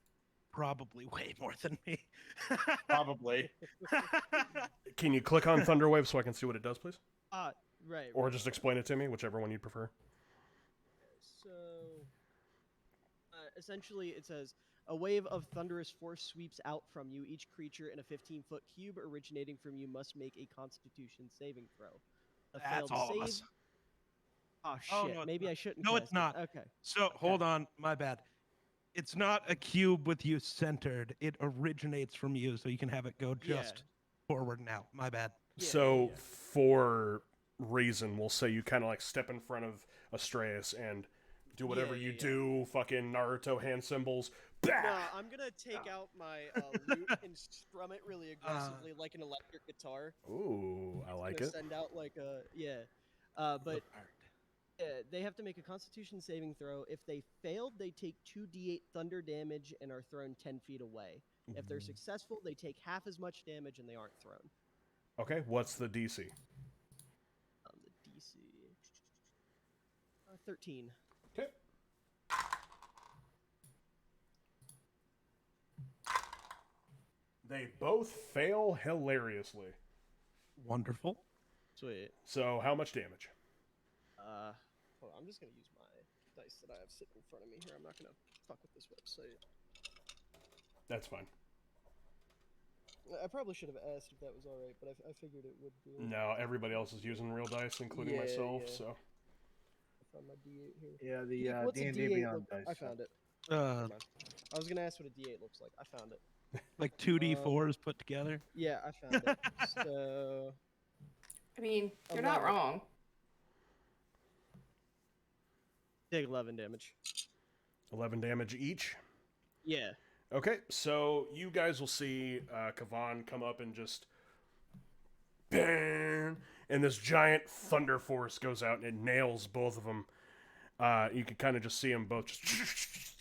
probably weigh more than me. Probably. Can you click on Thunderwave so I can see what it does, please? Right. Or right, just right. explain it to me, whichever one you prefer. So, essentially, it says a wave of thunderous force sweeps out from you. Each creature in a 15-foot cube originating from you must make a Constitution saving throw. A That's failed all save. of us. Oh Oh, shit! no, it's Maybe not. I shouldn't. No, cast it's not. It. Okay. So, hold on. My bad. It's not a cube with you centered. It originates from you, so you can have it go just forward now. My bad. Yeah, So, yeah. for reason, we'll say you kind of like step in front of Astraeus and do whatever you do, fucking Naruto hand symbols. No, I'm gonna take out my lute and strum it really aggressively, like an electric guitar. Ooh, I like it. Send out like a but they have to make a Constitution saving throw. If they failed, they take 2d8 thunder damage and are thrown 10 feet away. If they're successful, they take half as much damage and they aren't thrown. Okay, what's the DC? The DC 13. Okay. They both fail hilariously. Wonderful. Sweet. So, how much damage? Hold on, I'm just gonna use my dice that I have sitting in front of me here. I'm not gonna fuck with this website. That's fine. I probably should have asked if that was alright, but I figured it would be. No, everybody else is using real dice, including Yeah, myself, yeah. so. I found my D8 here. Yeah, the What's a D&D D8 Beyond look- dice. I found it. Uh, Never mind. I was gonna ask what a D8 looks like. I found it. like 2d4s put together. Yeah, I found it. So I mean, you're I'm not not- wrong. take 11 damage. 11 damage each. Yeah. Okay, so you guys will see Kavan come up and just bang, and this giant thunder force goes out and it nails both of them. You can kind of just see them both just.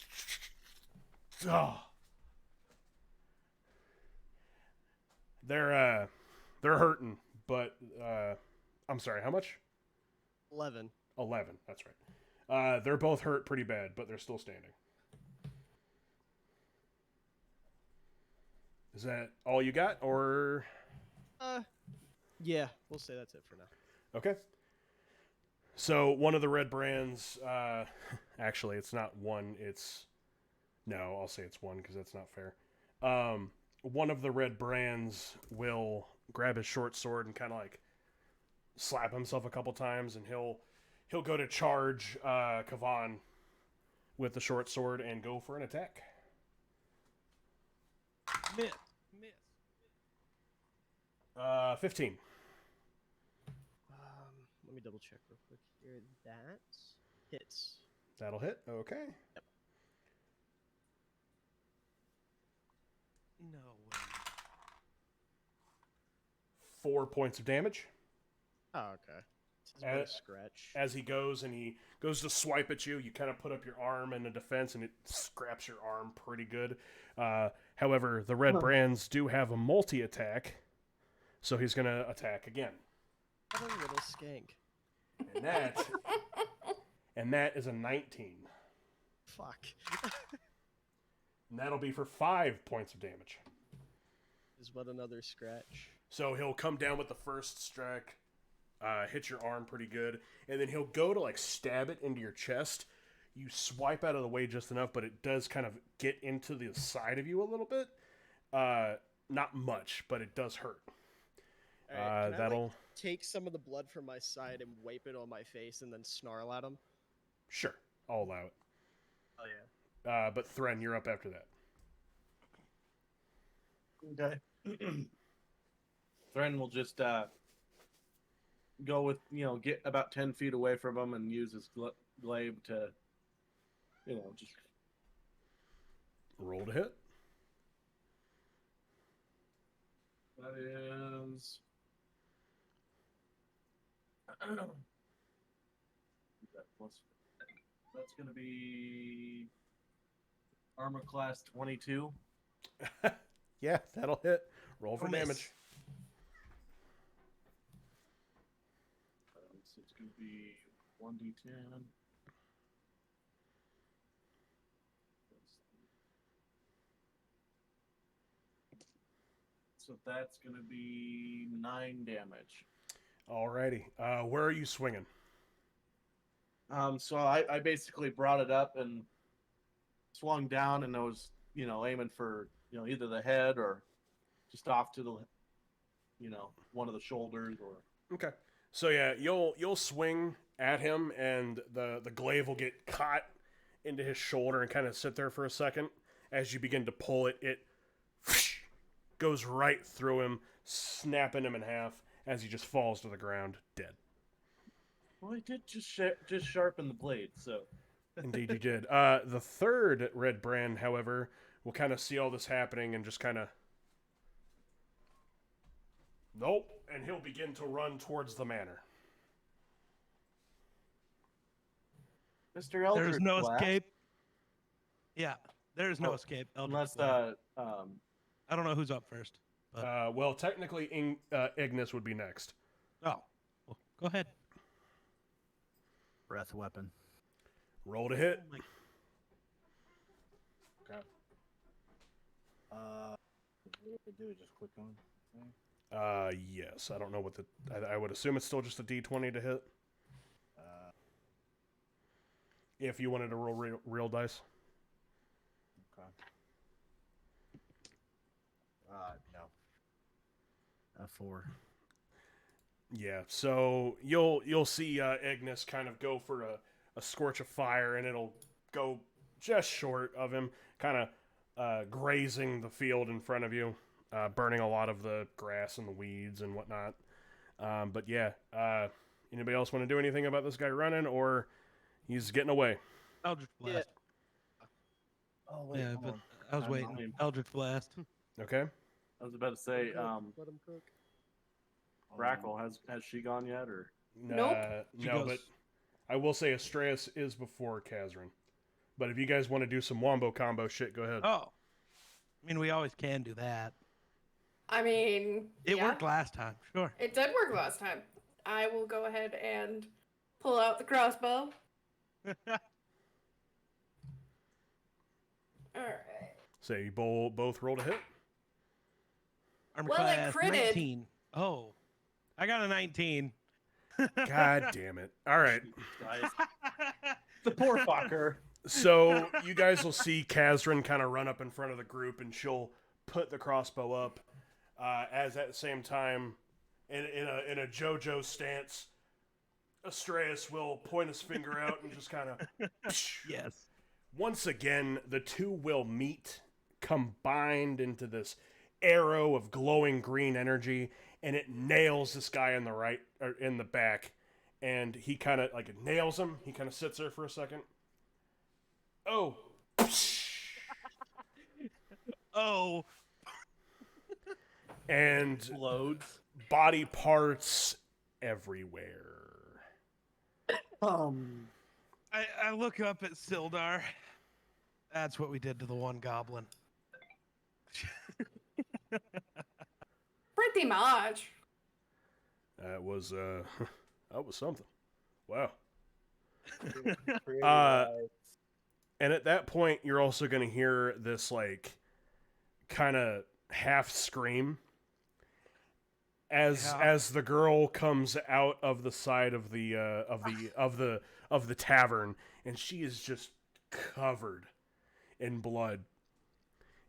They're hurting, but I'm sorry. How much? 11. 11. That's right. They're both hurt pretty bad, but they're still standing. Is that all you got, or? Yeah, we'll say that's it for now. Okay. So one of the red brands, actually, it's not one. No, I'll say it's one because that's not fair. One of the red brands will grab his short sword and kind of like slap himself a couple times, and he'll go to charge Kavan with the short sword and go for an attack. Miss. 15. Let me double check real quick here. That hits. That'll hit. Okay. No way. 4 points of damage. Oh, okay. It's a scratch. As he goes and he goes to swipe at you, you kind of put up your arm in a defense and it scraps your arm pretty good. However, the red brands do have a multi-attack, so he's going to attack again. What a little skank. And that is a 19. Fuck. And that'll be for 5 points of damage. Is what another scratch. So he'll come down with the first strike, hit your arm pretty good, and then he'll go to like stab it into your chest. You swipe out of the way just enough, but it does kind of get into the side of you a little bit. Not much, but it does hurt. Alright, can I, that'll take some of the blood from my side and wipe it on my face and then snarl at him? Sure, I'll allow it. Oh yeah. But Thren, you're up after that. Okay. Thren will just go with, get about 10 feet away from him and use his glaive to, just Roll to hit. that is. That's going to be armor class 22. Yeah, that'll hit. Roll for Miss. damage. So it's going to be 1d10. So that's going to be 9 damage. Alrighty. Where are you swinging? So I basically brought it up and swung down, and I was, aiming for, either the head or just off to the, one of the shoulders or. Okay. So yeah, you'll swing at him, and the glaive will get caught into his shoulder and kind of sit there for a second. As you begin to pull it, it goes right through him, snapping him in half as he just falls to the ground, dead. Well, I did just sharpen the blade, so. Indeed, you did. The third red brand, however, will kind of see all this happening and just kind of. Nope. And he'll begin to run towards the manor. Mr. Eldridge There's no Blast, escape. Yeah, there's no Oh, escape. Eldritch unless Blast. I don't know who's up first. Well, technically, Ignis would be next. Oh, well, go ahead. Breath weapon. Roll to hit. Oh my- Okay. What do I do? Just click on. thing? Yes. I don't know what the. I would assume it's still just a D20 to hit. If you wanted to roll real dice. Okay. No. A 4. Yeah. So you'll see Ignis kind of go for a scorch of fire, and it'll go just short of him, kind of grazing the field in front of you, burning a lot of the grass and the weeds and whatnot. But yeah, anybody else want to do anything about this guy running, or he's getting away? Eldritch Blast. Yeah. Oh wait. Yeah, hold but on. I was I'm waiting. fine. Eldritch Blast. Okay. I was about to say, Let him cook. Brackle, has she gone yet, or? Nope. She No, goes- but I will say Astreus is before Kazrin. But if you guys want to do some wombo combo shit, go ahead. Oh, I mean, we always can do that. I mean, It yeah, worked last time. Sure. it did work last time. I will go ahead and pull out the crossbow. All right. So you both roll to hit. Armor Well, it class critted. 19. Oh, I got a 19. God damn it. All right. Guys, the poor fucker. So you guys will see Kazrin kind of run up in front of the group, and she'll put the crossbow up. As at the same time, in a JoJo stance, Astreus will point his finger out and just kind of. Yes. Once again, the two will meet, combined into this arrow of glowing green energy, and it nails this guy in the back, and he kind of it nails him. He kind of sits there for a second. Oh. Oh. And Loads. body parts everywhere. I look up at Sildar. That's what we did to the one goblin. Pretty much. That was something. Wow. Creative Uh, eyes. And at that point, you're also going to hear this kind of half scream as the girl comes out of the side of the tavern, and she is just covered in blood.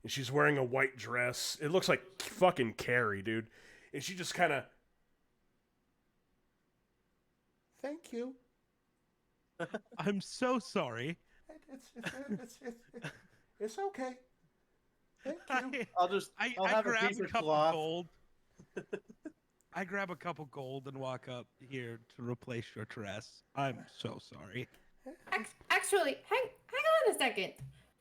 And she's wearing a white dress. It looks like fucking Carrie, dude. And she just kind of, thank you. I'm so sorry. It's okay. Thank you. I'll I have a grab piece a of cup of cloth. gold. I grab a cup of gold and walk up here to replace your dress. I'm so sorry. Actually, hang on a second.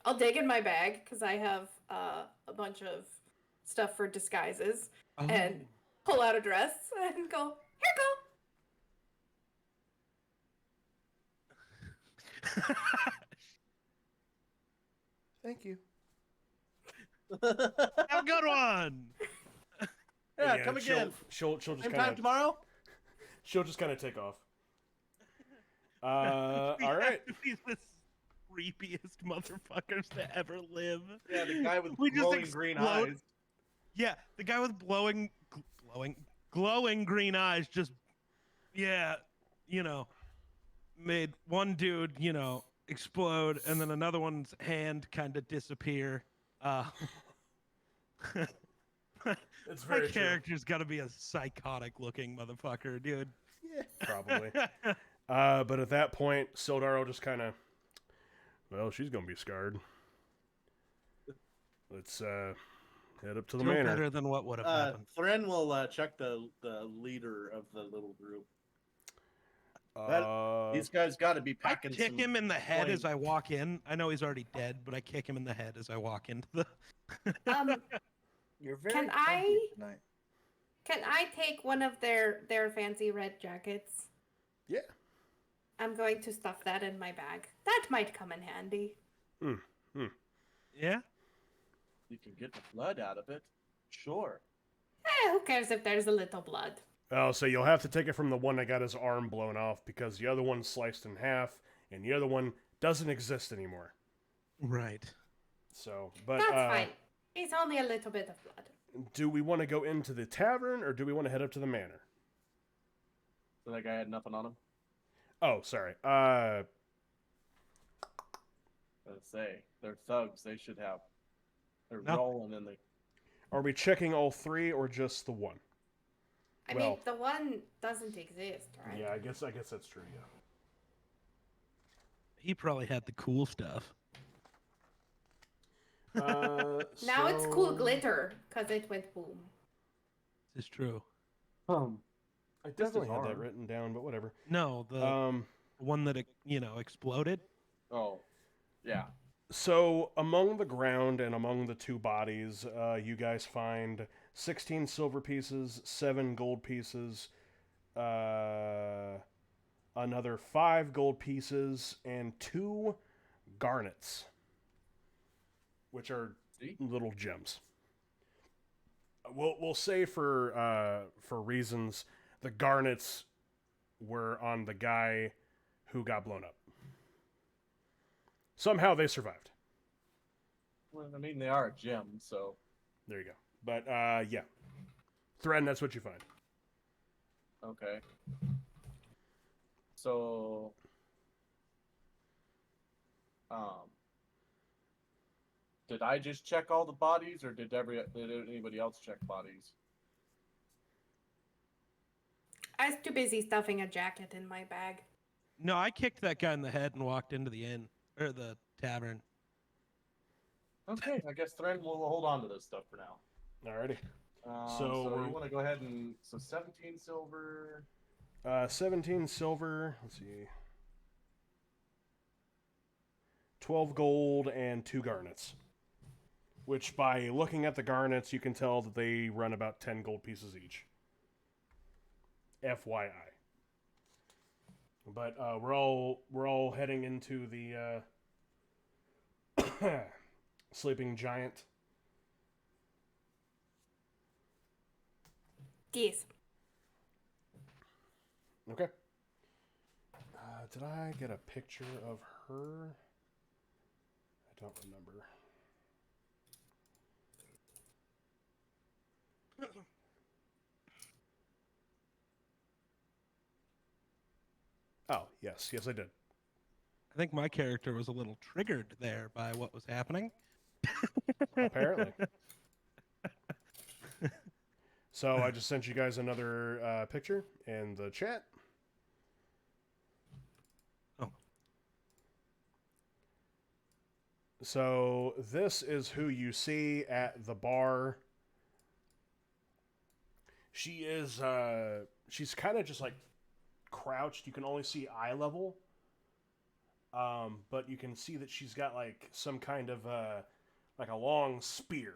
I'll dig in my bag because I have a bunch of stuff for disguises and pull out a dress and go, here Thank you. Have a good one. Yeah, come she'll- again. She'll just Same kind time of tomorrow. she'll just kind of take off. All right. He's the creepiest motherfuckers to ever live. Yeah, the guy with We just glowing green explode. eyes. Yeah, the guy with glowing green eyes just, yeah, you know, made one dude, you know, explode, and then another one's hand kind of disappear. It's My very true. character's got to be a psychotic-looking motherfucker, dude. Probably. But at that point, Sildar will just kind of, well, she's gonna be scarred. Let's head up to the Still manor. better than what would have happened. Thren will check the leader of the little group. These guys got to be I packing. kick some him in the head coin. as I walk in. I know he's already dead, but I kick him in the head as I walk into the. go. You're very Can grumpy I- tonight. Can I take one of their fancy red jackets? Yeah. I'm going to stuff that in my bag. That might come in handy. Yeah. You can get the blood out of it. Sure. Who cares if there's a little blood? Oh, so you'll have to take it from the one that got his arm blown off because the other one's sliced in half, and the other one doesn't exist anymore. Right. So, but That's fine. It's only a little bit of blood. do we want to go into the tavern or do we want to head up to the manor? So that guy had nothing on him. Oh, sorry. Let's say they're thugs. They should have. They're No. rolling in the. Are we checking all three or just the one? I Well- mean, the one doesn't exist, right? Yeah, I guess that's true. Yeah. He probably had the cool stuff. Now it's cool glitter because it went boom. This is true. I definitely had that arm. written down, but whatever. No, the one that exploded. Oh, yeah. So among the ground and among the two bodies, you guys find 16 silver pieces, 7 gold pieces, another 5 gold pieces, and 2 garnets, which are See? little gems. We'll say for reasons, the garnets were on the guy who got blown up. Somehow they survived. Well, I mean, they are a gem, so. There you go. But yeah, Thren, that's what you find. Okay. So, did I just check all the bodies, or did anybody else check bodies? I was too busy stuffing a jacket in my bag. No, I kicked that guy in the head and walked into the inn or the tavern. Okay, I guess Thren will hold on to this stuff for now. Alrighty. So we're- you want to go ahead and 17 silver. 17 silver. Let's see. 12 gold and 2 garnets. Which, by looking at the garnets, you can tell that they run about 10 gold pieces each. FYI. But we're all heading into the sleeping giant. Yes. Okay. Did I get a picture of her? I don't remember. Oh, yes, I did. I think my character was a little triggered there by what was happening. Apparently. So I just sent you guys another picture in the chat. Oh, So this is who you see at the bar. She is she's kind of just like crouched. You can only see eye level. But you can see that she's got like some kind of like a long spear.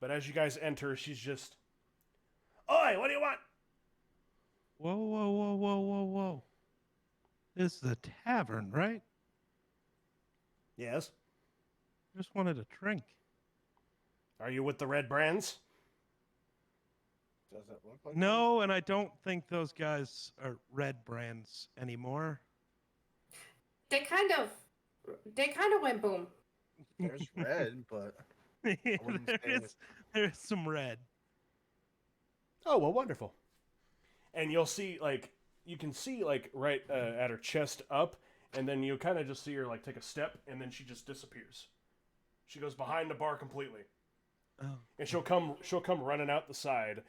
But as you guys enter, she's just, "Oi, what do you want?" Whoa, whoa, whoa, whoa, whoa, whoa. This is a tavern, right? Yes. Just wanted a drink. Are you with the Red Brands? Does it look like No, and I don't think those guys are red brands anymore. They kind of went boom. that? There's red, but wouldn't say There's some red. Oh, well, wonderful. And you'll see, like, you can see, like, right at her chest up, and then you kind of just see her, like, take a step, and then she just disappears. She goes behind the bar completely. Oh. And she'll come running out the side.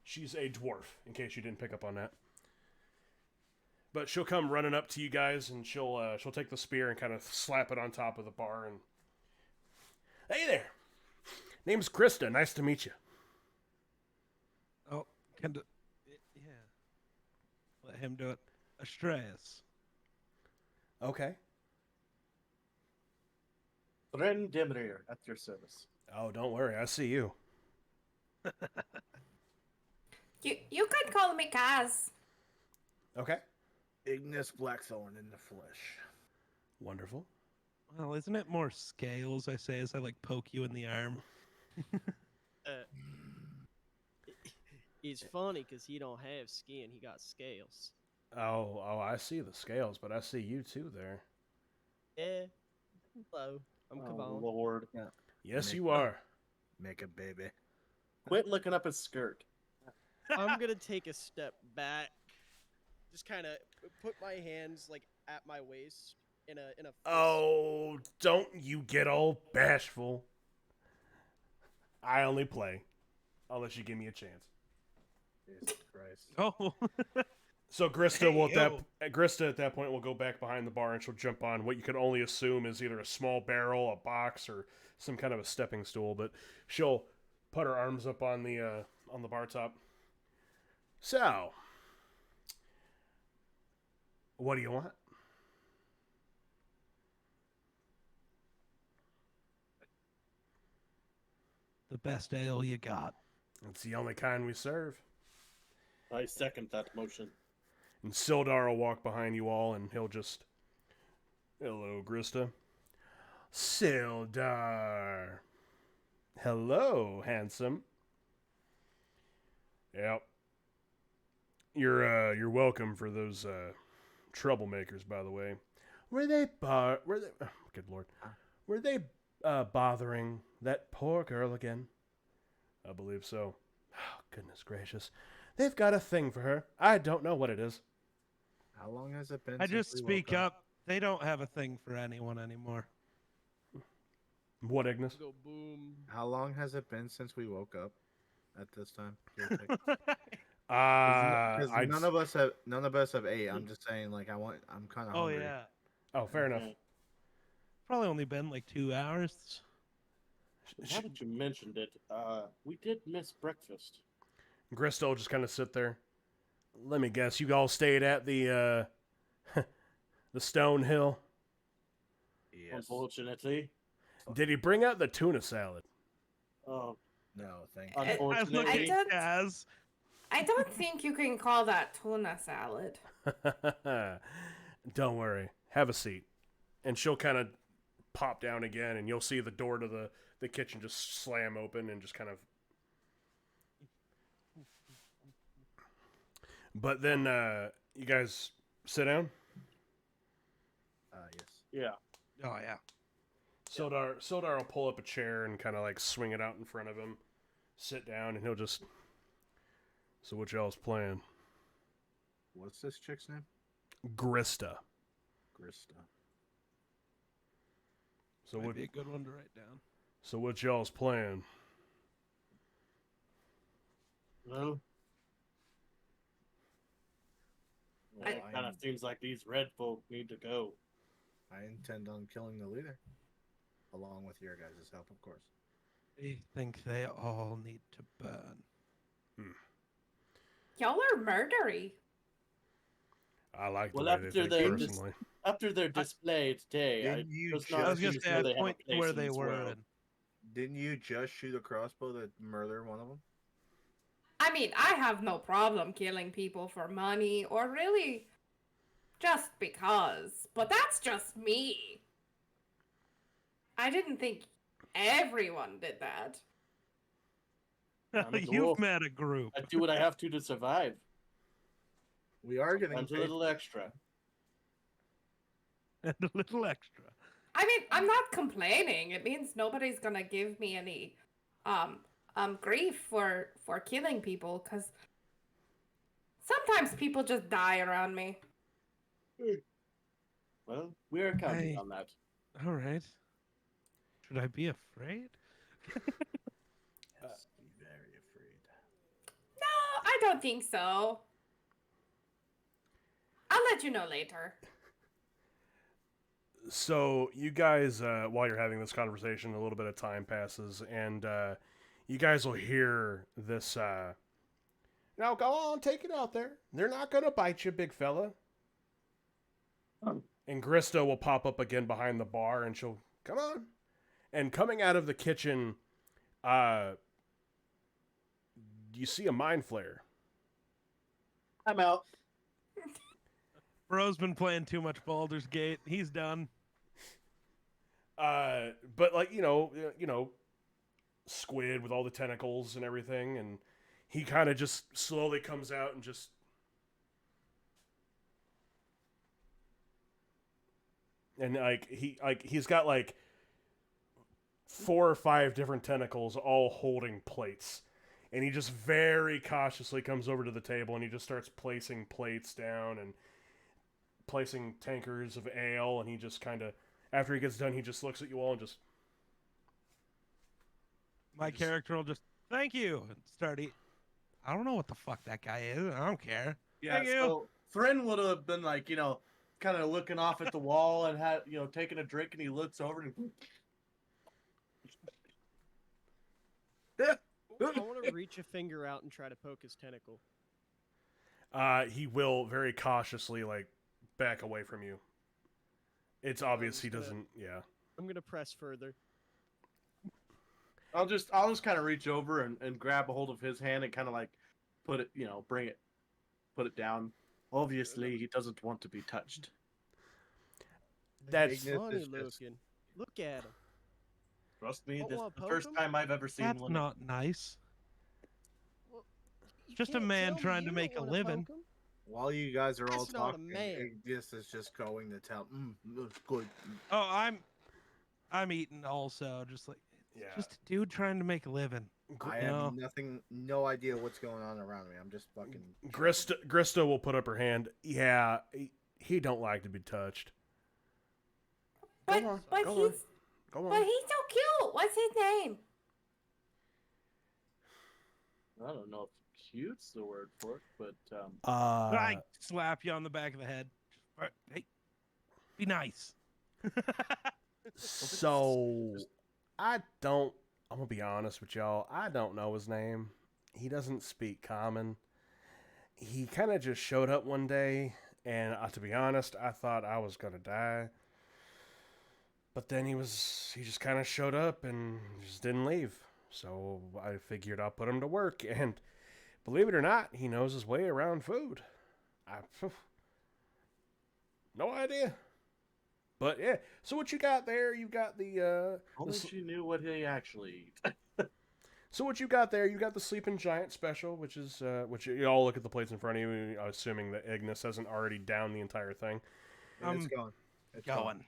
She's a dwarf, in case you didn't pick up on that. But she'll come running up to you guys, and she'll take the spear and kind of slap it on top of the bar, and... Hey there! Name's Krista. Nice to meet you. Oh, yeah. Let him do it. Astraeus. Okay. Bren Demir at your service. Oh, don't worry. I see you. You could call me Kaz. Okay. Ignis Blackthorn in the flesh. Wonderful. Well, isn't it more scales, I say, as I, like, poke you in the arm? He's funny because he don't have skin. He got scales. Oh, I see the scales, but I see you too there. Yeah. Hello. I'm Oh, Kavan. Lord. Yes, Make you are. Make a baby. Quit looking up his skirt. I'm gonna take a step back. Just kind of put my hands like at my waist in a fist. Oh, don't you get all bashful. I only play. Unless you give me a chance. Jesus Christ. Oh. So Grista will Hey, Grista at that point will go back behind the bar and she'll jump on what you could only assume is either a small barrel, a box, or some kind of a stepping stool. But she'll put her arms up on the bar top. So, what do you want? The best ale you got. It's the only kind we serve. I second that motion. And Sildar will walk behind you all, and he'll just... Hello, Grista. Sildar. Hello, handsome. Yep. You're welcome for those troublemakers, by the way. Were they good lord. Were they bothering that poor girl again? I believe so. Oh, goodness gracious. They've got a thing for her. I don't know what it is. How long has it been? I since just we speak woke up. They don't have a thing for anyone anymore. What, Ignis? Go boom. How long has it been since we woke up? At this time, give or take? Because I'd... none of us have ate. I'm just saying, like, I'm kind of Oh, hungry. yeah. Oh, fair enough. Probably only been like 2 hours. Now that you mentioned it, we did miss breakfast. Grista will just kind of sit there. Let me guess, you all stayed at the the Stone Hill? Yes. Unfortunately. Did he bring out the tuna salad? Oh, No, thank I- you. I look Unfortunately. at Kaz. I don't think you can call that tuna salad. Don't worry. Have a seat. And she'll kind of pop down again, and you'll see the door to the kitchen just slam open and just kind of... But then you guys sit down. Yes. yeah. Oh, yeah. Sildar will pull up a chair and kind of like swing it out in front of him. Sit down, and he'll just... So what y'all's playing? What's this chick's name? Grista. Grista. So Might what? be a good one to write down. So what y'all's playing? Well, I- it kind of seems like these red folk need to go. I intend on killing the leader, along with your guys' help, of course. I think they all need to burn. Y'all are murdery. I like the Well, way they after think they personally. After their display today, I Didn't you was just- not I was gonna pleased say, where I'd they have a point to place where in they this were. world. And Didn't you just shoot a crossbow to murder one of them? I mean, I have no problem killing people for money or really just because, but that's just me. I didn't think everyone did that. I'm a You've dwarf. met a group. I do what I have to survive. We are getting Sometimes a paid. little extra. And a little extra. I mean, I'm not complaining. It means nobody's gonna give me any grief for killing people, because sometimes people just die around me. Well, we're counting Hey. on that. All right. Should I be afraid? Yes, be very afraid. No, I don't think so. I'll let you know later. So you guys, while you're having this conversation, a little bit of time passes, and you guys will hear this. Now go on, take it out there. They're not gonna bite you, big fella. And Grista will pop up again behind the bar, and she'll come on. And coming out of the kitchen, you see a mind flare. I'm out. Bro's been playing too much Baldur's Gate. He's done. But like you know, squid with all the tentacles and everything, and he kind of just slowly comes out and just. And he's got like 4 or 5 different tentacles all holding plates. And he just very cautiously comes over to the table and he just starts placing plates down and placing tankers of ale, and he just kind of, after he gets done, he just looks at you all and just... My character will just, thank you, and start eating. I don't know what the fuck that guy is. I don't care. Yeah, Thank you. so Thren would have been like, kind of looking off at the wall and had, taking a drink, and he looks over and I want to reach a finger out and try to poke his tentacle. He will very cautiously, like, back away from you. It's obvious he gonna- doesn't... Yeah. I'm gonna press further. I'll just kind of reach over and grab a hold of his hand and kind of like put it, put it down. Obviously, he doesn't want to be touched. That's... Ignis Funny is just- looking. Look at him. Trust me, Don't this is wanna the poke first him? time I've ever seen That's one. not nice. Well, you Just a can't man tell me trying to you make don't a wanna living. poke him. While you guys are all That's not a talking, man. Ignis is just going to tell. Looks good. Oh, I'm eating also. Just like, Yeah. just a dude trying to make a living. I You know? have no idea what's going on around me. I'm just fucking. Grista will put up her hand. Yeah, he don't like to be touched. But Go on, but go on. he's Go but on. he's so cute. What's his name? I don't know if cute's the word for it, but I slap you on the back of the head. Hey, be nice. So, I'm gonna be honest with y'all. I don't know his name. He doesn't speak common. He kind of just showed up one day, and to be honest, I thought I was gonna die. But then he just kind of showed up and just didn't leave. So I figured I'll put him to work, and believe it or not, he knows his way around food. No idea. But yeah, so what you got there? You got the only she knew what he actually eat. So what you got there? You got the Sleeping Giant special, which is which you all look at the plates in front of you, assuming that Ignis hasn't already downed the entire thing. And it's gone. It's Going.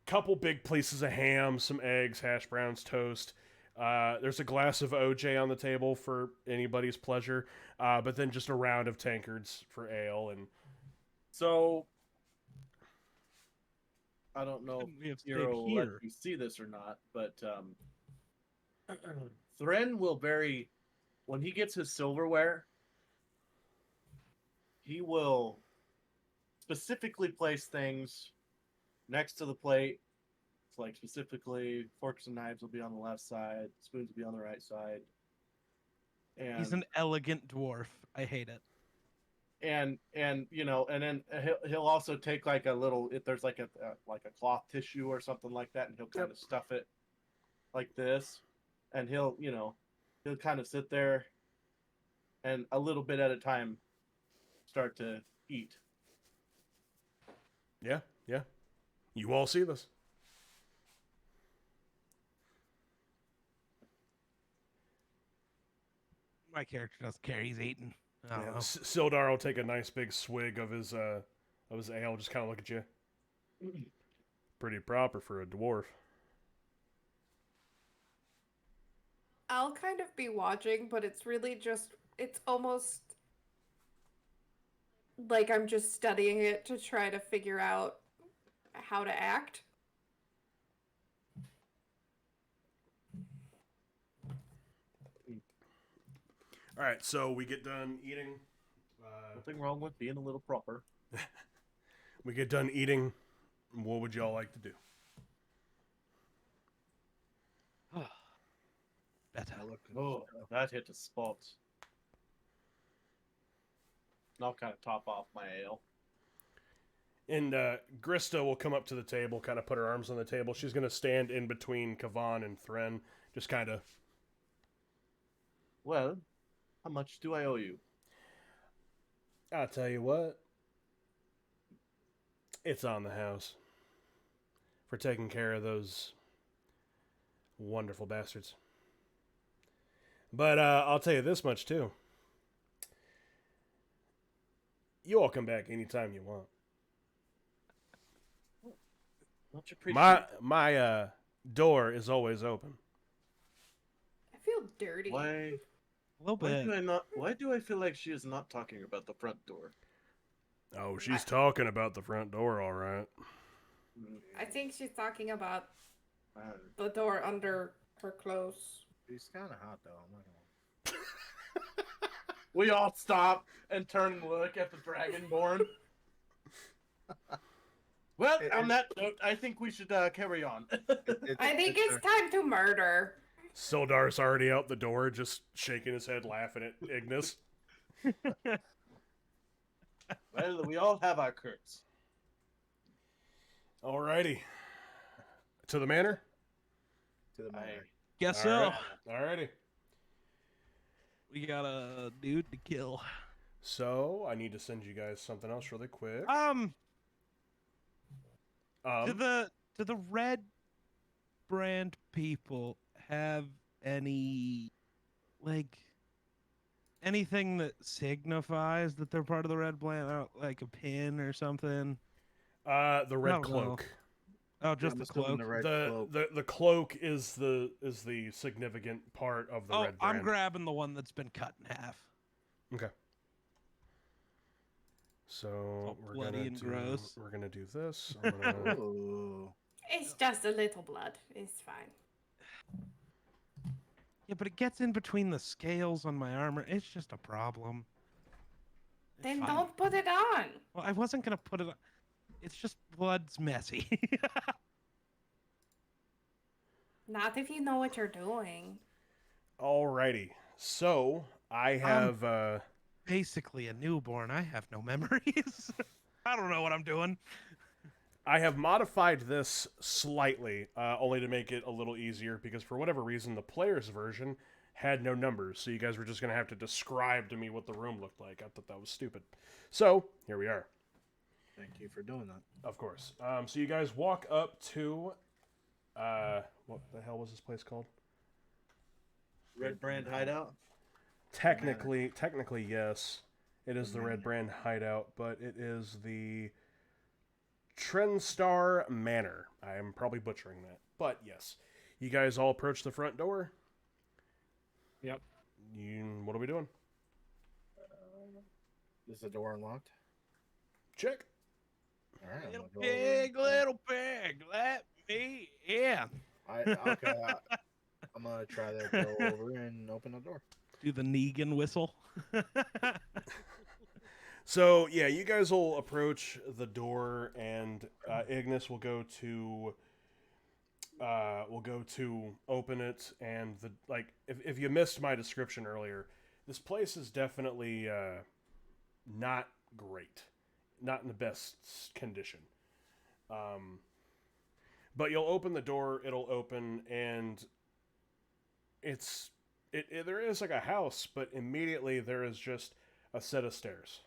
Couple big pieces of ham, some eggs, hash browns, toast. There's a glass of OJ on the table for anybody's pleasure, but then just a round of tankards for ale. And So I don't know Shouldn't we have if stayed Hero will let here? you see this or not, but Thren will when he gets his silverware, he will specifically place things next to the plate. It's like specifically forks and knives will be on the left side, spoons will be on the right side. And He's an elegant dwarf. I hate it. and and then he'll also take like a little, if there's like a cloth tissue or something like that, and he'll kind of stuff it like this, and he'll kind of sit there and a little bit at a time start to eat. Yeah. You all see this. My character doesn't care. He's eating. I don't know. Sildar will take a nice big swig of his ale, just kind of look at you. Pretty proper for a dwarf. I'll kind of be watching, but it's really just, it's almost like I'm just studying it to try to figure out how to act. All right, so we get done eating. Nothing wrong with being a little proper. We get done eating. What would y'all like to do? Better. Oh, that hit the spot. And I'll kind of top off my ale. And Grista will come up to the table, kind of put her arms on the table. She's going to stand in between Kavan and Thren, just kind of. Well, how much do I owe you? I'll tell you what. It's on the house. For taking care of those wonderful bastards. But I'll tell you this much, too. You all come back anytime you want. Much appreciated. My door is always open. I feel dirty. Why? A little Why bit. do I not? Why do I feel like she is not talking about the front door? Oh, she's talking about the front door, all right. I think she's talking about Uh, the door under her clothes. He's kind of hot though. I'm not gonna. We all stop and turn and look at the dragonborn. Well, on that note, I think we should carry on. I think it's time to murder. Sildar's already out the door, just shaking his head, laughing at Ignis. Well, we all have our curse. Alrighty. To the manor? to the manor. Guess so. Alrighty. We got a dude to kill. So, I need to send you guys something else really quick. Do the red brand people have any anything that signifies that they're part of the red brand, like a pin or something? The red No, no. cloak. Oh, just I'm the assuming cloak. the red The, cloak. the cloak is the significant part of the Oh, red brand. I'm grabbing the one that's been cut in half. Okay. So all we're bloody gonna and do gross. we're gonna do this. I'm gonna, Ooh. It's just a little blood. It's fine. Yeah, but it gets in between the scales on my armor. It's just a problem. It's Then fine. don't put it on. Well, I wasn't gonna put it on. It's just blood's messy. Not if you know what you're doing. alrighty. So I have Basically a newborn. I have no memories. I don't know what I'm doing. I have modified this slightly, only to make it a little easier, because for whatever reason, the player's version had no numbers, so you guys were just going to have to describe to me what the room looked like. I thought that was stupid. So, here we are. Thank you for doing that. Of course. So you guys walk up to, what the hell was this place called? Red brand hideout. Technically, yes. It is the Red Brand hideout, but it is the Trenstar Manor. I am probably butchering that. But yes. You guys all approach the front door. Yep. What are we doing? Is the door unlocked? Check. All right. Little I'm gonna go over pig, and- little pig, let me in. I'm gonna try to go over and open the door. Do the Negan whistle. So yeah, you guys will approach the door, and Ignis will go to open it, and if you missed my description earlier, this place is definitely not great, not in the best condition. But you'll open the door, it'll open, and there is like a house, but immediately there is just a set of stairs.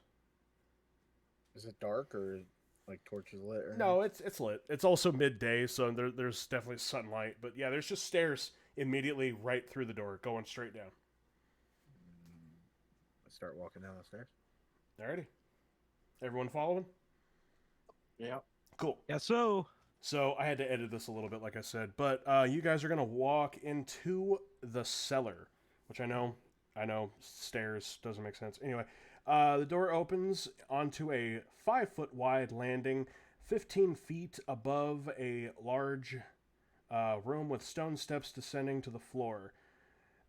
Is it dark or like torches lit? Or No, it's lit. It's also midday, so there's definitely sunlight. But yeah, there's just stairs immediately right through the door, going straight down. I start walking down the stairs. Alrighty. Everyone following? Yeah. Cool. Yeah, so So I had to edit this a little bit, like I said, but you guys are gonna walk into the cellar, which I know, stairs doesn't make sense. Anyway, the door opens onto a 5-foot wide landing, 15 feet above a large room with stone steps descending to the floor.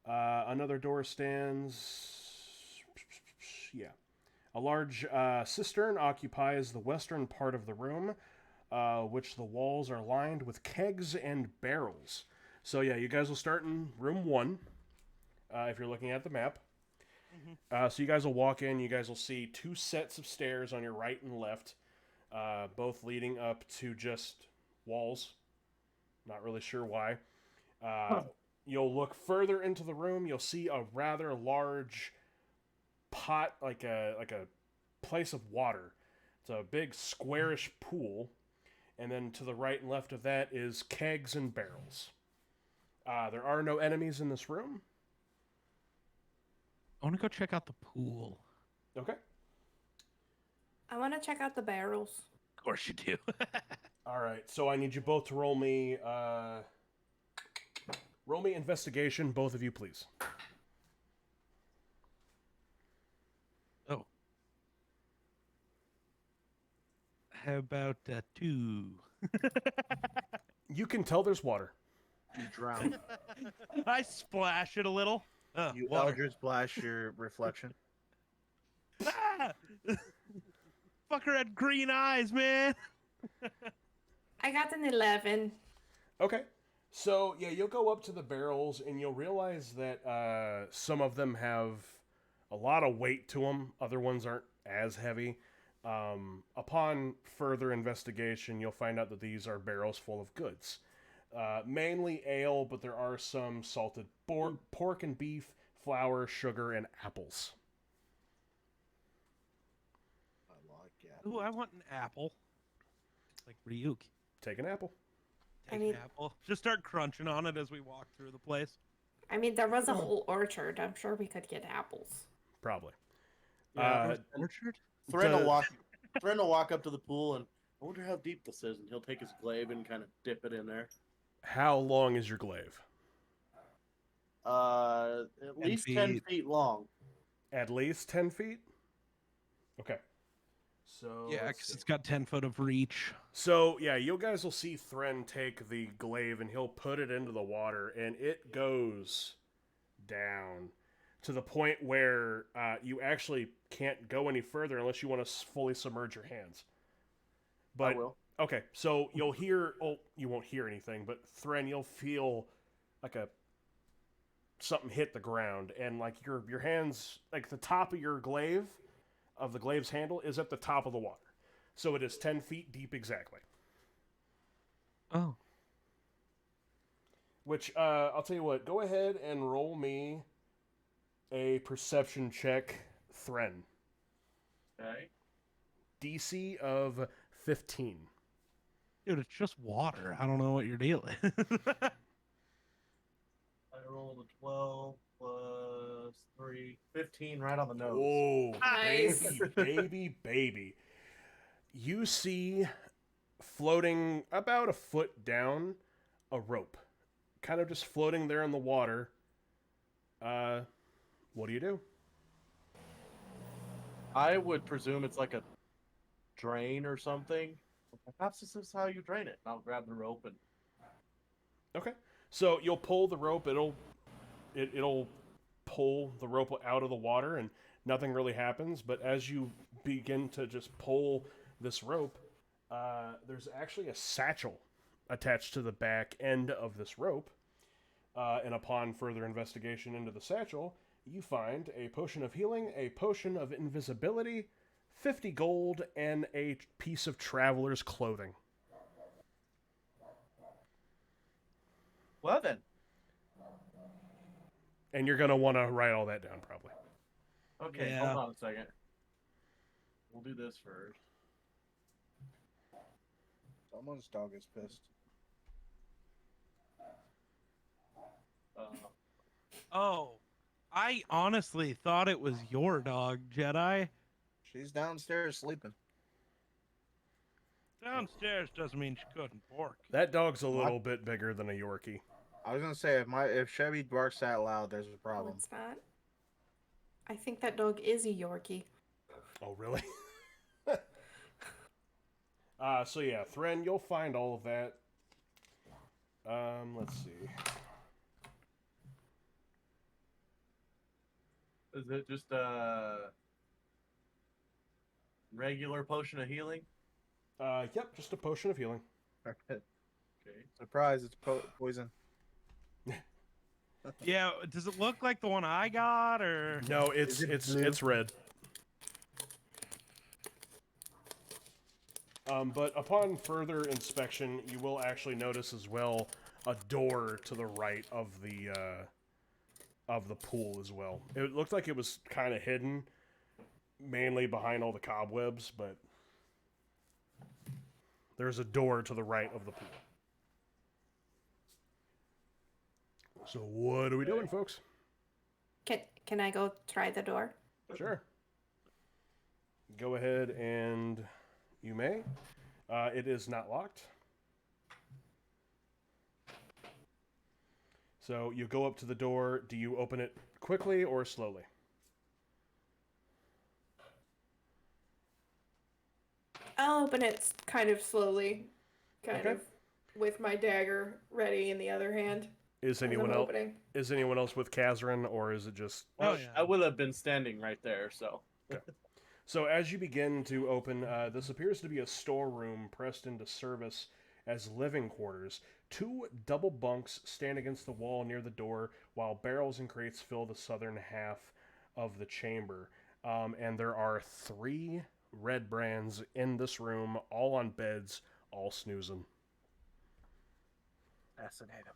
Another door stands. Yeah. A large cistern occupies the western part of the room, which the walls are lined with kegs and barrels. So yeah, you guys will start in room 1, if you're looking at the map. So you guys will walk in, you guys will see 2 sets of stairs on your right and left, both leading up to just walls. Not really sure why. You'll look further into the room, you'll see a rather large pot, like a place of water. It's a big squarish pool. And then to the right and left of that is kegs and barrels. There are no enemies in this room. I want to go check out the pool. Okay. I want to check out the barrels. Of course you do. All right. So I need you both to roll me investigation, both of you, please. Oh. How about 2? You can tell there's water. You drown. I splash it a little. You Water. Eldritch Blast your reflection. Ah! Fucker had green eyes, man. I got an 11. Okay. So, yeah, you'll go up to the barrels and you'll realize that some of them have a lot of weight to them. Other ones aren't as heavy. Upon further investigation, you'll find out that these are barrels full of goods. Mainly ale, but there are some salted pork and beef, flour, sugar, and apples. I like it. Ooh, I want an apple. Like Ryuk. Take an apple. Take mean- an apple. Just start crunching on it as we walk through the place. I mean, there was a whole orchard. I'm sure we could get apples. Probably. Yeah, Orchard? Thrin the- will walk up to the pool and I wonder how deep this is, and he'll take his glaive and kind of dip it in there. How long is your glaive? At least 10 feet long. At least 10 feet? Okay. So Yeah, let's because see. it's got 10 foot of reach. So, yeah, you guys will see Thren take the glaive and he'll put it into the water, and it goes down to the point where you actually can't go any further unless you want to fully submerge your hands. But I will. okay, so you'll hear. Oh, you won't hear anything, but Thren, you'll feel like something hit the ground, and like your hands, like the top of the glaive's handle is at the top of the water, so it is 10 feet deep exactly. Oh. Which I'll tell you what. Go ahead and roll me a perception check, Thren. Okay. DC of 15. Dude, it's just water. I don't know what you're dealing. I rolled a 12 plus 3. 15 right on the nose. Oh, Nice. baby. You see floating about a foot down a rope. Kind of just floating there in the water. What do you do? I would presume it's like a drain or something. Perhaps this is how you drain it. I'll grab the rope and Okay. So you'll pull the rope. It'll pull the rope out of the water, and Nothing really happens, but as you begin to just pull this rope, there's actually a satchel attached to the back end of this rope. And upon further investigation into the satchel, you find a potion of healing, a potion of invisibility, 50 gold, and a piece of traveler's clothing. Well then. And you're going to want to write all that down, probably. Okay, Yeah. hold on a second. We'll do this first. Someone's dog is pissed. Oh, I honestly thought it was your dog, Jedi. She's downstairs sleeping. Downstairs doesn't mean she couldn't bark. That dog's a little bit bigger than a Yorkie. I was gonna say if Chevy barks that loud, there's a No, problem. it's not. I think that dog is a Yorkie. Oh, really? So yeah, Thren, you'll find all of that. Let's see. Is it just a regular potion of healing? Yep, just a potion of healing. Okay. Surprise! It's poison. Yeah, does it look like the one I got, or No, Is it blue? it's red. But upon further inspection, you will actually notice as well a door to the right of the pool as well. It looked like it was kind of hidden, mainly behind all the cobwebs, but there's a door to the right of the pool. So what are we doing, folks? Can I go try the door? Sure. Go ahead and you may. It is not locked. So you go up to the door. Do you open it quickly or slowly? I'll open it kind of slowly, kind Okay. of with my dagger ready in the other hand. Is as I'm anyone else? opening. Is anyone else with Kazrin, or is it just? Oh, Well, yeah. I will have been standing right there, so. So as you begin to open, this appears to be a storeroom pressed into service as living quarters. 2 double bunks stand against the wall near the door, while barrels and crates fill the southern half of the chamber. And there are 3 red brands in this room, all on beds, all snoozing. Assassinate him.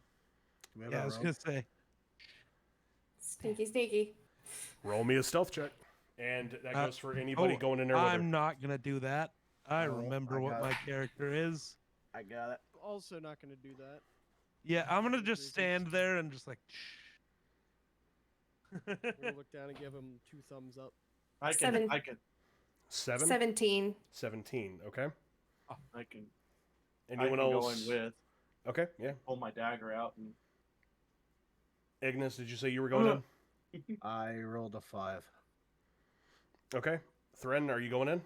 Do we have yeah, a I was rope? gonna say. Sneaky, sneaky. Roll me a stealth check. And that goes for anybody Oh, going in there with her. I'm not gonna do that. I No, remember I what got my it. character is. I got it. Also not going to do that. Yeah, I'm gonna just Reasons. stand there and just like. I'm gonna look down and give him 2 thumbs up. I can, Seven. I can, 7? 17. 17, okay. I can, Anyone I can else? go in with, Okay, yeah. pull my dagger out, and Ignis, did you say you were going in? I rolled a 5. Okay. Thren, are you going in?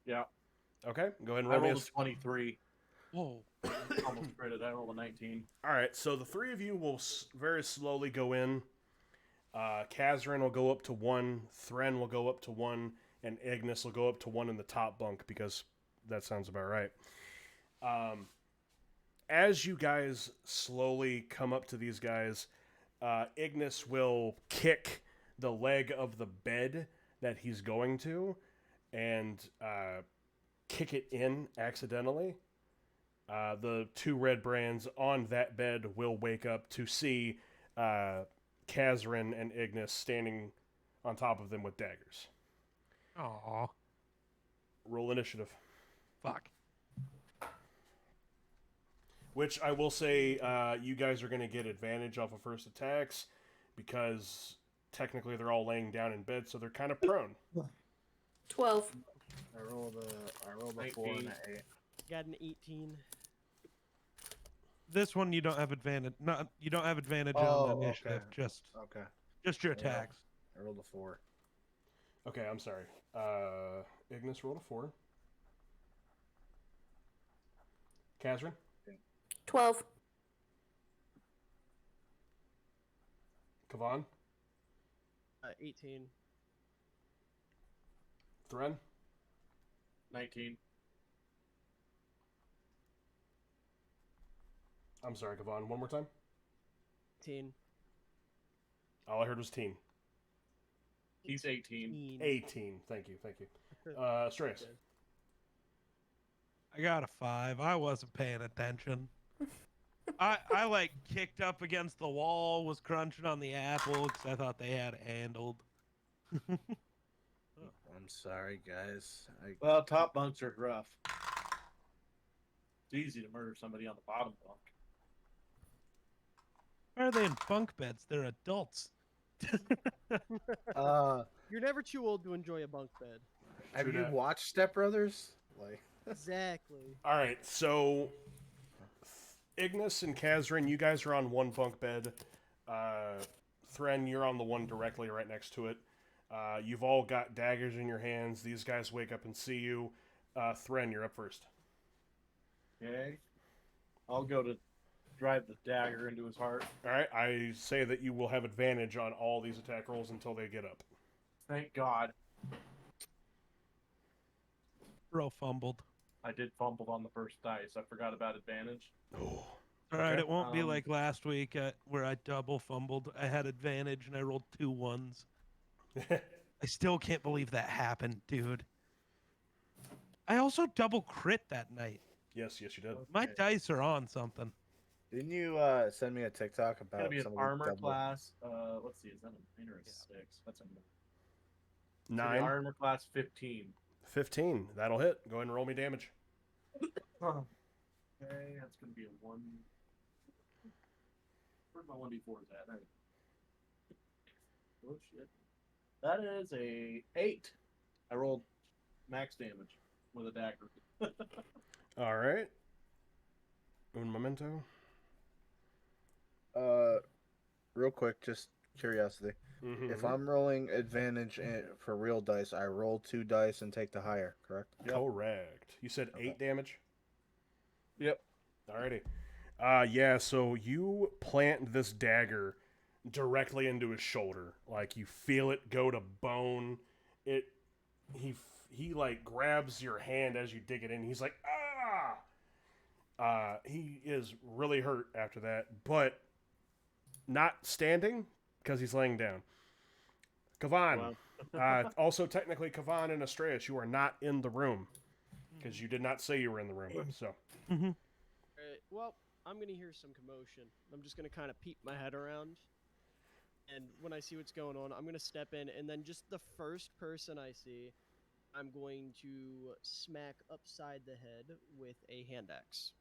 yeah, Okay, go ahead and I roll me a... rolled a 23. Whoa. Almost critted. I rolled a 19. Alright, so the 3 of you will very slowly go in. Kazrin will go up to 1, Thren will go up to 1, and Ignis will go up to 1 in the top bunk, because that sounds about right. As you guys slowly come up to these guys, Ignis will kick the leg of the bed that he's going to, and kick it in accidentally. The 2 red brands on that bed will wake up to see Kazrin and Ignis standing on top of them with daggers. Aw. Roll initiative. Fuck. Which I will say, you guys are going to get advantage off of first attacks because technically they're all laying down in bed, so they're kind of prone. 12. I rolled a 4 and an 8. Got an 18. This one you don't have advantage. Not you don't have advantage Oh, on the initiative. okay. Just Okay. your Yeah. attacks. I rolled a 4. Okay, I'm sorry. Ignis rolled a 4. Kazrin? 12. Kavan? 18. Thren? 19. I'm sorry, Kavan. One more time. 18. All I heard was teen. He's 18. 18. Thank you. Strayus. I got a 5. I wasn't paying attention. I like kicked up against the wall, was crunching on the apple because I thought they had it handled. I'm sorry, guys. Well, top bunks are rough. It's easy to murder somebody on the bottom bunk. Why are they in bunk beds? They're adults. You're never too old to enjoy a bunk bed. Have True you that. watched Step Brothers? Like, Exactly. All right, so Ignis and Kazrin, you guys are on one bunk bed. Thren, you're on the one directly right next to it. You've all got daggers in your hands. These guys wake up and see you. Thren, you're up first. Okay. I'll go to drive the dagger into his heart. All right, I say that you will have advantage on all these attack rolls until they get up. Thank God. Bro fumbled. I did fumble on the first dice. I forgot about advantage. Oh. All right, Okay. it won't be Um, like last week where I double fumbled. I had advantage and I rolled 2 1s. I still can't believe that happened, dude. I also double crit that night. Yes, you did. My Okay. dice are on something. didn't you send me a TikTok It's gonna about be an somebody armor double- class. Let's see, is that a 9 or a 6? That's a 9. 9, Armor class 15. 15. That'll hit. Go ahead and roll me damage. Okay, that's gonna be a 1. Where's my 1d4s at? There. Oh shit. That is a 8. I rolled max damage with a dagger. All right. Un momento. Real quick, just curiosity. Mm-hmm. If I'm rolling advantage for real dice, I roll 2 dice and take the higher, correct? Yep. Correct. You said 8 damage? Yep. Alrighty. Yeah, so you plant this dagger directly into his shoulder. Like, you feel it go to bone. He like, grabs your hand as you dig it in. He's like, ah! He is really hurt after that, but not standing, because he's laying down. Kavan. Wow. Also, technically, Kavan and Astraeus, you are not in the room, because you did not say you were in the room, so... Mm-hmm. Alright, well, I'm gonna hear some commotion. I'm just gonna kind of peep my head around, and when I see what's going on, I'm gonna step in, and then just the first person I see, I'm going to smack upside the head with a hand axe.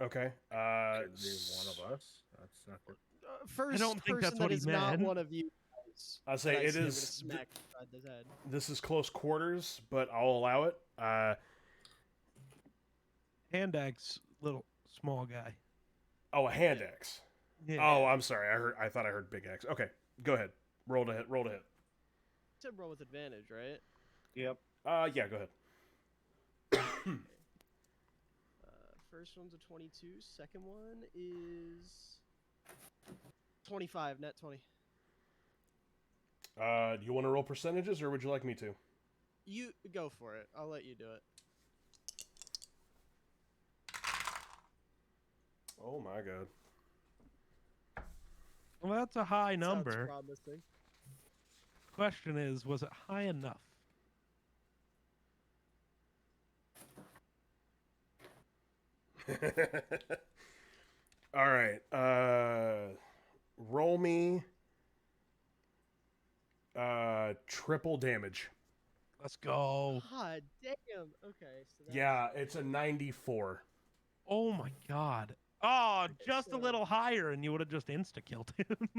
Okay. Could be one of us. That's not good. First don't think that's person what that he is not meant. one of you guys. I'll say that I it see, I'm gonna is. smack upside the head. This is close quarters, but I'll allow it. Hand axe, little small guy. Oh, a hand axe. Yeah. Oh, I'm sorry. I thought I heard big axe. Okay, go ahead. Roll to hit. Roll to hit. Said roll with advantage, right? Yep. Yeah, go ahead. First one's a 22. Second one is 25. Net 20. Do you want to roll percentages, or would you like me to? You go for it. I'll let you do it. Oh my god. Well, that's a high Sounds number. promising. Question is, was it high enough? All right. Roll me. Triple damage. Let's go. God damn. Okay. So that's, Yeah, it's a 94. Oh my god. Oh, just a so- little higher, and you would have just insta-killed him.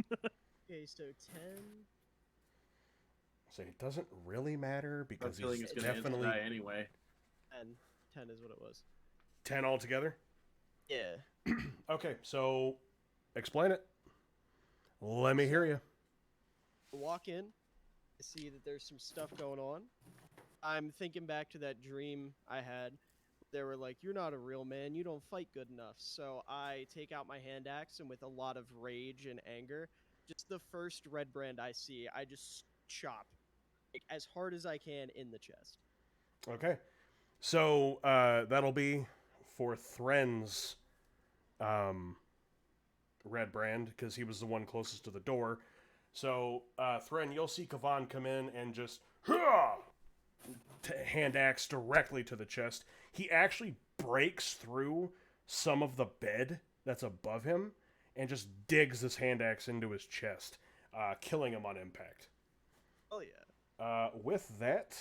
Okay, so 10. So it doesn't really matter I'm because feeling he's it's gonna definitely die anyway. 10. 10 is what it was. 10 altogether. Yeah. Okay, so explain it. Let me hear you. I walk in. I see that there's some stuff going on. I'm thinking back to that dream I had. They were like, "You're not a real man. You don't fight good enough." So I take out my hand axe, and with a lot of rage and anger, just the first red brand I see, I just chop like, as hard as I can in the chest. Okay. So that'll be for Thren's red brand, because he was the one closest to the door. So Thren, you'll see Kavan come in and just hand axe directly to the chest. He actually breaks through some of the bed that's above him and just digs this hand axe into his chest, killing him on impact. Oh yeah. With that,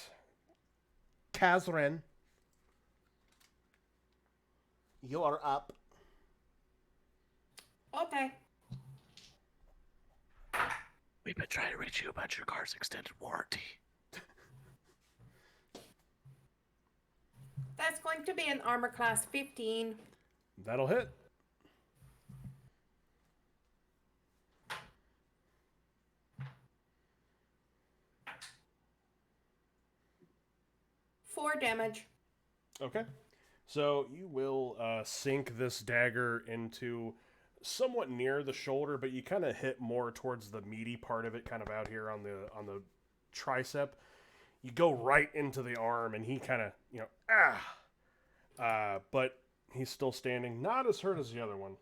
Kazren, you are up. Okay. We've been trying to reach you about your car's extended warranty. That's going to be an armor class 15. That'll hit. Four damage. Okay. So you will sink this dagger into somewhat near the shoulder, but you kind of hit more towards the meaty part of it, kind of out here on the tricep. You go right into the arm, and he kind of, but he's still standing, not as hurt as the other one.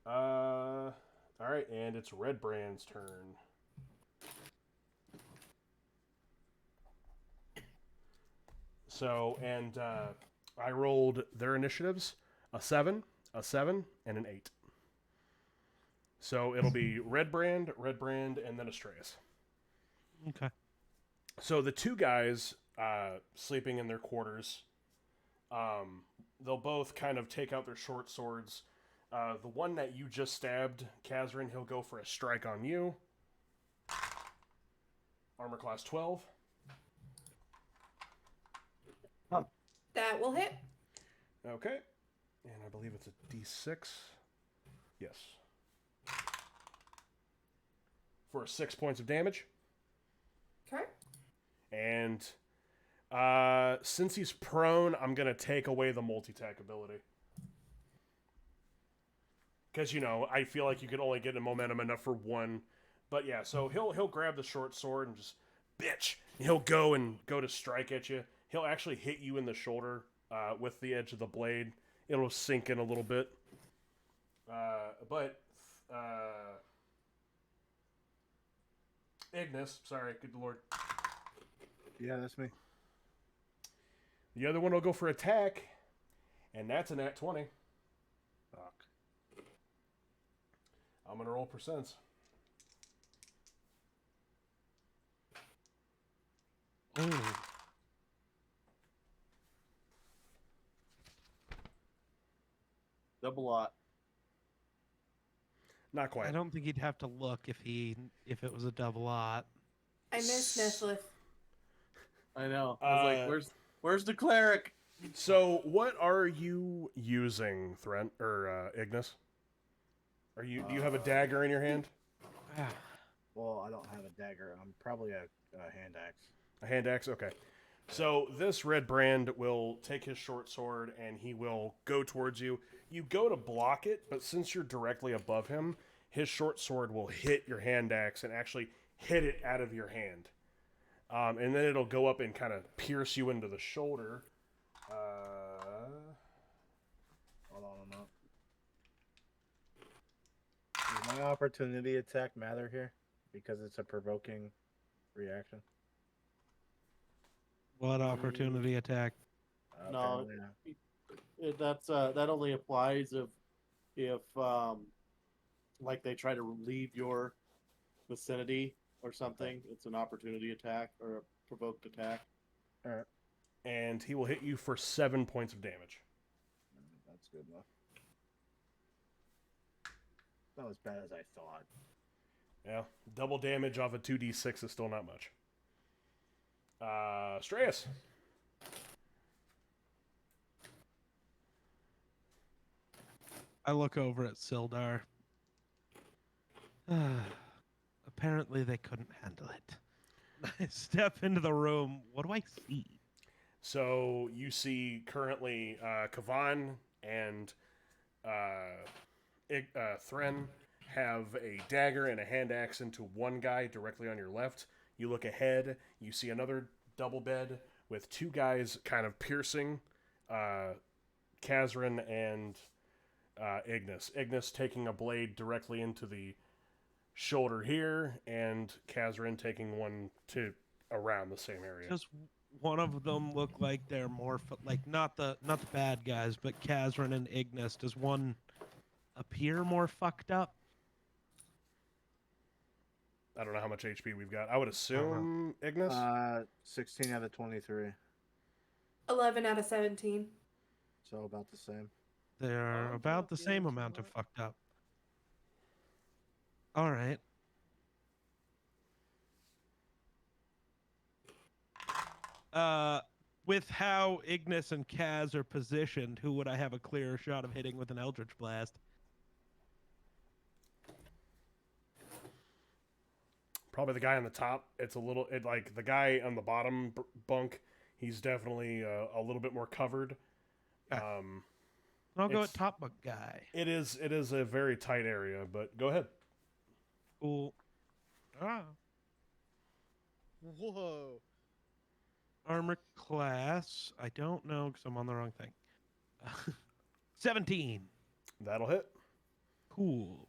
All right, and it's Red Brand's turn. So, and I rolled their initiatives, a 7, and an 8. So it'll be Red Brand, and then Astraeus. Okay. So the two guys sleeping in their quarters, they'll both kind of take out their short swords. The one that you just stabbed, Kazrin, he'll go for a strike on you. Armor class 12. That will hit. Okay. And I believe it's a d6. Yes. For 6 points of damage. Okay. And since he's prone, I'm going to take away the multi-tack ability. Because, I feel like you can only get a momentum enough for one. But yeah, so he'll grab the short sword and just, bitch! He'll go to strike at you. He'll actually hit you in the shoulder with the edge of the blade. It'll sink in a little bit. But Ignis, sorry, good lord. Yeah, that's me. The other one will go for attack, and that's a nat 20. Fuck. I'm going to roll percents. Oh. Double lot. Not quite. I don't think he'd have to look if it was a double lot. I miss Nethlith. I know. I was like, where's the cleric? So, what are you using, Thrent or Ignis? Do you have a dagger in your hand? Well, I don't have a dagger. I'm probably a hand axe. A hand axe? Okay. So, this Red Brand will take his short sword and he will go towards you. You go to block it, but since you're directly above him, his short sword will hit your hand axe and actually hit it out of your hand. And then it'll go up and kind of pierce you into the shoulder. Hold on a moment. Does my opportunity attack matter here? Because it's a provoking reaction? What opportunity attack? No, Apparently not. that only applies if like they try to leave your vicinity or something. It's an opportunity attack or a provoked attack. All right. And he will hit you for 7 points of damage. That's good enough. Not as bad as I thought. Yeah, double damage off a 2d6 is still not much. Astraeus. I look over at Sildar. Apparently they couldn't handle it. I step into the room. What do I see? So you see currently Kavan and Thren have a dagger and a hand axe into one guy directly on your left. You look ahead, you see another double bed with two guys kind of piercing Kazrin and Ignis. Ignis taking a blade directly into the shoulder here, and Kazrin taking one to around the same area. Does one of them look like they're more like not the bad guys, but Kazrin and Ignis? Does one appear more fucked up? I don't know how much HP we've got. I would assume Ignis. 16 out of 23. 11 out of 17. So about the same. They're I'm about not the feeling same too amount of hot. fucked up. All right. With how Ignis and Kaz are positioned, who would I have a clearer shot of hitting with an Eldritch Blast? Probably the guy on the top. It's a little like the guy on the bottom bunk. He's definitely a little bit more covered. Okay. I'll go It's- at top bunk guy. It is a very tight area, but go ahead. Cool. Ah. Whoa. Armor class. I don't know because I'm on the wrong thing. 17. That'll hit. Cool.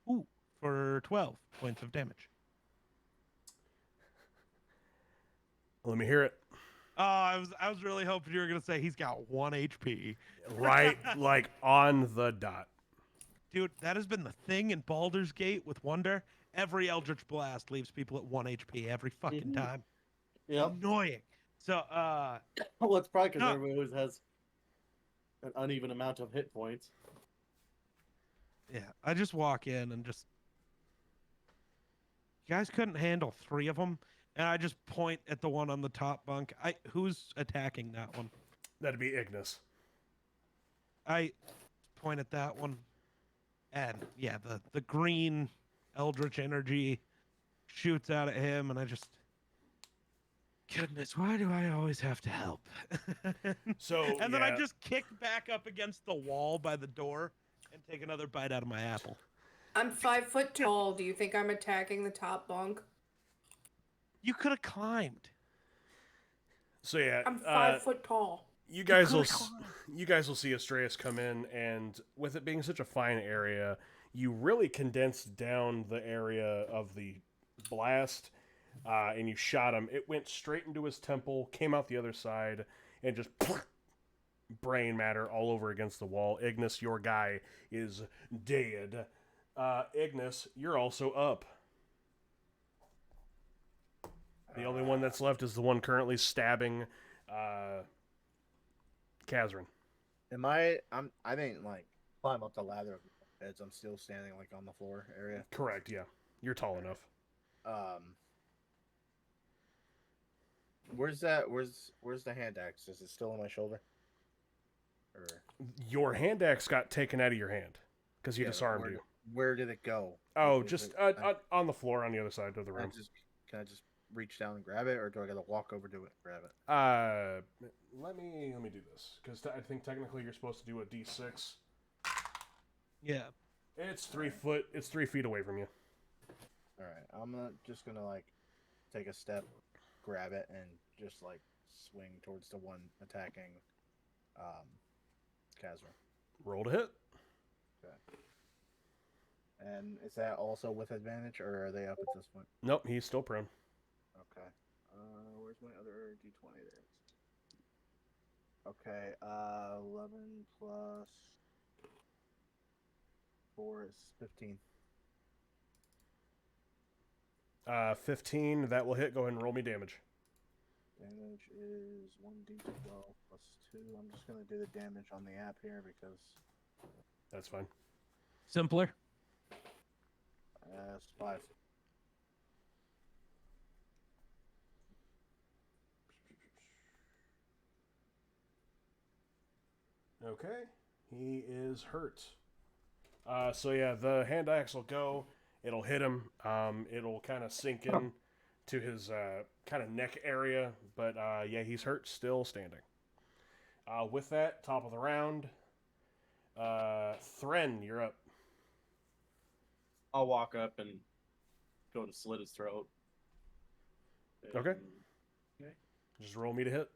Ooh, for 12 points of damage. Let me hear it. Oh, I was really hoping you were gonna say he's got 1 HP. Right, like on the dot. Dude, that has been the thing in Baldur's Gate with Wonder. Every Eldritch Blast leaves people at 1 HP every fucking time. Yep. Annoying. So, Well, it's probably because No. everybody always has an uneven amount of hit points. yeah, I just walk in and just. You guys couldn't handle 3 of them, and I just point at the one on the top bunk. Who's attacking that one? That'd be Ignis. I point at that one, and yeah, the green eldritch energy shoots out at him, and I just, goodness, why do I always have to help? So And then I yeah, just kick back up against the wall by the door and take another bite out of my apple. I'm 5 foot tall. Do you think I'm attacking the top bunk? You could have climbed. so yeah. I'm 5 foot tall. You guys will coulda climbed. you guys will see Astreus come in, and with it being such a fine area, you really condensed down the area of the blast, and you shot him. It went straight into his temple, came out the other side, and just brain matter all over against the wall. Ignis, your guy, is dead. Ignis, you're also up. The only one that's left is the one currently stabbing Kazrin. I didn't like climb up the ladder of beds. I'm still standing like on the floor area. Correct, yeah. You're tall enough. Where's the hand axe? Is it still on my shoulder? Or Your hand axe got taken out of your hand because you yeah, disarmed where, you. Where did it go? Oh, Is just it- on the floor on the other side of the room. Can I just reach down and grab it, or do I gotta walk over to it and grab it? Let me do this because I think technically you're supposed to do a D6. Yeah. It's 3 foot. It's 3 feet away from you. All right, I'm just gonna like take a step, grab it, and just like swing towards the one attacking Kazra. Roll to hit. And is that also with advantage, or are they up at this point? Nope, he's still prone. Okay. Where's my other D20 there? Okay. 11 plus 4 is 15. 15. That will hit. Go ahead and roll me damage. Damage is 1d12 plus 2. I'm just gonna do the damage on the app here because That's fine. Simpler. it's 5. Okay. He is hurt. So yeah, the hand axe will go. It'll hit him. It'll kind of sink in to his kind of neck area. But yeah, he's hurt. Still standing. With that, top of the round. Thren, you're up. I'll walk up and go to slit his throat. Okay. Okay. Just roll me to hit.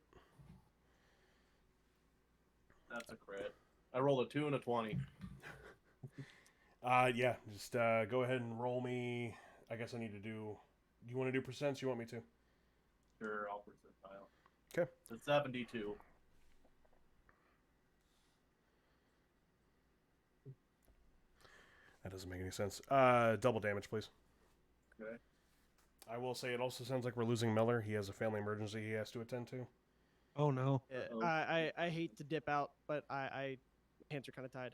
That's a crit. I rolled a 2 and a 20. Yeah, just go ahead and roll me. I guess I need to do. You want to do percents? You want me to? Sure, I'll percentile. Okay. It's 72. That doesn't make any sense. Double damage, please. Okay. I will say it also sounds like we're losing Miller. He has a family emergency he has to attend to. Oh no. Yeah, Uh-oh. I hate to dip out, but hands are kind of tied.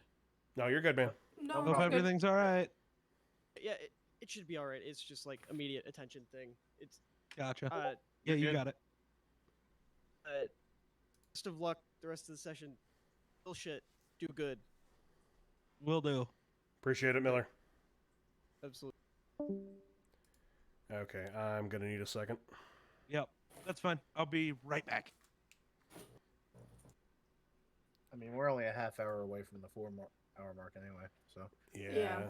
No, you're good, man. No, Hope Hope it's good. everything's all right. Yeah, it should be all right. It's just like immediate attention thing. It's Gotcha. uh, Yeah, you good. got it. best of luck the rest of the session. Kill shit. Do good. Will do. Appreciate it, Miller. Absolutely. Okay, I'm gonna need a second. Yep. That's fine. I'll be right back. I mean, we're only a half hour away from the 4-hour mark anyway, so. Yeah.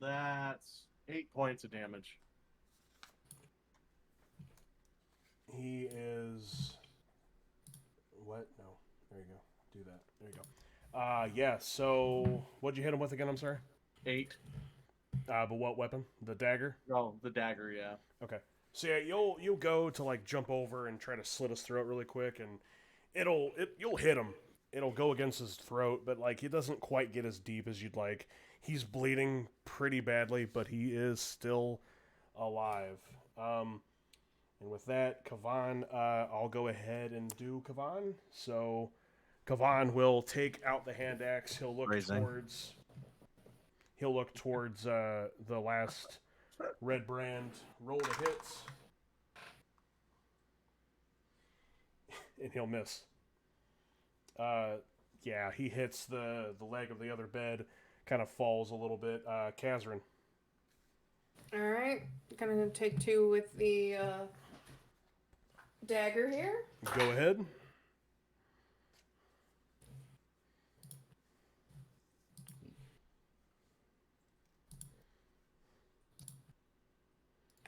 That's 8 points of damage. He is. What? No. There you go. Do that. There you go. Yeah. So, what'd you hit him with again? I'm sorry. 8. But what weapon? The dagger. Oh, the dagger, yeah. Okay. So yeah, you'll go to like jump over and try to slit his throat really quick, and you'll hit him. It'll go against his throat, but like he doesn't quite get as deep as you'd like. He's bleeding pretty badly, but he is still alive. And with that, Kavan, I'll go ahead and do Kavan. So Kavan will take out the hand axe. He'll look Phrasing. towards the last red brand. Roll the hits, and he'll miss. Yeah, he hits the leg of the other bed. Kind of falls a little bit. Kazrin. All right, gonna take 2 with the dagger here. Go ahead.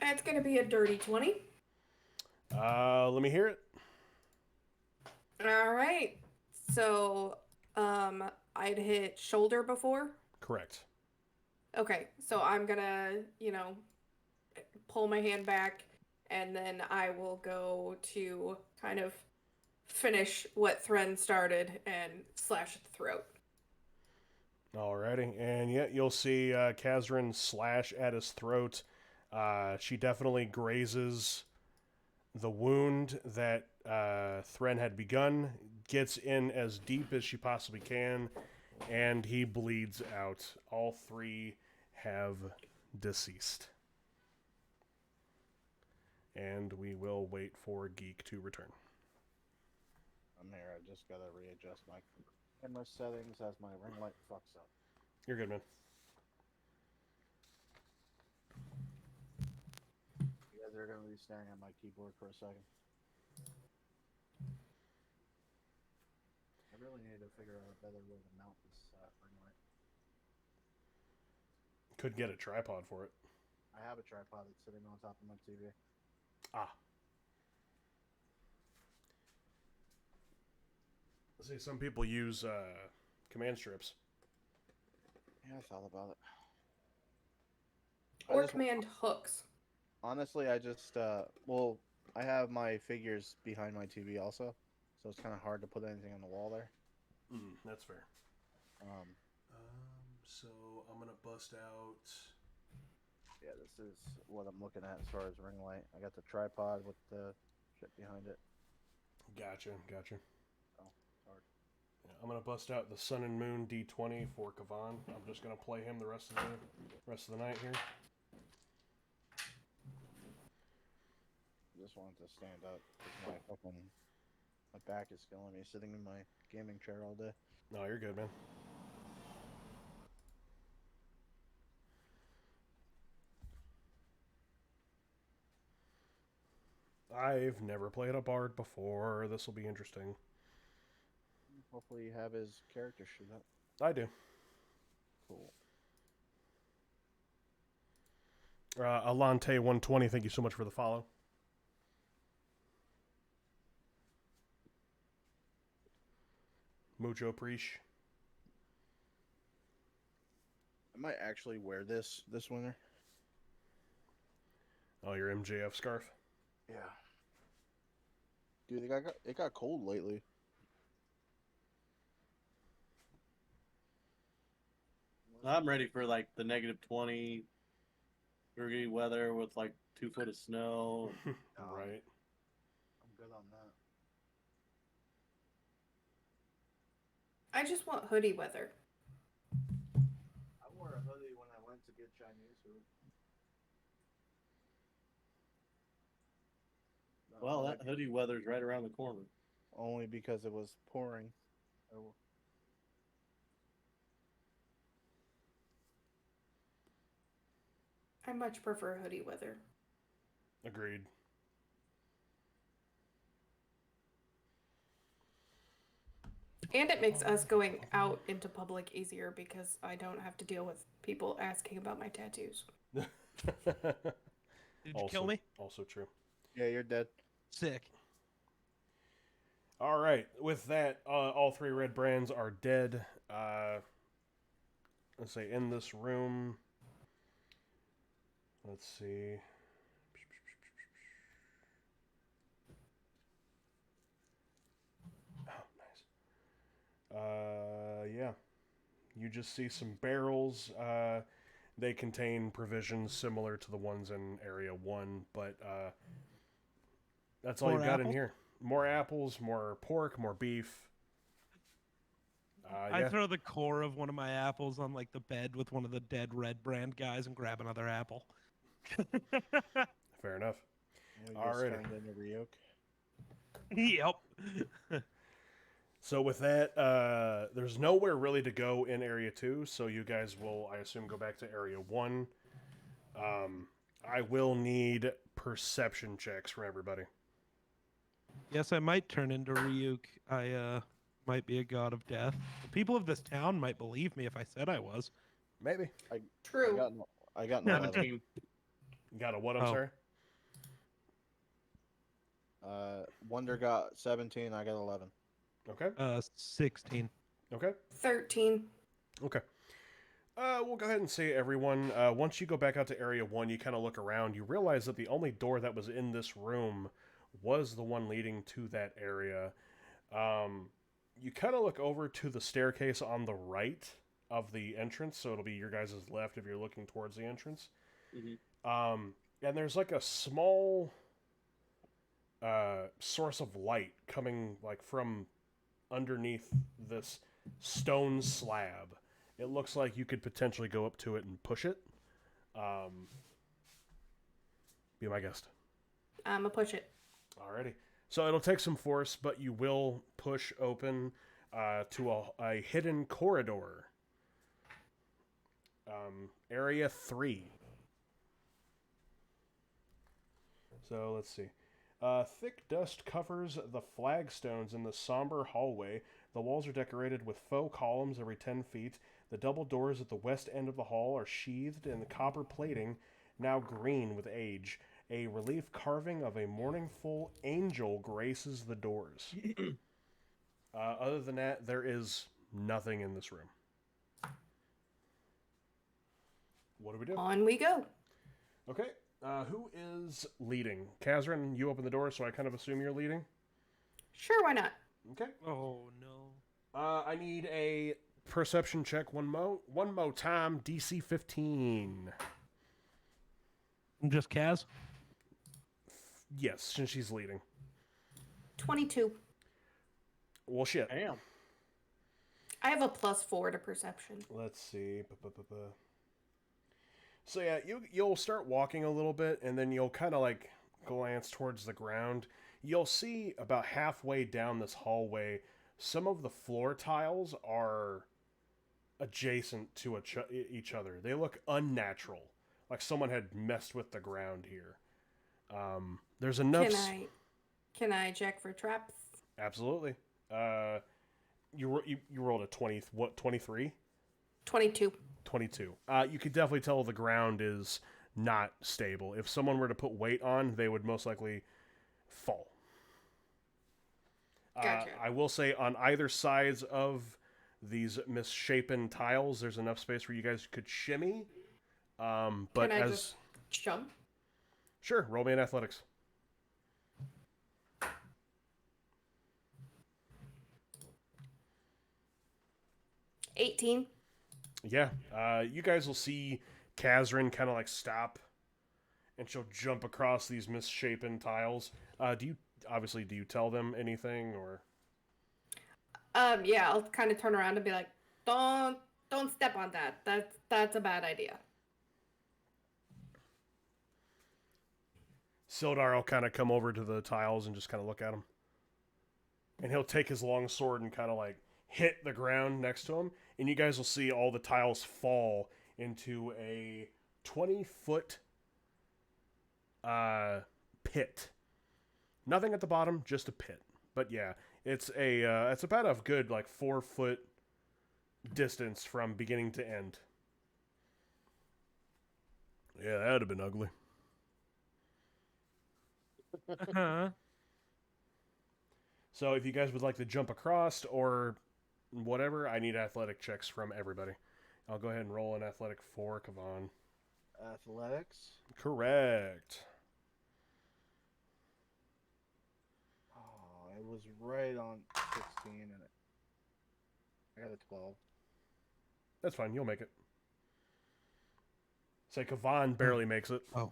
It's gonna be a dirty 20. Let me hear it. All right. So, I'd hit shoulder before. Correct. Okay, so I'm gonna, pull my hand back, and then I will go to kind of finish what Thren started and slash at the throat. Alrighty, and yeah, you'll see Kazrin slash at his throat. She definitely grazes the wound that Thren had begun, gets in as deep as she possibly can, and he bleeds out. All 3 have deceased. And we will wait for Geek to return. I'm here. I just gotta readjust my camera settings as my ring light fucks up. You're good, man. You guys are gonna be staring at my keyboard for a second. I really need to figure out a better way to mount this ring light. Could get a tripod for it. I have a tripod that's sitting on top of my TV. Ah. See, some people use command strips. Yeah, I thought about it. Or command hooks. Honestly, I just I have my figures behind my TV also, so it's kind of hard to put anything on the wall there. That's fair. So I'm gonna bust out. Yeah, this is what I'm looking at as far as ring light. I got the tripod with the shit behind it. Gotcha. Oh, hard. Yeah, I'm gonna bust out the Sun and Moon D20 for Kavan. I'm just gonna play him the rest of the night here. Just wanted to stand up because my back is killing me sitting in my gaming chair all day. No, you're good, man. I've never played a bard before. This will be interesting. Hopefully you have his character sheet up. I do. Cool. Alante120, thank you so much for the follow. Mucho Preach. I might actually wear this winter. Oh, your MJF scarf? Yeah. Dude, it got cold lately. I'm ready for like the -20 degree weather with like 2 foot of snow. Right. I'm good on that. I just want hoodie weather. I wore a hoodie when I went to get Chinese food. Well, that hoodie weather's right around the corner. Only because it was pouring. I much prefer hoodie weather. Agreed. And it makes us going out into public easier because I don't have to deal with people asking about my tattoos. Did you kill me? Also true. Yeah, you're dead. Sick. All right. With that, all 3 red brands are dead. Let's say in this room. Let's see. Oh, nice. Yeah. You just see some barrels. They contain provisions similar to the ones in Area 1, but that's all More you've got in apples? here. More apples, more pork, more beef. I Yeah. throw the core of one of my apples on like the bed with one of the dead red brand guys and grab another apple. Fair enough. We Alrighty. just turned into Ryuk. Yep. So with that, there's nowhere really to go in Area 2, so you guys will, I assume, go back to Area 1. I will need perception checks from everybody. Yes, I might turn into Ryuk. I might be a god of death. The people of this town might believe me if I said I was. Maybe. True. I got an 11. 17. You got a what, I'm Oh. sorry? Wonder got 17. I got 11. Okay. 16. Okay. 13. Okay. We'll go ahead and say everyone, once you go back out to Area 1, you kind of look around, you realize that the only door that was in this room was the one leading to that area. You kind of look over to the staircase on the right of the entrance, so it'll be your guys' left if you're looking towards the entrance. Mhm. And there's like a small source of light coming like from underneath this stone slab. It looks like you could potentially go up to it and push it. Be my guest. I'ma push it. Alrighty. So it'll take some force, but you will push open to a hidden corridor. Area 3. So let's see. Thick dust covers the flagstones in the somber hallway. The walls are decorated with faux columns every 10 feet. The double doors at the west end of the hall are sheathed in the copper plating, now green with age. A relief carving of a mournful angel graces the doors. Other than that, there is nothing in this room. What do we do? On we go. Okay. Who is leading? Kazran, you open the door, so I kind of assume you're leading. Sure, why not? Okay. Oh no. I need a perception check one more time. DC 15. I'm just Kaz. Yes, since she's leading. 22. Well, shit. Damn. I have a +4 to perception. Let's see. So yeah, you'll start walking a little bit, and then you'll kind of like glance towards the ground. You'll see about halfway down this hallway, some of the floor tiles are adjacent to each other. They look unnatural, like someone had messed with the ground here. There's enough. Can I check for traps? Absolutely. you rolled a 20. What 23? 22. 22. You could definitely tell the ground is not stable. If someone were to put weight on, they would most likely fall. Gotcha. I will say on either sides of these misshapen tiles, there's enough space where you guys could shimmy. But Can I as just jump? sure, roll me in athletics. 18. Yeah, you guys will see Kazrin kind of like stop, and she'll jump across these misshapen tiles. Do you tell them anything or? Yeah, I'll kind of turn around and be like, don't step on that. That's a bad idea. Sildar will kind of come over to the tiles and just kind of look at them. And he'll take his long sword and kind of like hit the ground next to him. And you guys will see all the tiles fall into a 20-foot pit. Nothing at the bottom, just a pit. But yeah, it's about a good like 4-foot distance from beginning to end. Yeah, that'd have been ugly. So if you guys would like to jump across or whatever, I need athletic checks from everybody. I'll go ahead and roll an athletic for Kavan. Athletics. Correct. Oh, it was right on 16 and I got a 12. That's fine. You'll make it. Say Kavan barely makes it. Oh.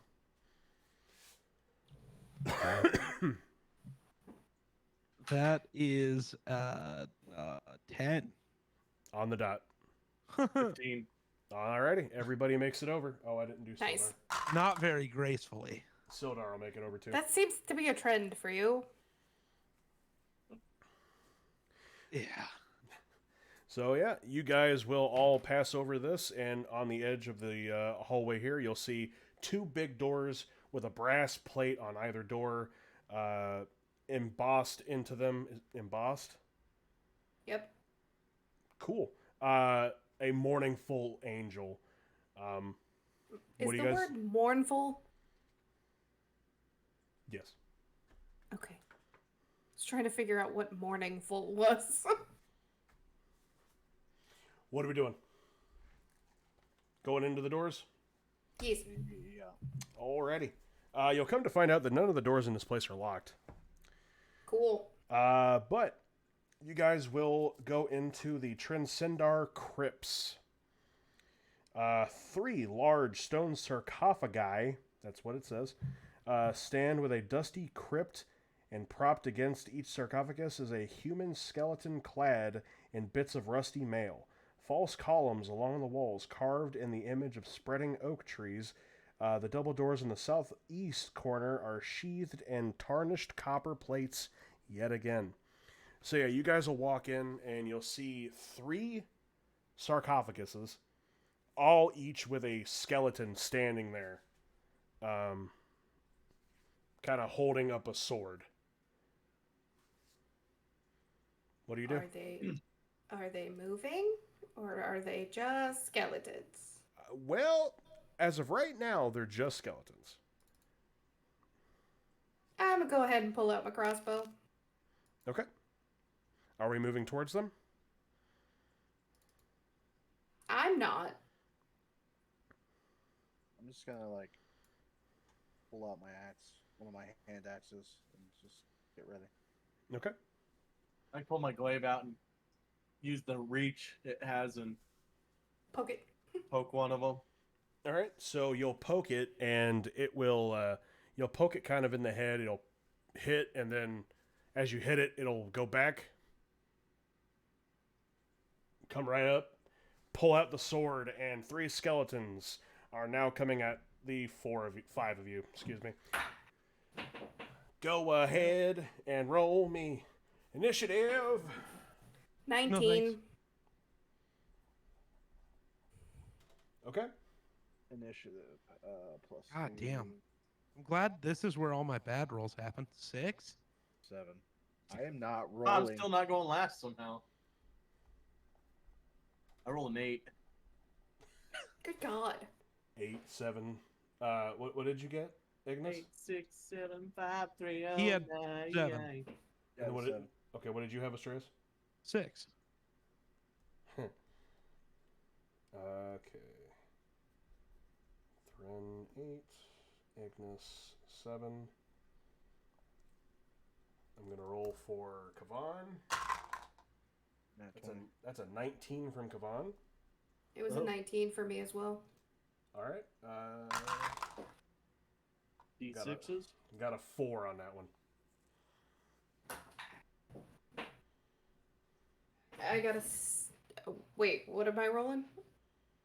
That is 10. On the dot. 15. Alrighty. Everybody makes it over. Oh, I didn't do Sildar. Nice. Not very gracefully. Sildar will make it over too. That seems to be a trend for you. Yeah. So yeah, you guys will all pass over this, and on the edge of the hallway here, you'll see 2 big doors with a brass plate on either door, embossed into them. Embossed? Yep. Cool. A mournful angel. Is what do the you guys? word mournful? Yes. Okay. I was trying to figure out what mourningful was. What are we doing? Going into the doors? Yes. Yeah. Alrighty. You'll come to find out that none of the doors in this place are locked. Cool. But you guys will go into the Transcendar crypts. 3 large stone sarcophagi, that's what it says, stand with a dusty crypt, and propped against each sarcophagus is a human skeleton clad in bits of rusty mail. False columns along the walls carved in the image of spreading oak trees. The double doors in the southeast corner are sheathed in tarnished copper plates yet again. So yeah, you guys will walk in and you'll see 3 sarcophaguses, all each with a skeleton standing there, kind of holding up a sword. What do you do? Are they moving, or are they just skeletons? Well, as of right now, they're just skeletons. I'm gonna go ahead and pull out my crossbow. Okay. Are we moving towards them? I'm not. I'm just gonna like pull out my axe, one of my hand axes, and just get ready. Okay. I pull my glaive out and use the reach it has and Poke it. poke one of them. All right. So you'll poke it, and it will. You'll poke it kind of in the head. It'll hit, and then as you hit it, it'll go back, come right up, pull out the sword, and 3 skeletons are now coming at the 5 of you. Excuse me. Go ahead and roll me initiative. 19. thanks. Okay. Initiative plus. God 3, damn. I'm glad this is where all my bad rolls happen. 6? 7. I am not I'm rolling. still not going last somehow. I roll an 8. Good God. 8, 7. What did you get, Ignis? 8, 6, 7, 5, 3, He had 9, 7. nine. And then what did, 7. okay, what did you have, Astras? 6. Okay. Thren 8, Ignis 7. I'm gonna roll for Kavan. That's a 19 from Kavan. It was a 19 for me as well. All right. D6s. Got a 4 on that one. I got a. Wait, what am I rolling?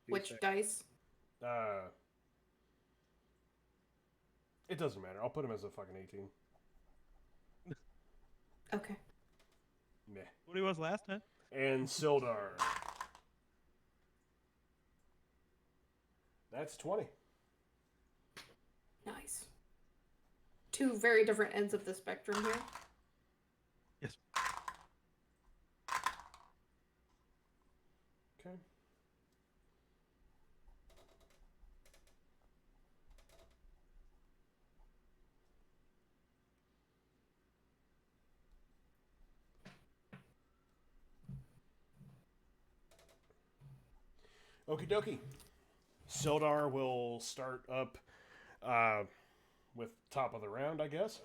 Which D6. dice? It doesn't matter. I'll put him as a fucking 18. Okay. Meh. What he was last time? And Sildar. That's 20. Nice. Two very different ends of the spectrum here. Yes. Okay. Okie dokie. Sildar will start up with top of the round, I guess.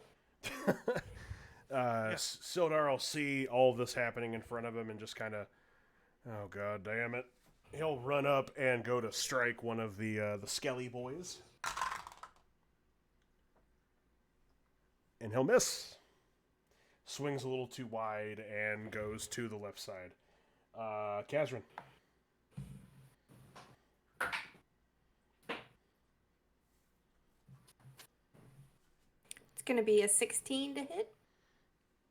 Sildar will see all this happening in front of him and just kind of, oh god damn it. He'll run up and go to strike one of the Skelly boys. And he'll miss. Swings a little too wide and goes to the left side. Kazrin. It's going to be a 16 to hit.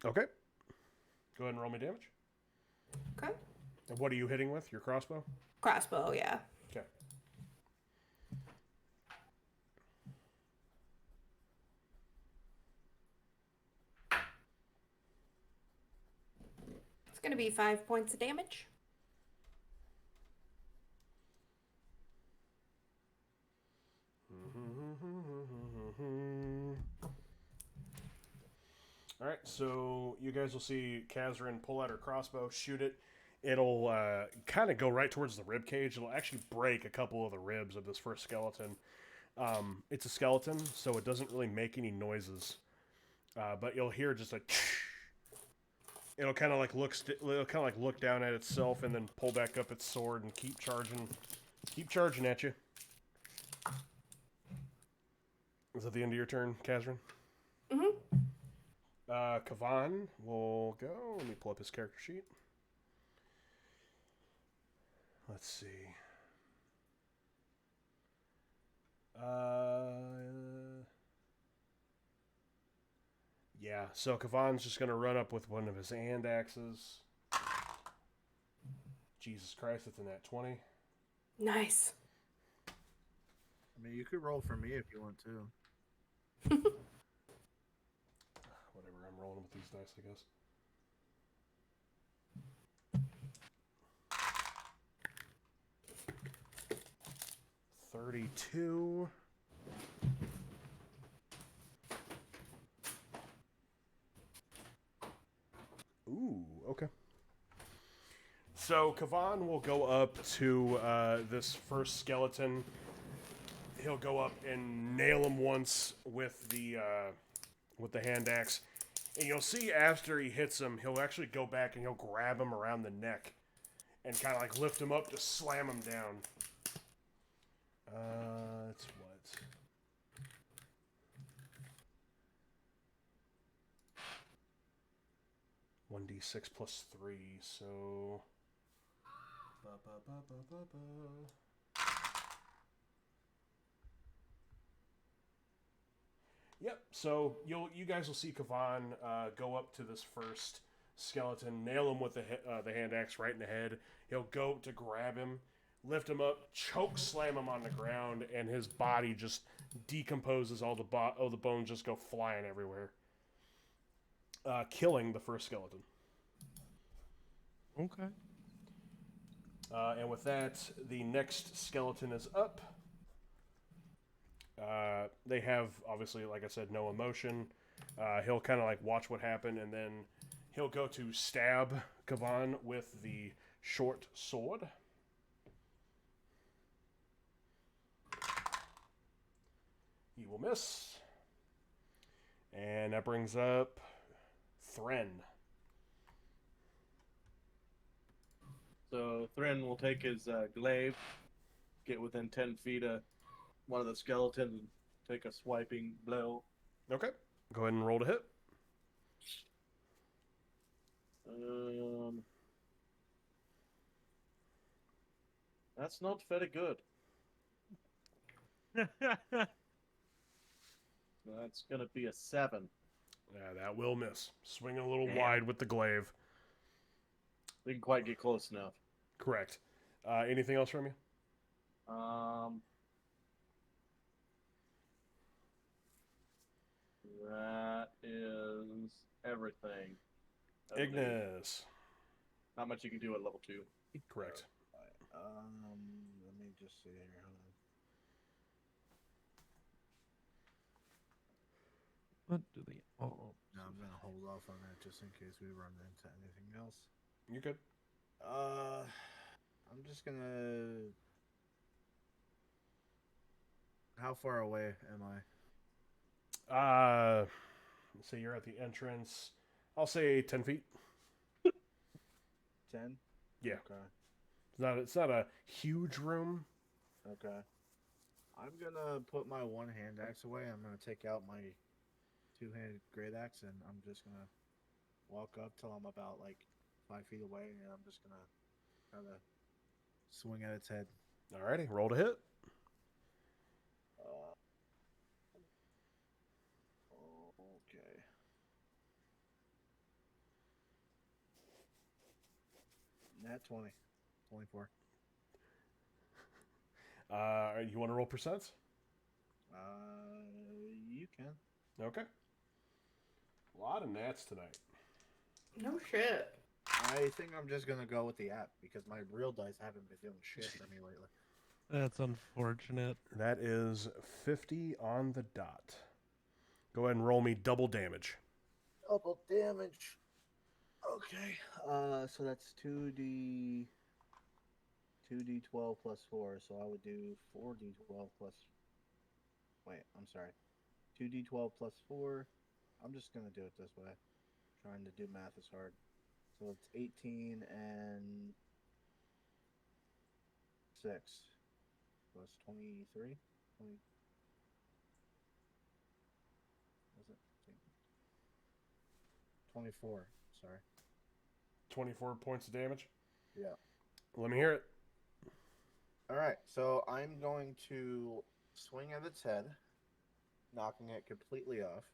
Okay. Go ahead and roll me damage. Okay. And what are you hitting with? Your crossbow? Crossbow, yeah. Okay. It's going to be 5 points of damage. Alright, so you guys will see Kazrin pull out her crossbow, shoot it. It'll kind of go right towards the rib cage. It'll actually break a couple of the ribs of this first skeleton. It's a skeleton, so it doesn't really make any noises. But you'll hear just a. It'll kind of like look down at itself and then pull back up its sword and keep charging at you. Is that the end of your turn, Kazrin? Mm-hmm. Kavan will go. Let me pull up his character sheet. Let's see. Yeah, so Kavan's just going to run up with one of his hand axes. Jesus Christ, it's in that 20. Nice. I mean, you could roll for me if you want to. Whatever, I'm rolling with these dice, I guess. $32. Ooh, okay. So Kavan will go up to this first skeleton. He'll go up and nail him once with the hand axe. And you'll see after he hits him, he'll actually go back and he'll grab him around the neck and kind of like lift him up to slam him down. It's what? 1d6 plus 3, so... Yep, so you guys will see Kavan go up to this first skeleton, nail him with the hand axe right in the head. He'll go to grab him, lift him up, choke slam him on the ground, and his body just decomposes. All the bones just go flying everywhere, killing the first skeleton. Okay. And with that, the next skeleton is up. They have, obviously, like I said, no emotion. He'll kind of like watch what happened, and then he'll go to stab Kavan with the short sword. He will miss. And that brings up Thren. So Thren will take his glaive, get within 10 feet of one of the skeletons, and take a swiping blow. Okay. Go ahead and roll to hit. That's not very good. That's gonna be a 7. Yeah, that will miss. Swing a little Damn. wide with the glaive. Didn't quite get close enough. Correct. Anything else from you? That is everything. Ignis. Not much you can do at level 2. Correct. Let me just see here. Hold on. What do they all? No, I'm gonna hold off on that just in case we run into anything else. You good? I'm just gonna. How far away am I? So you're at the entrance. I'll say 10 feet. 10. Yeah. Okay. It's not a huge room. Okay. I'm gonna put my one hand axe away. I'm gonna take out my two-handed great axe, and I'm just gonna walk up till I'm about like 5 feet away, and I'm just gonna kind of swing at its head. Alrighty, roll to hit. Okay. Nat 20. 24. You want to roll percents? You can. Okay. A lot of nats tonight. No shit. I think I'm just gonna go with the app because my real dice haven't been doing shit for me lately. That's unfortunate. That is 50 on the dot. Go ahead and roll me double damage. Double damage. Okay. So that's 2d12 plus 4. So I would do 4d12 plus. Wait, I'm sorry. 2d12 plus 4. I'm just gonna do it this way. Trying to do math is hard. So it's 18 and 6 plus 23. 20. Was it 24? Sorry. 24 points of damage? Yeah. Let me hear it. All right. So I'm going to swing at its head, knocking it completely off.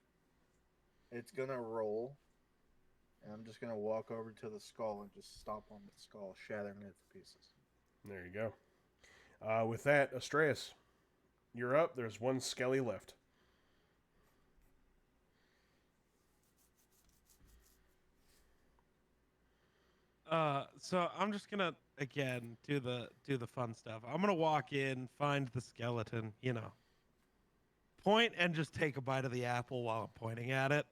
It's gonna roll. And I'm just going to walk over to the skull and just stomp on the skull, shattering it to pieces. There you go. With that, Astreus, you're up. There's one skelly left. So I'm just gonna again do the fun stuff. I'm gonna walk in, find the skeleton, point and just take a bite of the apple while I'm pointing at it.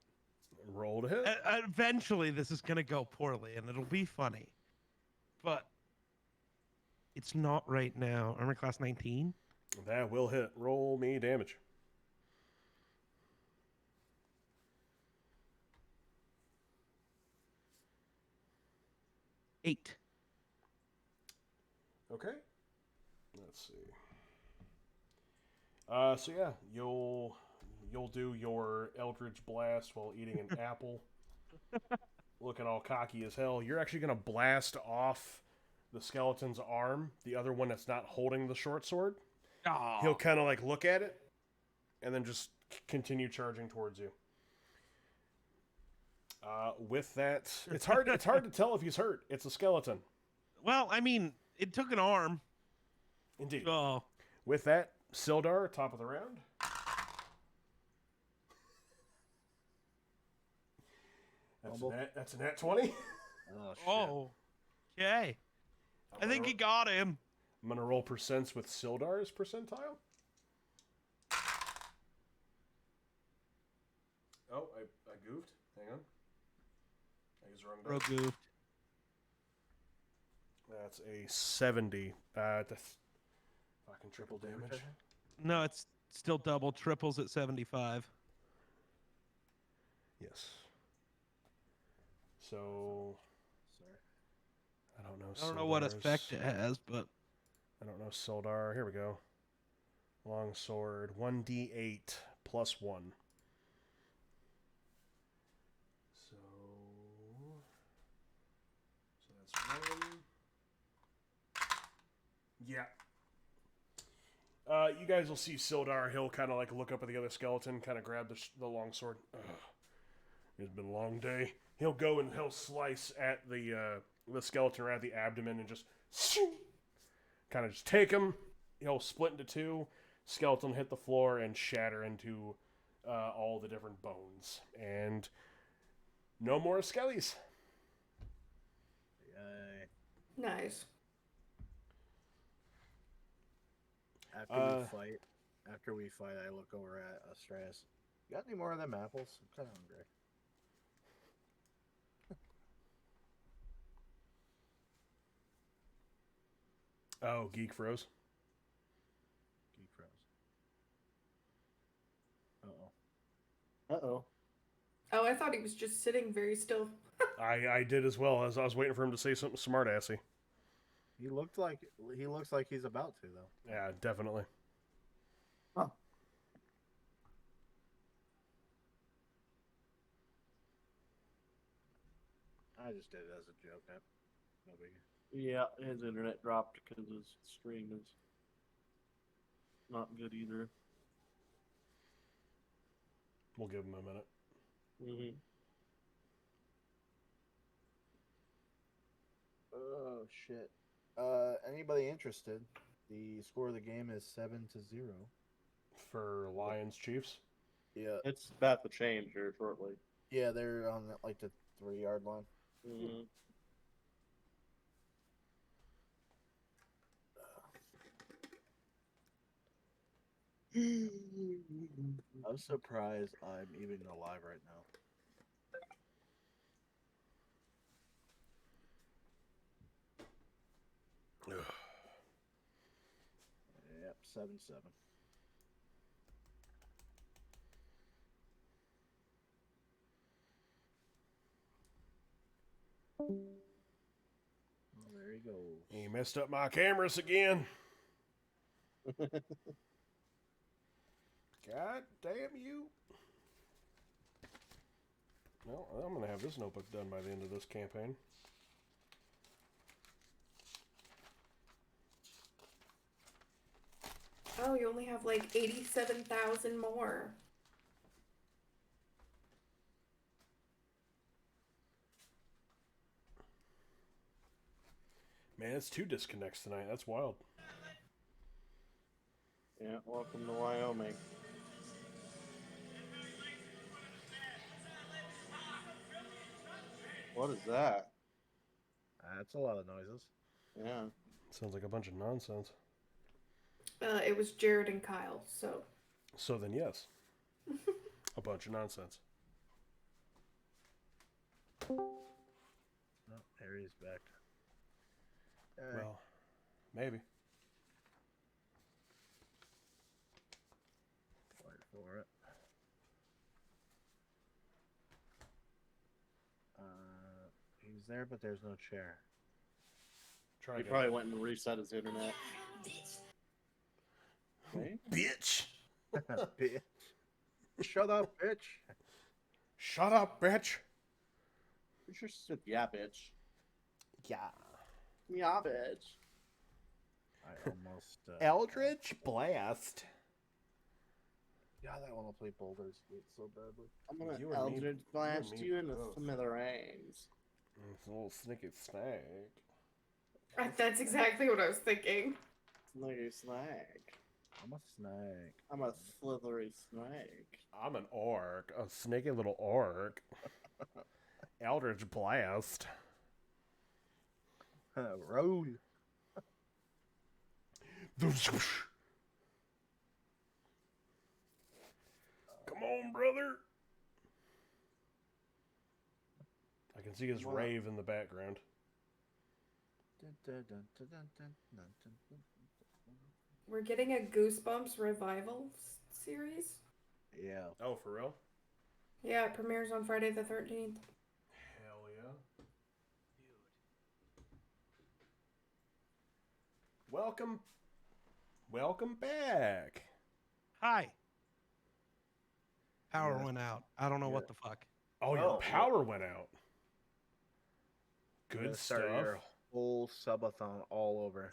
Roll to hit. Eventually, this is gonna go poorly, and it'll be funny, but it's not right now. Armor class 19. That will hit. Roll me damage. Eight. Okay. Let's see. So yeah, you'll do your Eldritch Blast while eating an apple. Looking all cocky as hell. You're actually gonna blast off the skeleton's arm, the other one that's not holding the short sword. Oh. He'll kind of like look at it, and then just continue charging towards you. With that, it's hard to tell if he's hurt. It's a skeleton. Well, I mean, it took an arm. Indeed. Oh. With that, Sildar, top of the round. That's a nat 20. Oh, shit. Oh. Okay. I think he got him. I'm gonna roll percents with Sildar's percentile. Oh, I goofed. Hang on. I used the wrong Bro die. goofed. That's a 70. That's fucking triple damage. No, it's still double. Triples at 75. Yes. So Sorry. I don't know. I don't know what Sildar's. effect it has, but I don't know Sildar. Here we go. Long sword, 1d8 plus 1. So that's 1. Yeah. You guys will see Sildar. He'll kind of like look up at the other skeleton, kind of grab the long sword. Ugh. It's been a long day. He'll go and he'll slice at the skeleton right at the abdomen and just kind of just take him. He'll split into two. Skeleton hit the floor and shatter into all the different bones. And no more skellies. Yay. Nice. After we fight, I look over at Astraeus. You got any more of them apples? I'm kind of hungry. Oh, Geek froze. Geek froze. Uh-oh. Uh-oh. Oh, I thought he was just sitting very still. I did as well, as I was waiting for him to say something smartassy. He looks like he's about to, though. Yeah, definitely. Huh. I just did it as a joke. No biggie. Yeah, his internet dropped because his stream is not good either. We'll give him a minute. Mm-hmm. Oh shit. Anybody interested? The score of the game is 7-0. For Lions Chiefs. Yeah. It's about to change here shortly. Yeah, they're on like the 3-yard line. Mm-hmm. I'm surprised I'm even alive right now. Yep, 7-7. Well, there you go. He messed up my cameras again. God damn you. Well, I'm going to have this notebook done by the end of this campaign. Oh, you only have like 87,000 more. Man, it's 2 disconnects tonight. That's wild. Yeah, welcome to Wyoming. What is that? That's a lot of noises. Yeah. Sounds like a bunch of nonsense. It was Jared and Kyle, so. So then, yes. A bunch of nonsense. Oh, Harry's back. Well, maybe. Wait for it. He's there, but there's no chair. Try He again. probably went and reset his internet. Okay. Bitch! Bitch. Shut up, bitch. Shut up, bitch! You just said, yeah, bitch. Yeah. Yeah, bitch. I almost. Eldritch Blast. God, I want to play Baldur's Gate so badly. I'm gonna You and me- Eldritch blast me you in the both. smithereens. It's a little snicky snake. That's exactly what I was thinking. Sliggy snake. I'm a snake. I'm a slithery snake. I'm an orc. A snaky little orc. Eldritch Blast. Roll. Come on, brother. I can see his Wow. rave in the background. We're getting a Goosebumps revival series. Yeah. Oh, for real? Yeah, it premieres on Friday the 13th. Hell yeah. Welcome back. Hi. Power Yes. went out. I don't know Yeah. what the fuck. Oh, your Oh, power went out. You're Good gonna start stuff. your whole subathon all over.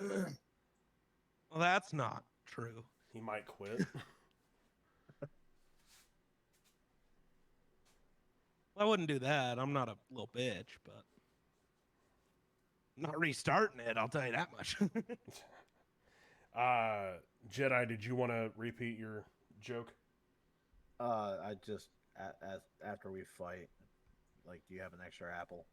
Well, that's not true. He might quit. I wouldn't do that. I'm not a little bitch, but I'm not restarting it. I'll tell you that much. Jedi, did you want to repeat your joke? I just after we fight, like, do you have an extra apple?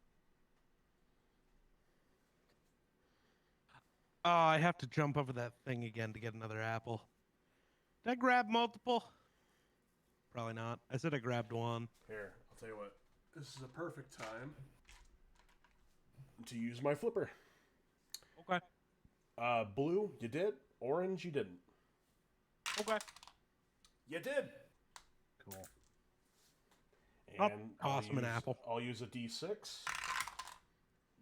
Oh, I have to jump over that thing again to get another apple. Did I grab multiple? Probably not. I said I grabbed one. Here, I'll tell you what. This is a perfect time to use my flipper. Okay. Blue, you did. Orange, you didn't. Okay. You did. Cool. I'll And toss him an apple. I'll use a D6.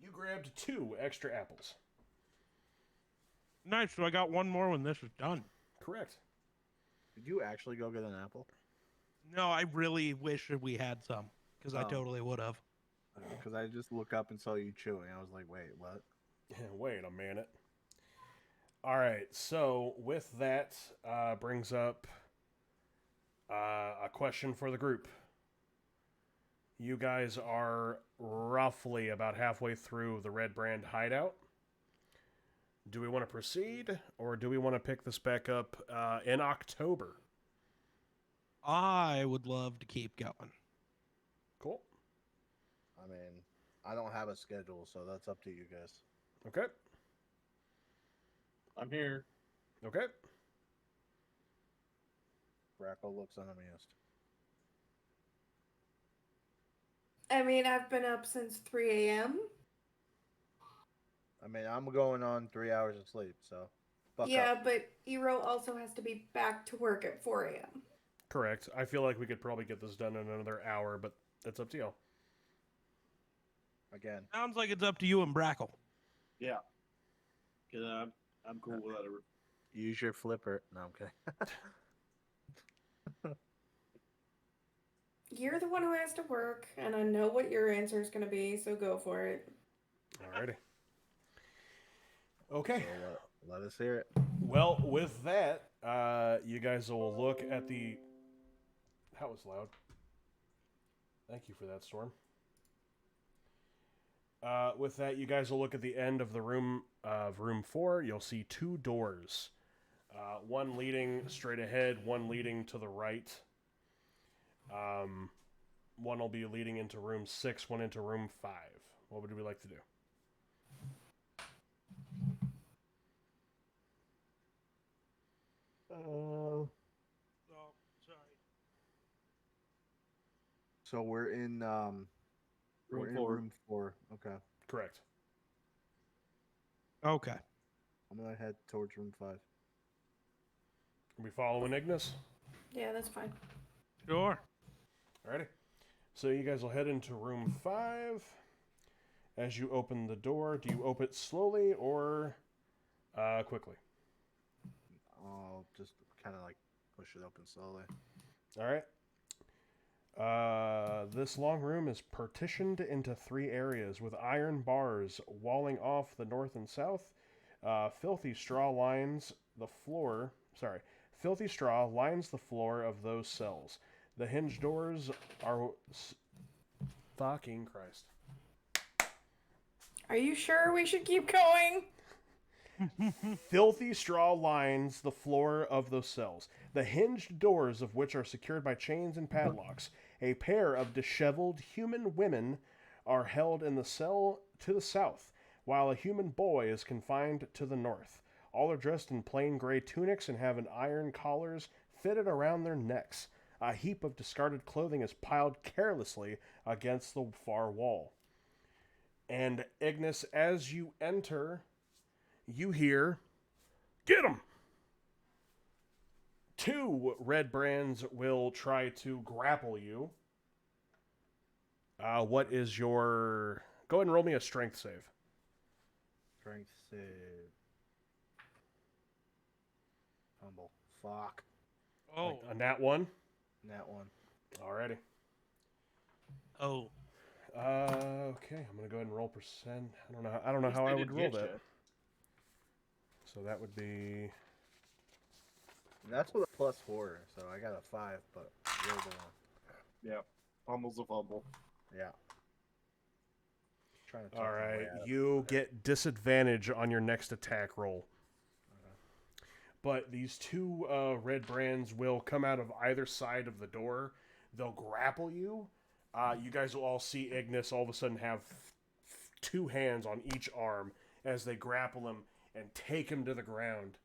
You grabbed 2 extra apples. Nice. So I got one more when this is done. Correct. Did you actually go get an apple? No, I really wish that we had some because I Oh. totally would have. Because I just look up and saw you chewing. I was like, wait, what? Wait a minute. All right, so with that brings up a question for the group. You guys are roughly about halfway through the Red Brand hideout. Do we want to proceed, or do we want to pick this back up in October? I would love to keep going. Cool. I mean, I don't have a schedule, so that's up to you guys. Okay. I'm here. Okay. Brackle looks unamused. I mean, I've been up since 3 a.m. I mean, I'm going on 3 hours of sleep, so buck Yeah, up. but Ero also has to be back to work at 4 a.m. Correct. I feel like we could probably get this done in another hour, but that's up to you. Again, Sounds like it's up to you and Brackle. Yeah. 'Cause I'm cool with whatever. use your flipper. No, I'm kidding. You're the one who has to work, and I know what your answer is going to be, so go for it. Alrighty. Okay. So, let us hear it. Well, with that, you guys will look at the... That was loud. Thank you for that, Storm. With that, you guys will look at the end of the room of room 4. You'll see 2 doors. One leading straight ahead, one leading to the right. One will be leading into room 6, one into room 5. What would we like to do? Oh, sorry. So we're in Room 4. room 4. Okay. Correct. Okay. I'm gonna head towards room 5. Are we following Ignis? Yeah, that's fine. Sure. Alrighty. So you guys will head into room 5. As you open the door, do you open it slowly or quickly? I'll just kind of like push it open slowly. Alright. This long room is partitioned into 3 areas with iron bars walling off the north and south. Filthy straw lines the floor of those cells. The hinged doors are... Fucking Christ. Are you sure we should keep going? Filthy straw lines the floor of those cells, the hinged doors of which are secured by chains and padlocks. A pair of disheveled human women are held in the cell to the south, while a human boy is confined to the north. All are dressed in plain gray tunics and have an iron collars fitted around their necks. A heap of discarded clothing is piled carelessly against the far wall. And Ignis, as you enter, you hear, "Get 'em!" Two red brands will try to grapple you. What is your... Go ahead and roll me a strength save. Strength save. Humble. Fuck. Oh, A nat 1? That one. Alrighty. oh. Okay, I'm gonna go ahead and roll percent. I don't know how I would roll that. So that would be... And that's with a +4, so I got a 5, but rolled a 1. Yeah. Fumble's a fumble. Yeah. Trying to talk All my way right, out of you it. get disadvantage on your next attack roll. But these two red brands will come out of either side of the door. They'll grapple you. You guys will all see Ignis all of a sudden have two hands on each arm as they grapple him and take him to the ground.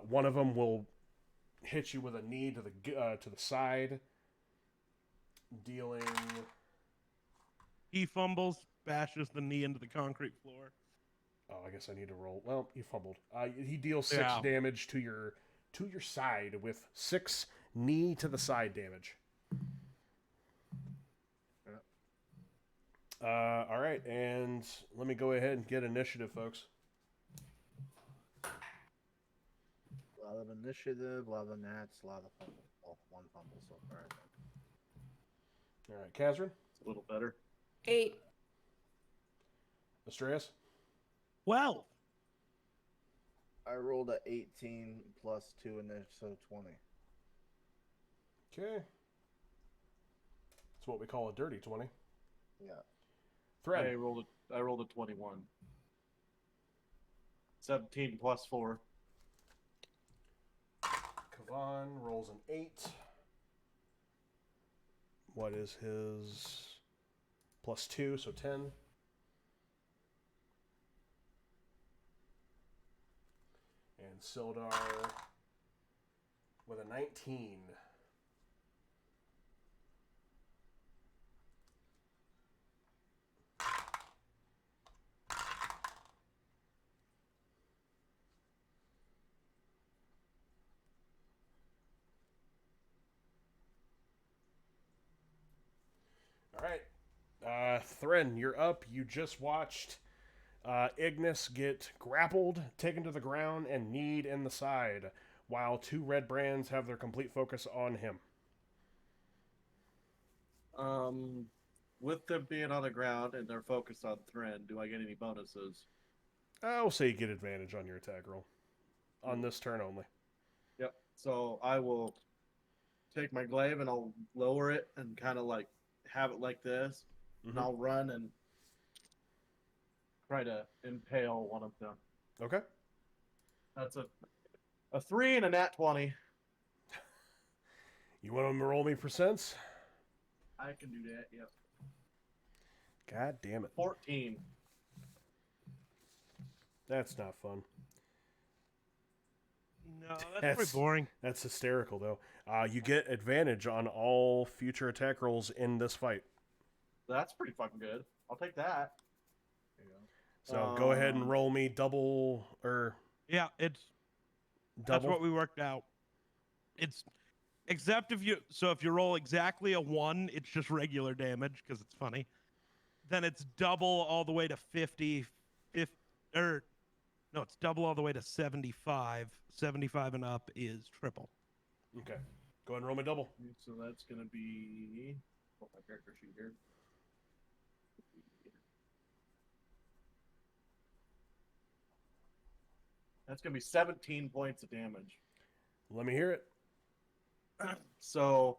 One of them will hit you with a knee to the side, dealing... He fumbles, bashes the knee into the concrete floor. Oh, I guess I need to roll. Well, you fumbled. He deals 6 Yeah. damage to your side with 6 knee to the side damage. All right, and let me go ahead and get initiative, folks. A lot of initiative, a lot of nats, a lot of fumble. Oh, one fumble so far. I think. All right, Kazrin, It's a little better. 8. Astreas, 12. I rolled a 18 plus 2 and then so 20. okay. That's what we call a dirty 20. Yeah. Thread, I rolled a 21. 17 plus 4. Kavan rolls an 8. What is his plus 2, so 10. And Sildar with a 19. All right. Thren, you're up. You just watched Ignis get grappled, taken to the ground, and kneed in the side, while 2 red brands have their complete focus on him. With them being on the ground and they're focused on Thren, do I get any bonuses? I'll say you get advantage on your attack roll. On this turn only. Yep. So I will take my glaive and I'll lower it and kind of like have it like this, and I'll run and try to impale one of them. Okay. That's a 3 and a nat 20. You want to roll me percents? I can do that. Yep. God damn it. 14. That's not fun. No, that's pretty boring. That's hysterical, though. You get advantage on all future attack rolls in this fight. That's pretty fucking good. I'll take that. There you go. So go ahead and roll me double, or Yeah, that's double. what we worked out. It's except if you roll exactly a 1, it's just regular damage because it's funny. Then it's double all the way to 50, no, it's double all the way to 75. 75 and up is triple. Okay. Go ahead and roll me double. So that's going to be... Pull my character sheet here. That's going to be 17 points of damage. Let me hear it. So,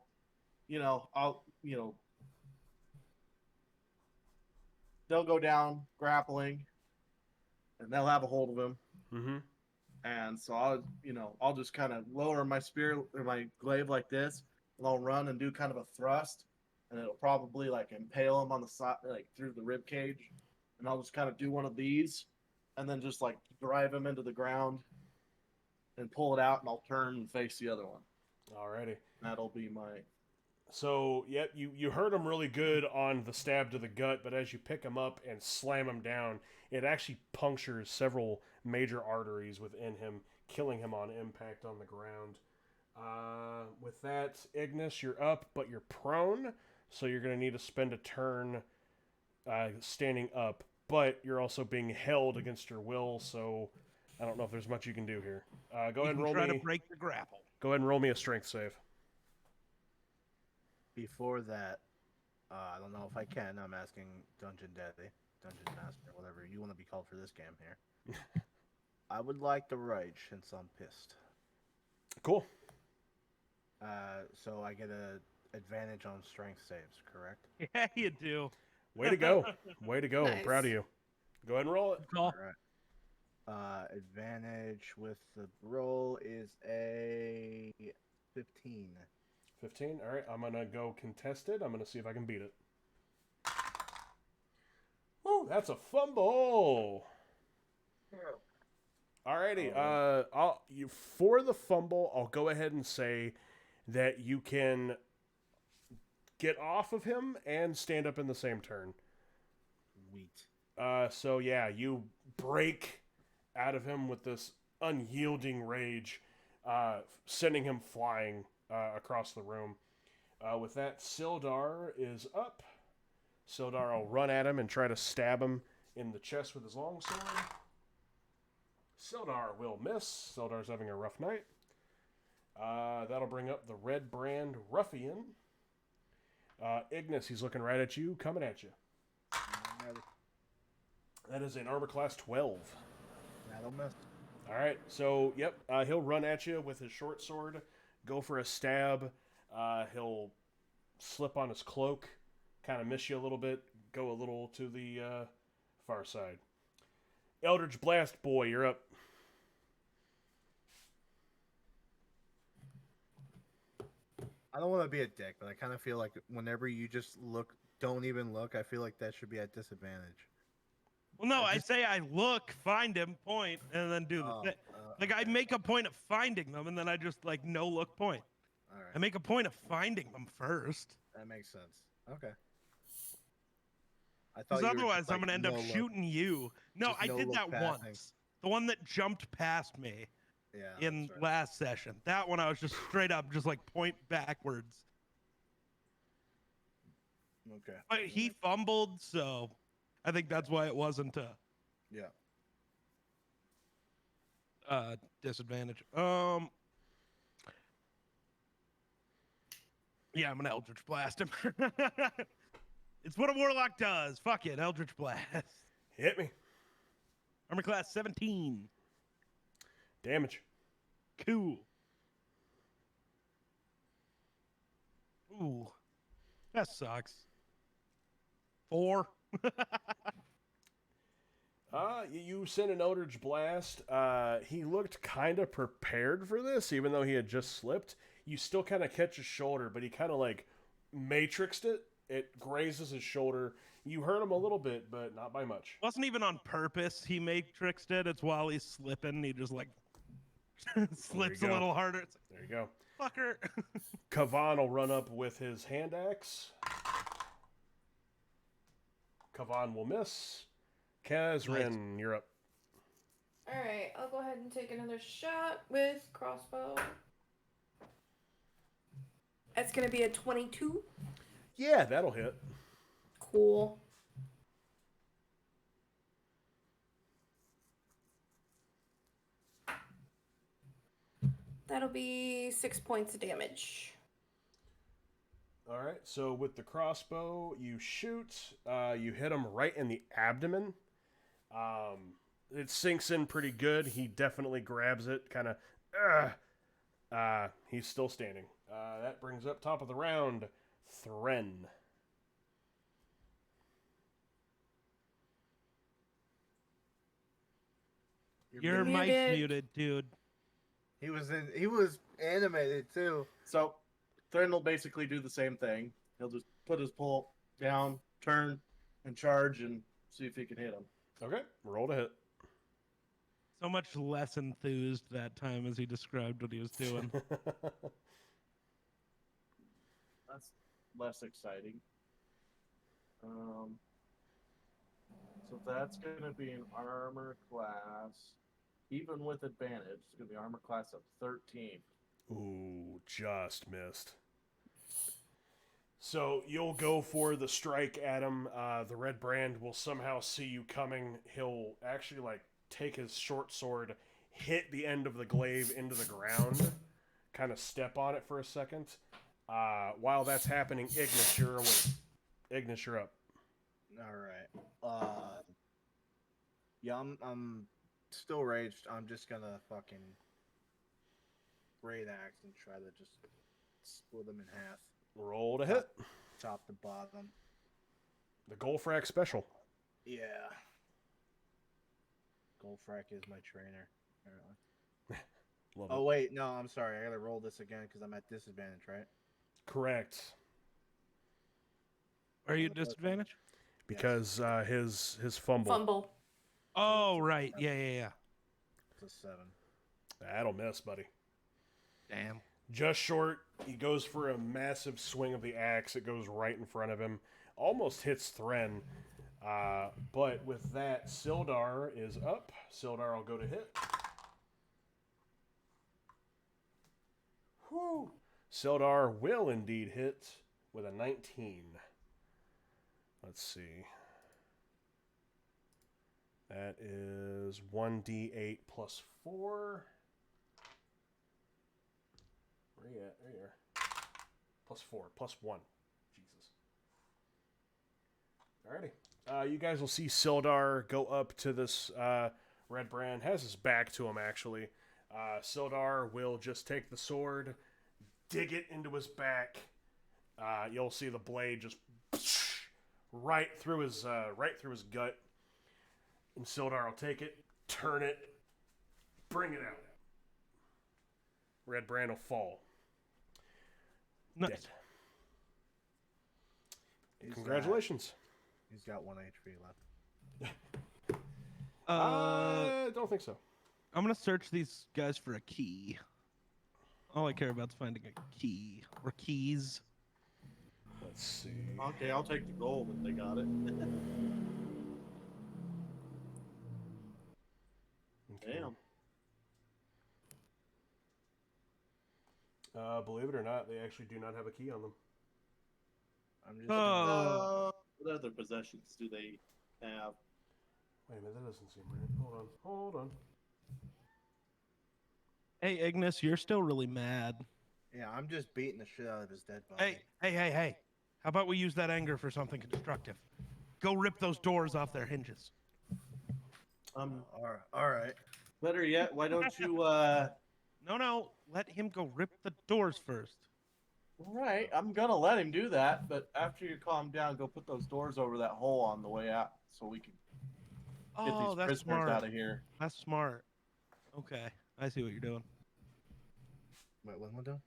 they'll go down grappling, and they'll have a hold of him. Mm-hmm. And so I'll just kind of lower my spear or my glaive like this, and I'll run and do kind of a thrust, and it'll probably like impale him on the side, like through the rib cage, and I'll just kind of do one of these, and then just like drive him into the ground, and pull it out, and I'll turn and face the other one. Alrighty. That'll be my. So, yep, you hurt him really good on the stab to the gut, but as you pick him up and slam him down, it actually punctures several major arteries within him, killing him on impact on the ground. With that, Ignis, you're up, but you're prone, so you're going to need to spend a turn standing up, but you're also being held against your will, so I don't know if there's much you can do here. Go ahead and roll try me. to break the grapple. Go ahead and roll me a strength save. Before that, I don't know if I can. I'm asking Dungeon Daddy, Dungeon Master, whatever you want to be called for this game here. I would like to rage since I'm pissed. Cool. So I get a advantage on strength saves, correct? Yeah, you do. Way to go. Way to go. I'm Nice. proud of you. Go ahead and roll it. Call. All right. Advantage with the roll is a 15. 15. All right, I'm going to go contested. I'm going to see if I can beat it. Woo, that's a fumble. Alrighty, for the fumble, I'll go ahead and say that you can get off of him and stand up in the same turn. Sweet. So yeah, you break out of him with this unyielding rage, sending him flying across the room. With that, Sildar is up. Sildar will run at him and try to stab him in the chest with his longsword. Sildar will miss. Sildar's having a rough night. That'll bring up the Red Brand Ruffian. Ignis, he's looking right at you, coming at you. That is an armor class 12. That'll miss. All right, so, yep, he'll run at you with his short sword, go for a stab. He'll slip on his cloak, kind of miss you a little bit, go a little to the far side. Eldritch Blast, boy, you're up. I don't want to be a dick, but I kind of feel like whenever you just look, don't even look, I feel like that should be at disadvantage. Well, no, I say I look, find him, point, and then do the thing. Like, I okay. make a point of finding them, and then I just, like, no look point. All right. I make a point of finding them first. That makes sense. Okay. I thought Because you were otherwise, just, I'm like, going to end no up look. shooting you. No, Just I no did look that passing. once. The one that jumped past me Yeah. in that's right. last session. That one, I was just straight up, just, like, point backwards. Okay. But he fumbled, so I think that's why it wasn't Yeah. disadvantage. Yeah, I'm gonna Eldritch Blast him. It's what a warlock does. Fuck it, Eldritch Blast. Hit me. Armor class 17. Damage. Cool. Ooh, that sucks. 4. You sent an Eldritch Blast. He looked kind of prepared for this, even though he had just slipped. You still kind of catch his shoulder, but he kind of like matrixed it. It grazes his shoulder. You hurt him a little bit, but not by much. Wasn't even on purpose. He matrixed it. It's while he's slipping. He just like slips a go. little harder. It's There you go. like, fucker. Kavan will run up with his hand axe. Kavan will miss. Kazrin, you're up. All right, I'll go ahead and take another shot with crossbow. That's gonna be a 22. Yeah, that'll hit. Cool. That'll be 6 points of damage. All right, so with the crossbow, you shoot. You hit him right in the abdomen. It sinks in pretty good. He definitely grabs it, kind of. He's still standing. That brings up top of the round, Thren. Your mic's muted. muted, dude. He was animated too. So, Thrin will basically do the same thing. He'll just put his pull down, turn, and charge, and see if he can hit him. Okay, roll to hit. So much less enthused that time as he described what he was doing. That's less exciting. So that's going to be an armor class. Even with advantage, it's going to be armor class of 13. Ooh, just missed. So you'll go for the strike at him. The red brand will somehow see you coming. He'll actually take his short sword, hit the end of the glaive into the ground, kind of step on it for a second. While that's happening, Ignis, you're awake. Ignis, you're up. All right. Yeah, I'm still raged. I'm just gonna fucking great axe and try to just split them in half. Roll to hit. Top to bottom. The Golfrack special. Yeah. Goldfrack is my trainer, apparently. Love Oh it. wait, no, I'm sorry. I gotta roll this again because I'm at disadvantage, right? Correct. Are you at disadvantage? Because his fumble. Fumble. Oh, right. Yeah. It's a 7. That'll miss, buddy. Damn. Just short. He goes for a massive swing of the axe. It goes right in front of him. Almost hits Thren. But with that, Sildar is up. Sildar will go to hit. Whew. Sildar will indeed hit with a 19. Let's see. That is 1d8 plus 4. Where are you at? There you are. Plus 4. Plus 1. Jesus. Alrighty. You guys will see Sildar go up to this red brand. Has his back to him, actually. Sildar will just take the sword, dig it into his back. You'll see the blade just right through his gut. And Sildar will take it, turn it, bring it out. Red brand will fall. Nice. Dead. He's Congratulations. He's got 1 HP left. I don't think so. I'm gonna search these guys for a key. All I care about is finding a key or keys. Let's see. Okay, I'll take the gold if they got it. Okay. Damn. Believe it or not, they actually do not have a key on them. I'm just What other possessions do they have? Wait a minute, that doesn't seem right. Hold on. Hey, Ignis, you're still really mad. yeah, I'm just beating the shit out of his dead body. Hey. How about we use that anger for something constructive? Go rip those doors off their hinges. All right. Better yet, why don't you? No. Let him go rip the doors first. All right, I'm gonna let him do that, but after you calm down, go put those doors over that hole on the way out, so we can get Oh, these that's prisoners smart. out of here. That's smart. Okay, I see what you're doing. Wait, what am I doing?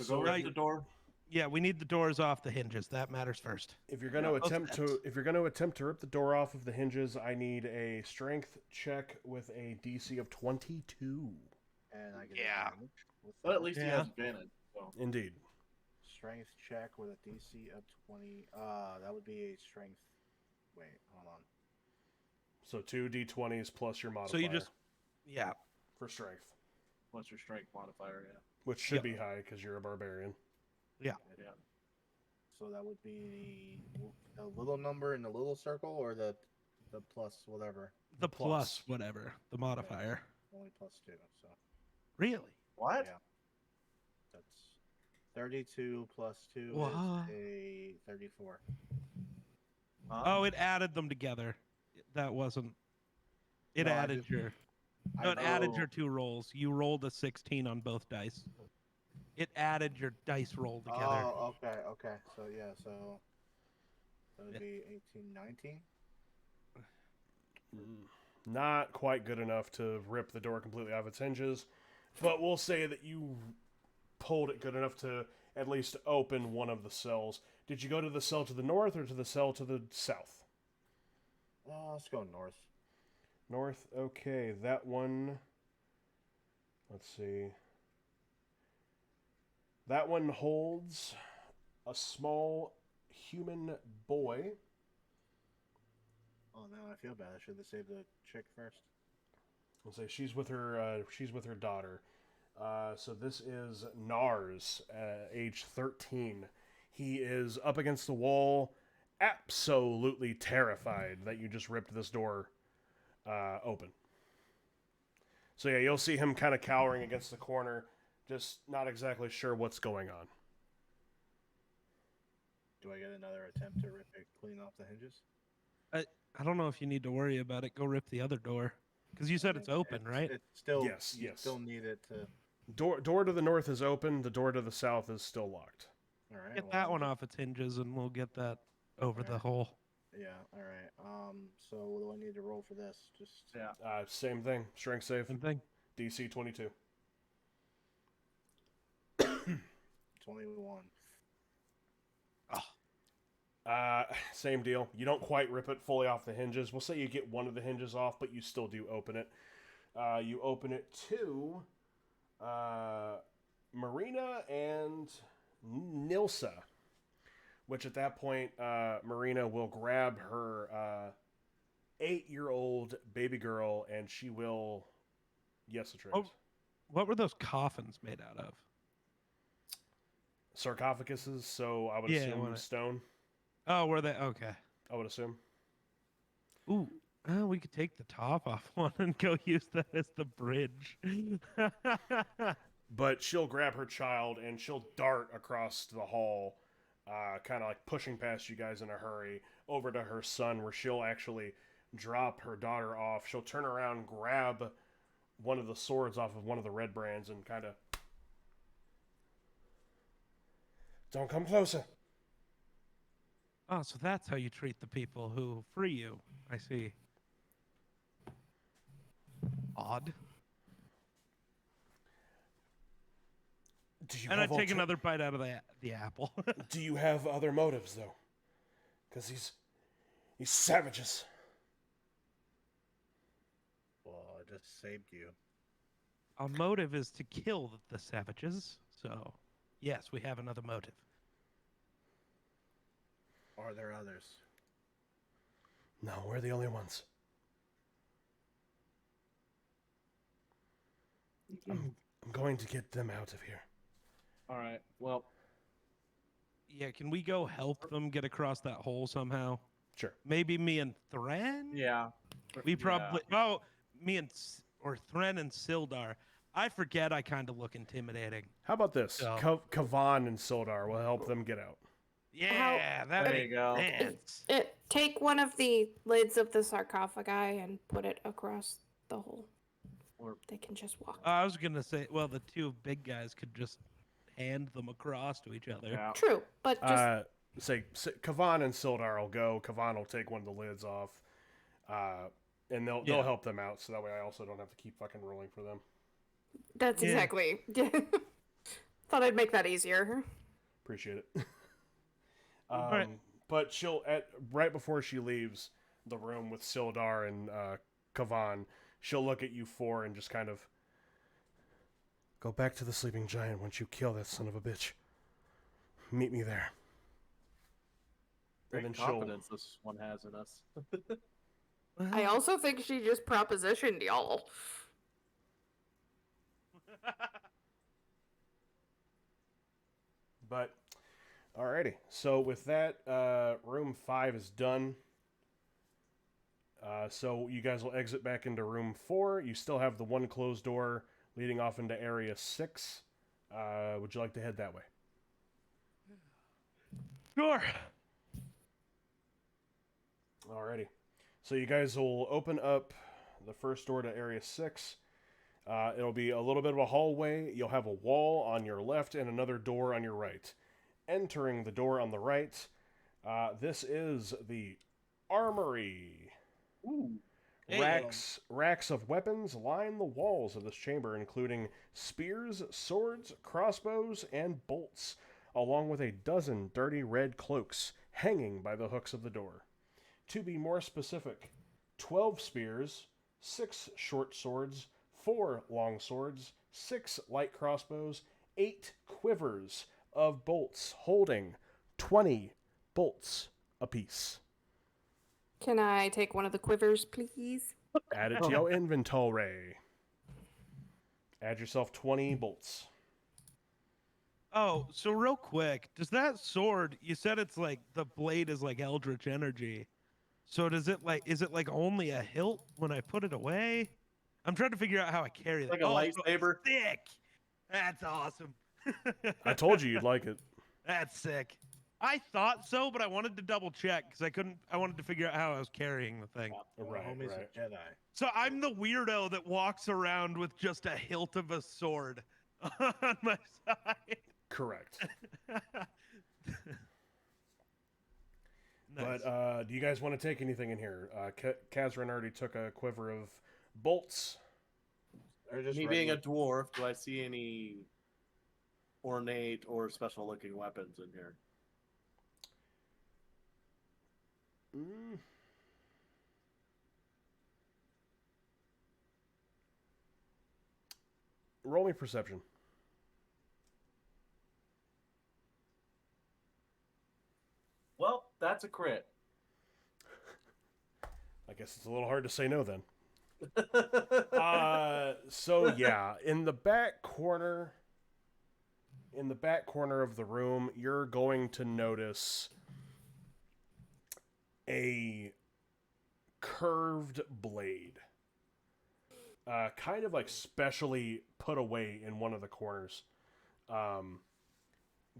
So go rip the door. Yeah, we need the doors off the hinges. That matters first. If you're going to attempt steps. to rip the door off of the hinges, I need a strength check with a DC of 22. And I get Yeah. advantage with But at least he Yeah. has advantage. So. Indeed. strength check with a DC of 20. That would be a strength. Wait, hold on. So 2 d20s plus your modifier. So you just, yeah. for strength, What's your strength modifier? Yeah. which should be high because you're a barbarian. Yeah. So that would be the little number in the little circle, or the plus whatever. The plus. plus whatever, the modifier. Only +2. So Really? What? Yeah. that's 32 plus 2 What? is a 34. Oh, it added them together. That wasn't. It No, I added just- your. No, it added your Oh. 2 rolls. You rolled a 16 on both dice. It added your dice roll together. Oh, okay. So yeah, so that would be 18, 19. Not quite good enough to rip the door completely off its hinges, but we'll say that you pulled it good enough to at least open one of the cells. Did you go to the cell to the north or to the cell to the south? Let's go north. North. Okay, that one. Let's see. That one holds a small human boy. Oh, now I feel bad. I should have saved the chick first. I'll say she's with her. She's with her daughter. So this is Nars, age 13. He is up against the wall, absolutely terrified that you just ripped this door open. So yeah, you'll see him kind of cowering against the corner, just not exactly sure what's going on. Do I get another attempt to rip it clean off the hinges? I don't know if you need to worry about it. Go rip the other door. Because you said it's open, right? It's still Yes, you yes. still need it to. Door to the north is open. The door to the south is still locked. All right. Get well, that I'll one just- off its hinges and we'll get that over the Okay. hole. Yeah. All right. So what do I need to roll for this? Just Yeah. Same thing. Strength save. Same thing. DC 22. 21. Same deal. You don't quite rip it fully off the hinges. We'll say you get one of the hinges off, but you still do open it. You open it to Marina and Nilsa, which at that point, Marina will grab her 8-year-old baby girl, and she will. Yes, Atreus. Oh. What were those coffins made out of? Sarcophaguses, so I would Yeah, assume what- stone. Oh, were they? Okay. I would assume. Ooh, we could take the top off one and go use that as the bridge. But she'll grab her child and she'll dart across the hall, kind of like pushing past you guys in a hurry, over to her son, where she'll actually drop her daughter off. She'll turn around, grab one of the swords off of one of the red brands, and kind of. Don't come closer. Oh, so that's how you treat the people who free you. I see. Odd. Do you And I have take another bite out of the apple. Do you have other motives, though? Because these savages. Well, I just saved you. Our motive is to kill the savages. So, yes, we have another motive. Are there others? No, we're the only ones. I'm going to get them out of here. All right. Well, Yeah, can we go help them get across that hole somehow? Sure. Maybe me and Thren? yeah. We probably. Oh, me and or Thren and Sildar. I forget. I kind of look intimidating. How about this? So- Kavan and Sildar will help them get out. Yeah, that There makes you go. sense. Take one of the lids of the sarcophagi and put it across the hole. Or They can just walk. I was gonna say, well, the two big guys could just hand them across to each other. yeah. True, but just Say Kavan and Sildar will go. Kavan will take one of the lids off, and they'll Yeah. help them out. So that way, I also don't have to keep fucking rolling for them. that's Yeah. exactly. Thought I'd make that easier. Appreciate it. Right. But she'll right before she leaves the room with Sildar and Kavan, she'll look at you four and just kind of go back to the sleeping giant once you kill that son of a bitch. Meet me there. Great And then confidence this one has in us. I also think she just propositioned y'all. But alrighty, so with that, room 5 is done. So you guys will exit back into room 4. You still have the one closed door leading off into area 6. Would you like to head that way? Sure. Alrighty. So you guys will open up the first door to area 6. It'll be a little bit of a hallway. You'll have a wall on your left and another door on your right. Entering the door on the right, this is the armory. Ooh. Hey. Racks of weapons line the walls of this chamber, including spears, swords, crossbows, and bolts, along with a dozen dirty red cloaks hanging by the hooks of the door. To be more specific, 12 spears, 6 short swords, 4 long swords, 6 light crossbows, 8 quivers of bolts holding 20 bolts apiece. Can I take one of the quivers, please? Add it to your inventory. Add yourself 20 bolts. Oh, so real quick, does that sword, you said it's like the blade is like eldritch energy. So does it like, is it like only a hilt when I put it away? I'm trying to figure out how I carry that. Like a lightsaber? Sick. That's awesome. I told you you'd like it. That's sick. I thought so, but I wanted to double check because I wanted to figure out how I was carrying the thing. Right, Homie's right. a Jedi. So I'm the weirdo that walks around with just a hilt of a sword on my side. Correct. Nice. But do you guys want to take anything in here? Kazran already took a quiver of bolts. Or just Me being a regular- dwarf, do I see any ornate or special looking weapons in here? Roll me perception. Well, that's a crit. I guess it's a little hard to say no then. So yeah, in the back corner of the room, you're going to notice a curved blade. Kind of like specially put away in one of the corners.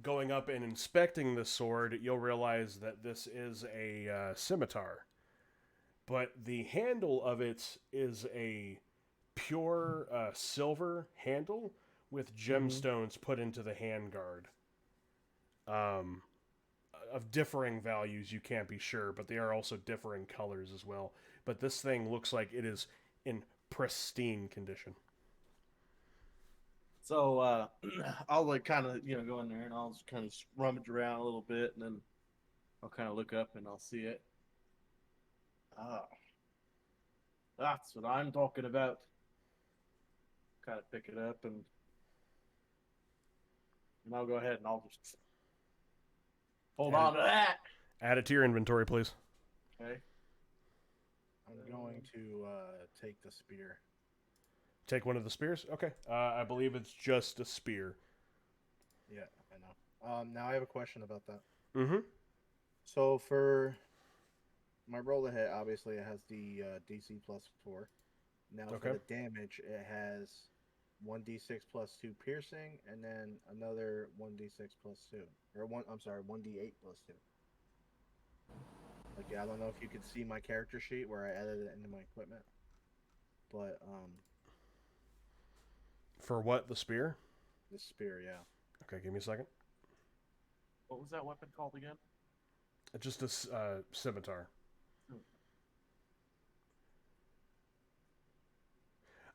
Going up and inspecting the sword, you'll realize that this is a scimitar. But the handle of it is a pure silver handle with gemstones put into the handguard. Of differing values, you can't be sure, but they are also differing colors as well. But this thing looks like it is in pristine condition. So I'll like kind of go in there and I'll just kind of rummage around a little bit, and then I'll kind of look up and I'll see it. Ah, that's what I'm talking about. Kind of pick it up and I'll go ahead and I'll just hold on to that. Add it to your inventory, please. Okay. I'm going to take the spear. Take one of the spears? Okay. I believe it's just a spear. Yeah, I know. Now I have a question about that. Mm-hmm. So for my roll to hit, obviously it has the DC +4. Now Okay. for the damage, it has 1d6 +2 piercing, and then another 1d6 +2, or 1d8 +2. Like, yeah, I don't know if you could see my character sheet where I added it into my equipment, but For what? The spear? the spear, yeah. Okay, give me a second. What was that weapon called again? It's just a scimitar.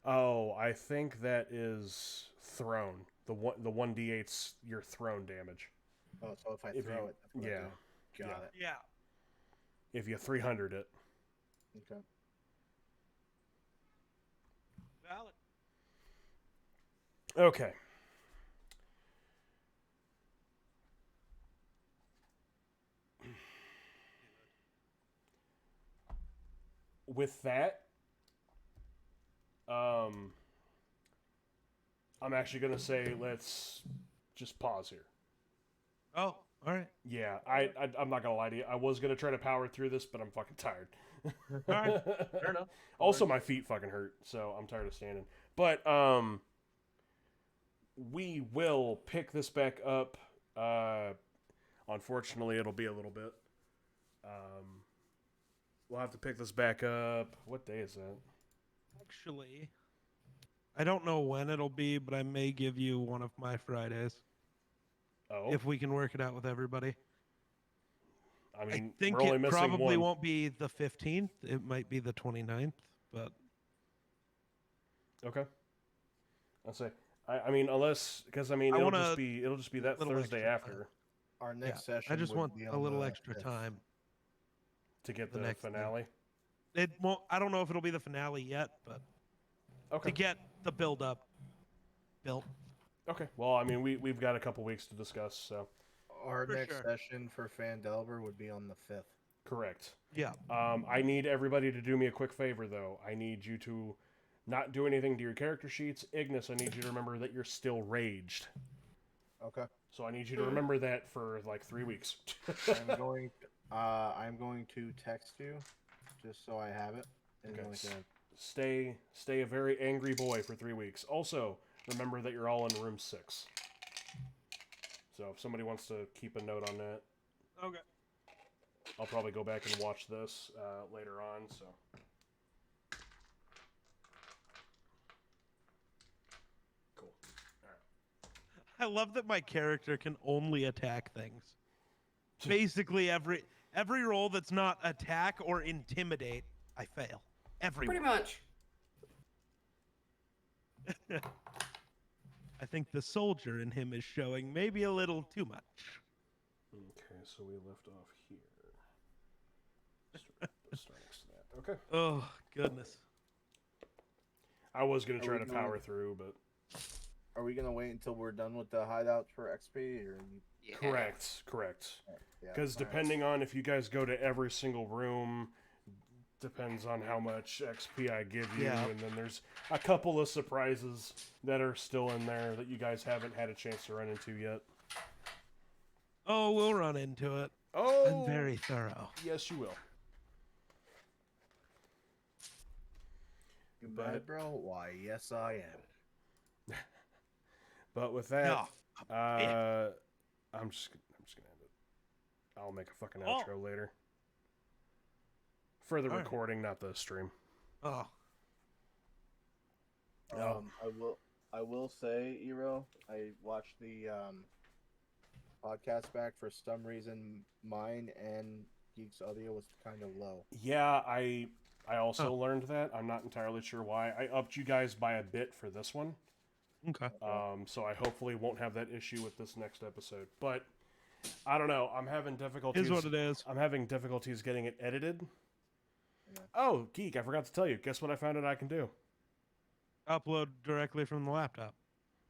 Oh, I think that is thrown. The 1d8's your thrown damage. Oh, so if I If throw you- it, that's what I yeah. do. Got Yeah. it. Yeah. If you 300 it. Okay. Valid. Okay. With that, I'm actually gonna say let's just pause here. Oh, all right. Yeah, I'm not gonna lie to you. I was gonna try to power through this, but I'm fucking tired. right. Fair enough. Also, my feet fucking hurt, so I'm tired of standing. But we will pick this back up. Unfortunately, it'll be a little bit. We'll have to pick this back up. What day is that? Actually, I don't know when it'll be, but I may give you one of my Fridays Oh, if we can work it out with everybody. I mean, I think we're only it missing probably one. won't be the 15th. It might be the 29th, but Okay. I'll say. I mean, unless because I mean I it'll want just be that little Thursday extra after time. Our next Yeah, session. I just would want be a on little the extra 5th. time. to get The the next day. finale. It won't. I don't know if it'll be the finale yet, but Okay. to get the build up built. Okay. Well, I mean, we've got a couple weeks to discuss, so Our For next sure. session for Phandelver would be on the 5th. correct. Yeah. I need everybody to do me a quick favor, though. I need you to not do anything to your character sheets. Ignis, I need you to remember that you're still raged. Okay. So I need you to remember that for like 3 weeks. I'm going to text you just so I have it. And Okay. like Stay a very angry boy for 3 weeks. Also, remember that you're all in room 6. So if somebody wants to keep a note on that, Okay. I'll probably go back and watch this later on. So. Cool. I love that my character can only attack things. Basically, every roll that's not attack or intimidate, I fail. Every Pretty one. much. I think the soldier in him is showing maybe a little too much. Okay, so we left off here. Start next to that. Okay. Oh, goodness. I was gonna Are try we to going- power through, but Are we gonna wait until we're done with the hideouts for XP, or? correct. Yeah, Because alright. depending on if you guys go to every single room, depends on how much XP I give you, Yeah. and then there's a couple of surprises that are still in there that you guys haven't had a chance to run into yet. Oh, we'll run into it. Oh, I'm very thorough. yes, you will. You but- mad, bro? Why, yes, I am. But with that, No. I'm just gonna end it. I'll make a fucking Oh. outro later. For the Alright. recording, not the stream. Oh, I will say, Eero, I watched the podcast back. For some reason, mine and Geek's audio was kind of low. Yeah, I also Oh. learned that. I'm not entirely sure why. I upped you guys by a bit for this one. okay. So I hopefully won't have that issue with this next episode. But I don't know. I'm having difficulties. Is what it is. I'm having difficulties getting it edited. Yeah. Oh, Geek, I forgot to tell you. Guess what I found out I can do? Upload directly from the laptop.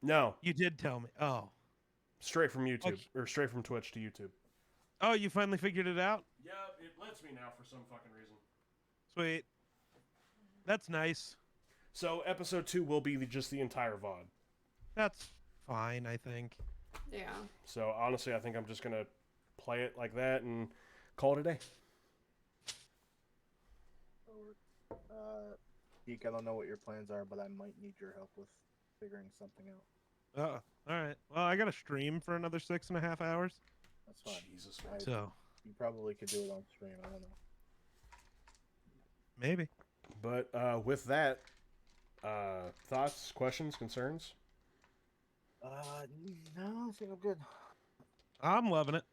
No, You did tell me. Oh. straight from YouTube. Okay. Or straight from Twitch to YouTube. Oh, you finally figured it out? Yeah, it lets me now for some fucking reason. Sweet. That's nice. So episode 2 will be just the entire VOD. That's fine, I think. Yeah. So honestly, I think I'm just going to play it like that and call it a day. Geek, I don't know what your plans are, but I might need your help with figuring something out. All right. Well, I got to stream for another 6.5 hours. That's fine. Jesus. I- So, You probably could do it on stream. I don't know. maybe. But with that, thoughts, questions, concerns? No, I think I'm good. I'm loving it.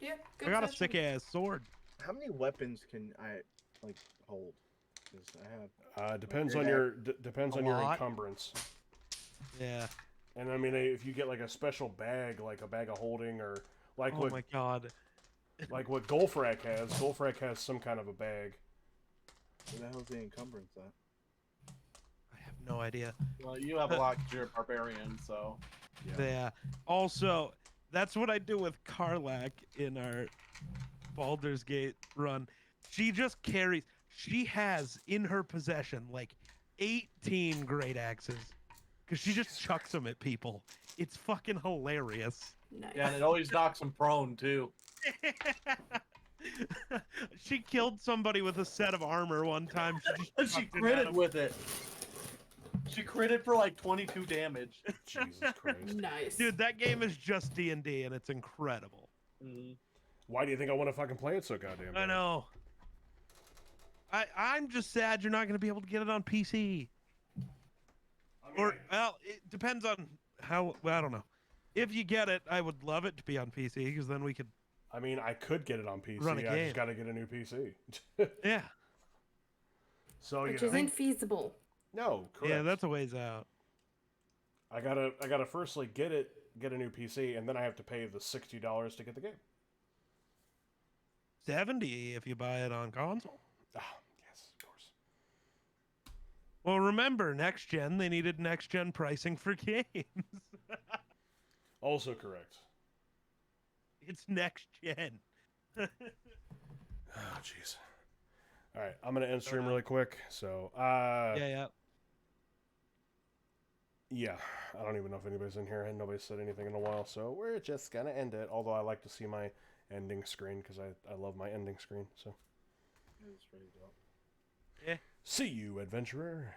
Yeah. Good I got a session. sick ass sword. How many weapons can I hold? Because I have. Depends Okay. on your depends A on your lot. encumbrance. Yeah. And I mean, if you get like a special bag, like a bag of holding, or like Oh my god. what Golfrak has. Golfrak has some kind of a bag. Where the hell's the encumbrance at? I have no idea. Well, you have a lot 'cause you're a barbarian, so Yeah. Also, that's what I do with Karlak in our Baldur's Gate run. She just carries. She has in her possession like 18 great axes because she just chucks them at people. It's fucking hilarious. Nice. yeah, and it always knocks them prone too. She killed somebody with a set of armor one time. She, And just she chucked it at critted him. with it. She critted for like 22 damage. Jesus Christ! Nice. Dude, that game is just D&D and it's incredible. Mhm. Why do you think I want to fucking play it so goddamn? I bad? know. I'm just sad you're not going to be able to get it on PC. I mean, Or, well, it depends on how. Well, I don't know. If you get it, I would love it to be on PC because then we could. I mean, I could get it on PC. Run a I game. just got to get a new PC. Yeah. So Which you know, isn't feasible. no, correct. Yeah, that's a ways out. I gotta firstly get a new PC, and then I have to pay the $60 to get the game. 70 if you buy it on console. Ah, yes, of course. Well, remember, next gen, they needed next gen pricing for games. Also correct. It's next gen. Oh, jeez. All right, I'm gonna end stream really quick. So, Yeah. yeah, I don't even know if anybody's in here, and nobody's said anything in a while, so we're just gonna end it. Although I like to see my ending screen because I love my ending screen. So, It's pretty dope. Yeah. see you, adventurer.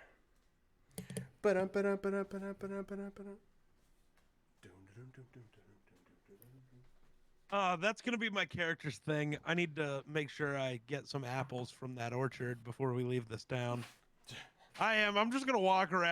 That's gonna be my character's thing. I need to make sure I get some apples from that orchard before we leave this town. I'm just gonna walk around.